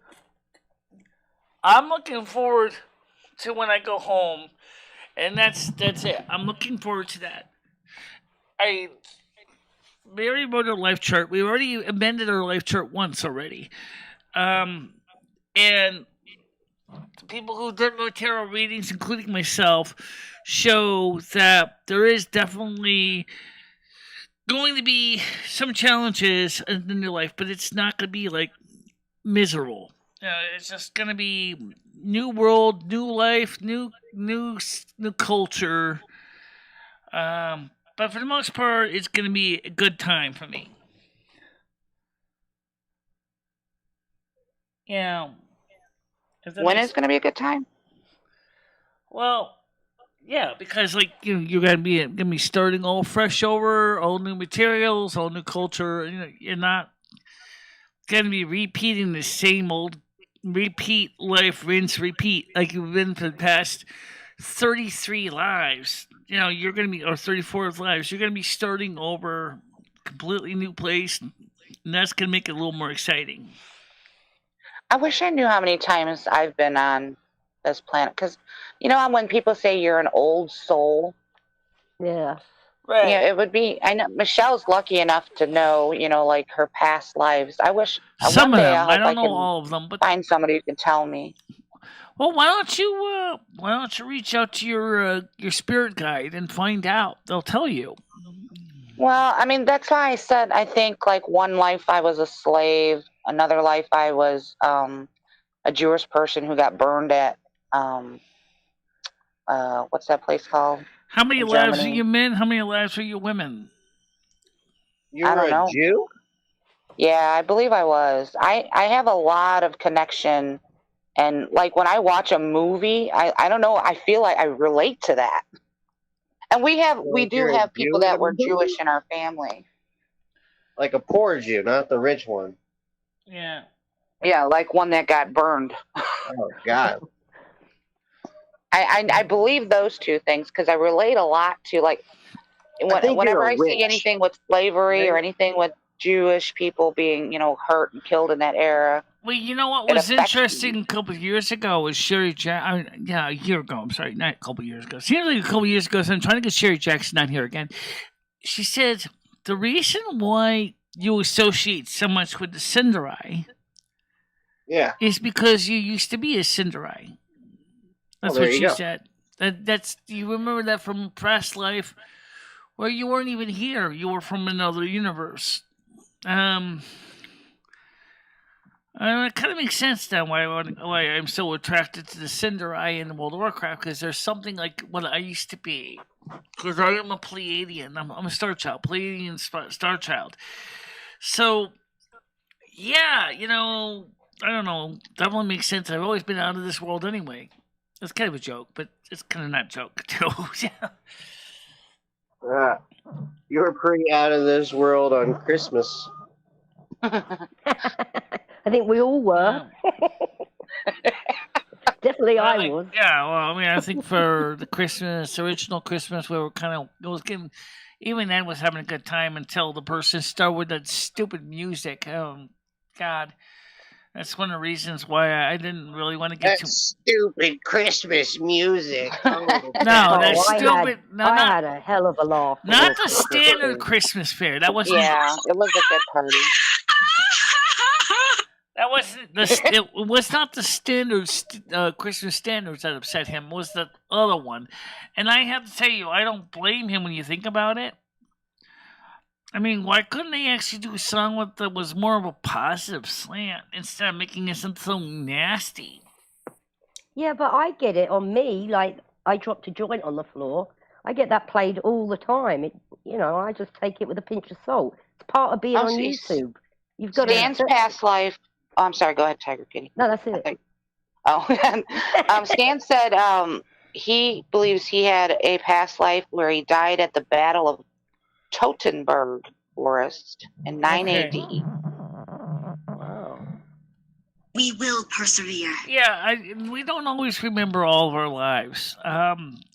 to when I go home, and that's it. I'm looking forward to that. We already wrote our life chart. We already amended our life chart once already, and the people who did my tarot readings, including myself, show that there is definitely going to be some challenges in your life, but it's not going to be like miserable. It's just going to be new world, new life, new culture. But for the most part, it's going to be a good time for me. Yeah. When is going to be a good time? Well, yeah, because like you're gonna be starting all fresh over, all new materials, all new culture. You know, you're not gonna be repeating the same old repeat life, rinse, repeat like you've been for the past 33 lives. You know, you're gonna be or 34 lives. You're gonna be starting over, completely new place, and that's gonna make it a little more exciting. I wish I knew how many times I've been on this planet, because you know when people say you're an old soul. Yeah. Right. Yeah, it would be. I know Michelle's lucky enough to know, you know, like her past lives. I wish some one of day them. I don't know can all of them, but find somebody who can tell me. Well, why don't you reach out to your spirit guide and find out? They'll tell you. Well, I mean, that's why I said I think like one life I was a slave, another life I was a Jewish person who got burned at what's that place called? How many lives are you men? How many lives are you women? I don't know. Jew? Yeah, I believe I was. I have a lot of connection, and like when I watch a movie, I don't know, I feel like I relate to that. And we do have people that were Jewish in our family. Like a poor Jew, not the rich one. Yeah. Yeah, like one that got burned. Oh God. I believe those two things because I relate a lot to like whenever I see anything with slavery or anything with Jewish people being, you know, hurt and killed in that era. Well, you know what was interesting a couple of years ago was Sherry Jackson. Yeah, a year ago. I'm sorry, not a couple of years ago. Seems like a couple of years ago. So I'm trying to get Sherry Jackson on here again. She said the reason why you associate so much with the Cinderai, is because you used to be a Cinderai. That's what she said. That's you remember that from past life, where you weren't even here. You were from another universe. It kind of makes sense then why I'm so attracted to the Cinderai in World of Warcraft, because there's something like what I used to be. Because I am a Pleiadian. I'm a Star Child. Pleiadian Star Child. So, yeah, you know, I don't know. Definitely makes sense. I've always been out of this world anyway. It's kind of a joke, but it's kind of not a joke, too. You were pretty out of this world on Christmas. I think we all were. Definitely I was. Yeah, well, I mean, I think for the original Christmas, we were even then was having a good time until the person started with that stupid music. Oh, God. That's one of the reasons why I didn't really want to get stupid Christmas music. No, that's stupid. I had a hell of a laugh. Not the standard Christmas fair. That wasn't. Yeah, it was a good party. That wasn't it was not the standard Christmas standards that upset him. It was the other one, and I have to tell you, I don't blame him when you think about it. I mean, why couldn't they actually do a song that was more of a positive slant instead of making it something so nasty? Yeah, but I get it on me. Like, I dropped a joint on the floor. I get that played all the time. I just take it with a pinch of salt. It's part of being on YouTube. You've got Stan's past life. Oh, I'm sorry. Go ahead, Tiger Kitty. No, that's it. Oh, Stan said he believes he had a past life where he died at the Battle of Teutoburg Forest in 9 AD. Wow. We will persevere. Yeah, we don't always remember all of our lives.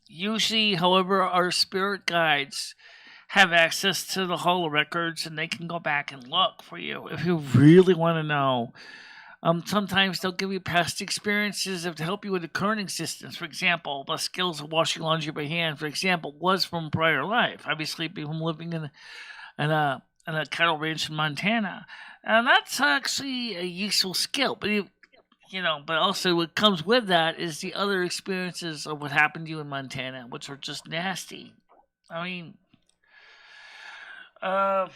Usually, however, our spirit guides have access to the holo records, and they can go back and look for you if you really want to know. Sometimes they'll give you past experiences to help you with the current existence. For example, the skills of washing laundry by hand, for example, was from prior life. Obviously, from living in a cattle ranch in Montana, and that's actually a useful skill. But but also what comes with that is the other experiences of what happened to you in Montana, which are just nasty. I mean, I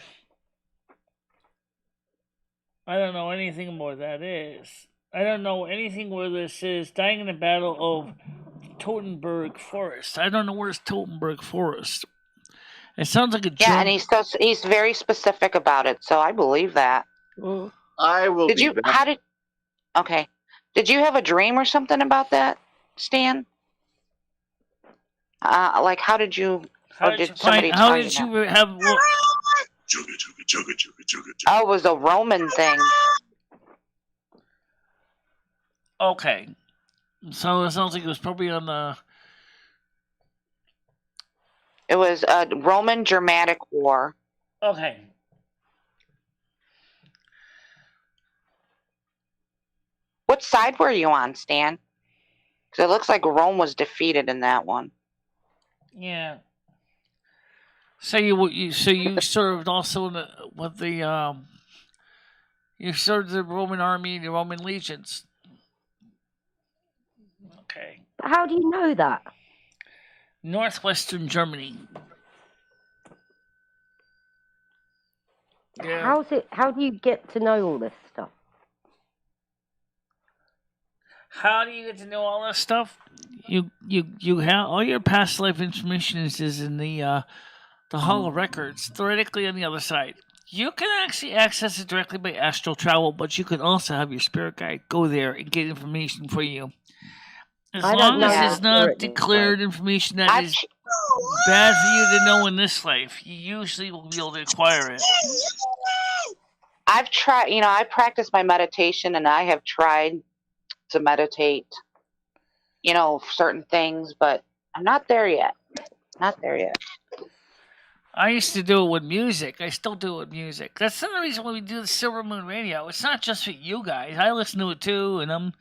don't know anything more that is. I don't know anything where this is dying in the Battle of Teutoburg Forest. I don't know where's Teutoburg Forest. It sounds like a Yeah, and he's very specific about it, so I believe that. I will. Did you? How did? Okay. Did you have a dream or something about that, Stan? Like, how did you? Or did somebody tell you? How did you have? Oh, it was a Roman thing. Okay. So it sounds like it was probably on the. It was a Roman Germanic War. Okay. What side were you on, Stan? Because it looks like Rome was defeated in that one. Yeah. So you served also you served the Roman army and the Roman legions. Okay. How do you know that? Northwestern Germany. Yeah. How do you get to know all this stuff? How do you get to know all this stuff? You have all your past life information is in the holo records, theoretically on the other side. You can actually access it directly by astral travel, but you can also have your spirit guide go there and get information for you. As long as it's not declared information that is bad for you to know in this life, you usually will be able to acquire it. I've tried, I practice my meditation, and I have tried to meditate, certain things, but I'm not there yet. I used to do it with music. I still do it with music. That's the reason why we do the Silvermoon Radio. It's not just for you guys. I listen to it too, and I'm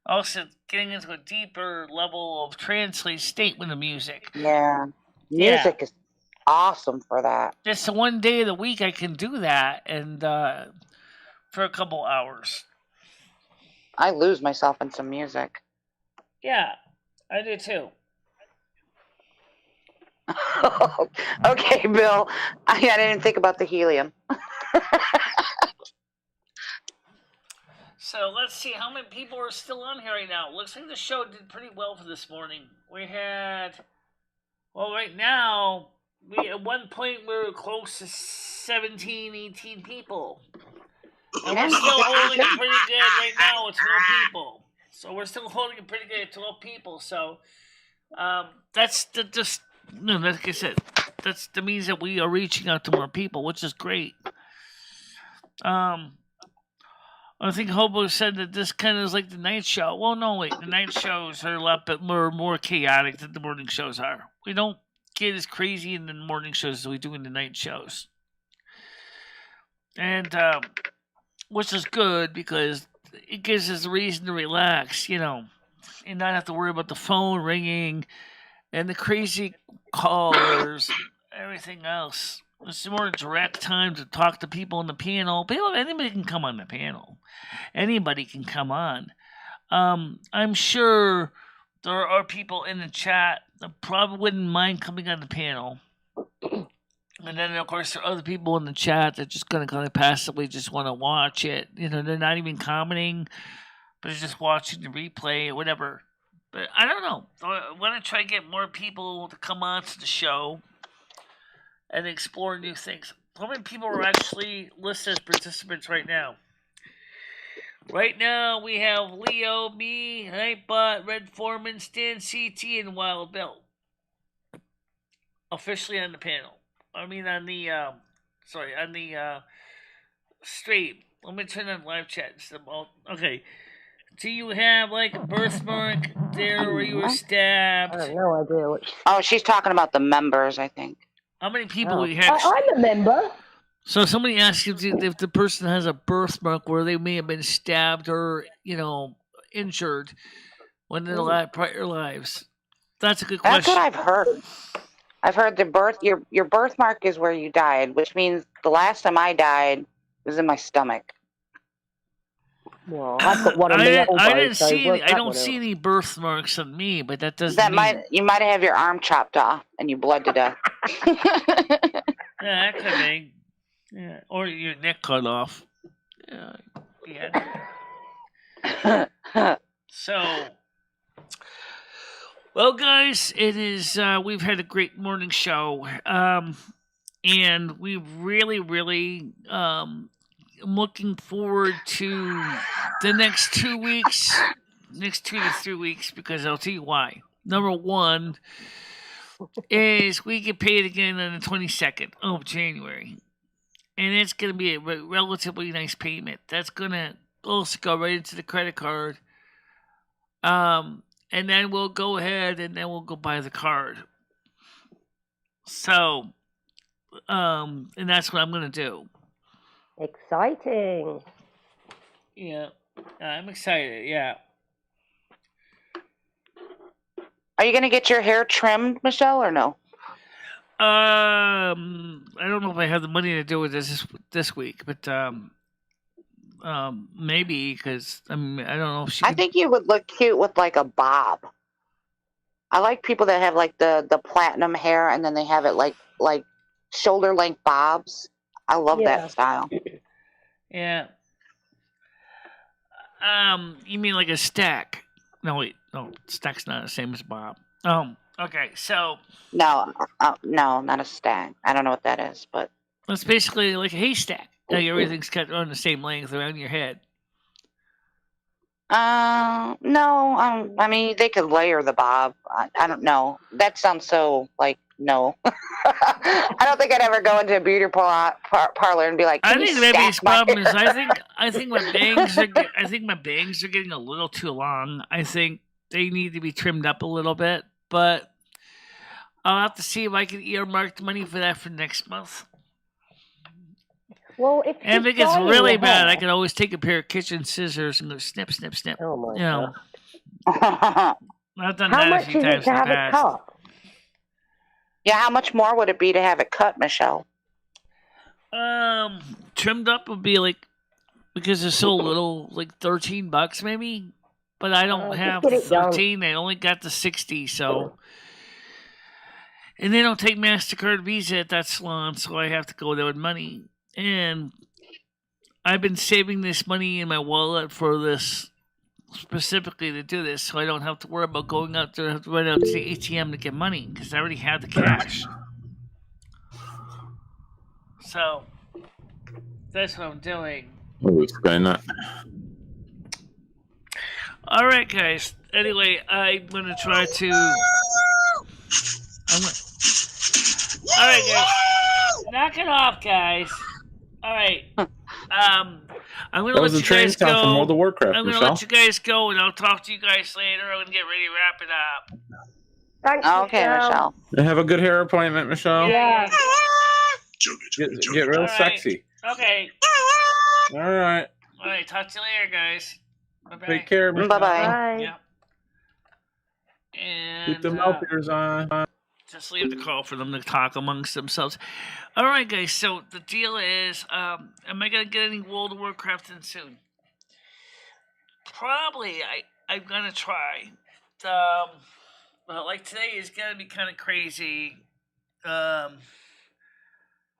also getting into a deeper level of translate state with the music. Yeah. Music is awesome for that. Just one day of the week I can do that, and for a couple hours. I lose myself in some music. Yeah, I do too. Okay, Bill. I didn't think about the helium. So let's see how many people are still on here right now. Looks like the show did pretty well for this morning. We had, right now, at one point we were close to 17, 18 people. And we're still holding it pretty good right now with 12 people. So we're still holding it pretty good at 12 people. So that's just, like I said, that means that we are reaching out to more people, which is great. I think Hobo said that this kind of is like the night show. Well, no, wait. The night shows are a lot bit more chaotic than the morning shows are. We don't get as crazy in the morning shows as we do in the night shows. And, which is good because it gives us a reason to relax, and not have to worry about the phone ringing and the crazy callers, everything else. It's more direct time to talk to people on the panel. Anybody can come on the panel. Anybody can come on. I'm sure there are people in the chat that probably wouldn't mind coming on the panel. And then, of course, there are other people in the chat that just going to kind of passively just want to watch it. They're not even commenting, but they're just watching the replay or whatever. But I don't know. I want to try to get more people to come on to the show and explore new things. How many people are actually listed as participants right now? Right now we have Leo, me, Nightbot, Red Foreman, Stan, CT, and Wild Bill. Officially on the panel. I mean on the on the stream. Let me turn on live chat. Okay. Do you have like a birthmark there where you were stabbed? I have no idea what. Oh, she's talking about the members, I think. How many people we have? I'm a member. So somebody asked if the person has a birthmark where they may have been stabbed or injured when in their prior lives. That's a good question. That's what I've heard. I've heard your birthmark is where you died, which means the last time I died was in my stomach. Well, I've got one on the elbow. I don't see any birthmarks on me, but that doesn't mean... You might have your arm chopped off and you bled to death. Yeah, that could be. Yeah, or your neck cut off. Yeah. So, well, guys, it is. We've had a great morning show, and we really, looking forward to the next 2 weeks, next 2 to 3 weeks, because I'll tell you why. Number one is we get paid again on the 22nd of January. And it's going to be a relatively nice payment. That's going to also go right into the credit card. And then we'll go ahead and then we'll go buy the card. So, and that's what I'm going to do. Exciting. Yeah, I'm excited, yeah. Are you going to get your hair trimmed, Michelle, or no? I don't know if I have the money to do it this week, but maybe because I don't know if she. I think you would look cute with like a bob. I like people that have like the platinum hair and then they have it like shoulder length bobs. I love that style. Yeah. You mean like a stack? No, wait, no, stack's not the same as bob. Okay, so... No, not a stack. I don't know what that is, but... It's basically like a haystack. Like everything's cut on the same length around your head. No, I mean, they could layer the bob. I don't know. That sounds so, no. I don't think I'd ever go into a beauty parlor and be like, I think the biggest problem is I think my bangs are getting a little too long. I think they need to be trimmed up a little bit, but I'll have to see if I can earmark the money for that for next month. Well, if it gets really bad, I can always take a pair of kitchen scissors and go snip, snip, snip. Oh my God. I've done How that much a few is times it to in the have it past. cut? Yeah, how much more would it be to have it cut, Michelle? Trimmed up would be because it's so little, $13 maybe. But I don't have the 13. They only got the 60, so. And they don't take MasterCard Visa at that salon, so I have to go there with money. And I've been saving this money in my wallet for this, specifically to do this, so I don't have to worry about going out there and have to run out to the ATM to get money, because I already have the cash. So, that's what I'm doing. Oh, Skynet. All right, guys. Anyway, I'm going to try to... All right, guys. Knock it off, guys. All right. I'm going to let you guys go. From World of Warcraft, I'm going to let you guys go, and I'll talk to you guys later. I'm going to get ready to wrap it up. Thanks, okay, Michelle. Have a good hair appointment, Michelle. Yeah. Get real sexy. Okay. All right. All right. Talk to you later, guys. Bye-bye. Take care, Michelle. Bye-bye. Bye. Yeah. And Keep the mouth ears on. just leave the call for them to talk amongst themselves. All right, guys. So the deal is, am I gonna get any World of Warcraft in soon? Probably. I'm gonna try. Well, today is gonna be kind of crazy.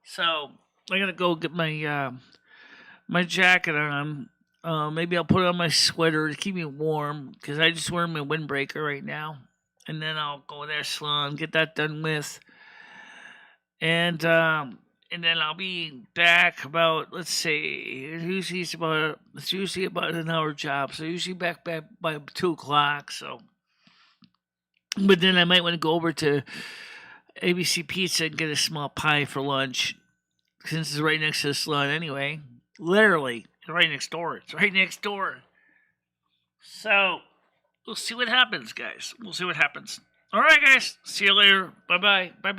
So I gotta go get my my jacket on. Maybe I'll put on my sweater to keep me warm because I just wear my windbreaker right now. And then I'll go there salon, get that done with. And and then I'll be back about, let's see, it's usually about an hour job, so usually back by 2 o'clock. So, but then I might want to go over to ABC Pizza and get a small pie for lunch, since it's right next to the salon anyway. Literally, right next door. It's right next door. So, we'll see what happens, guys. We'll see what happens. All right, guys. See you later. Bye-bye. Bye-bye.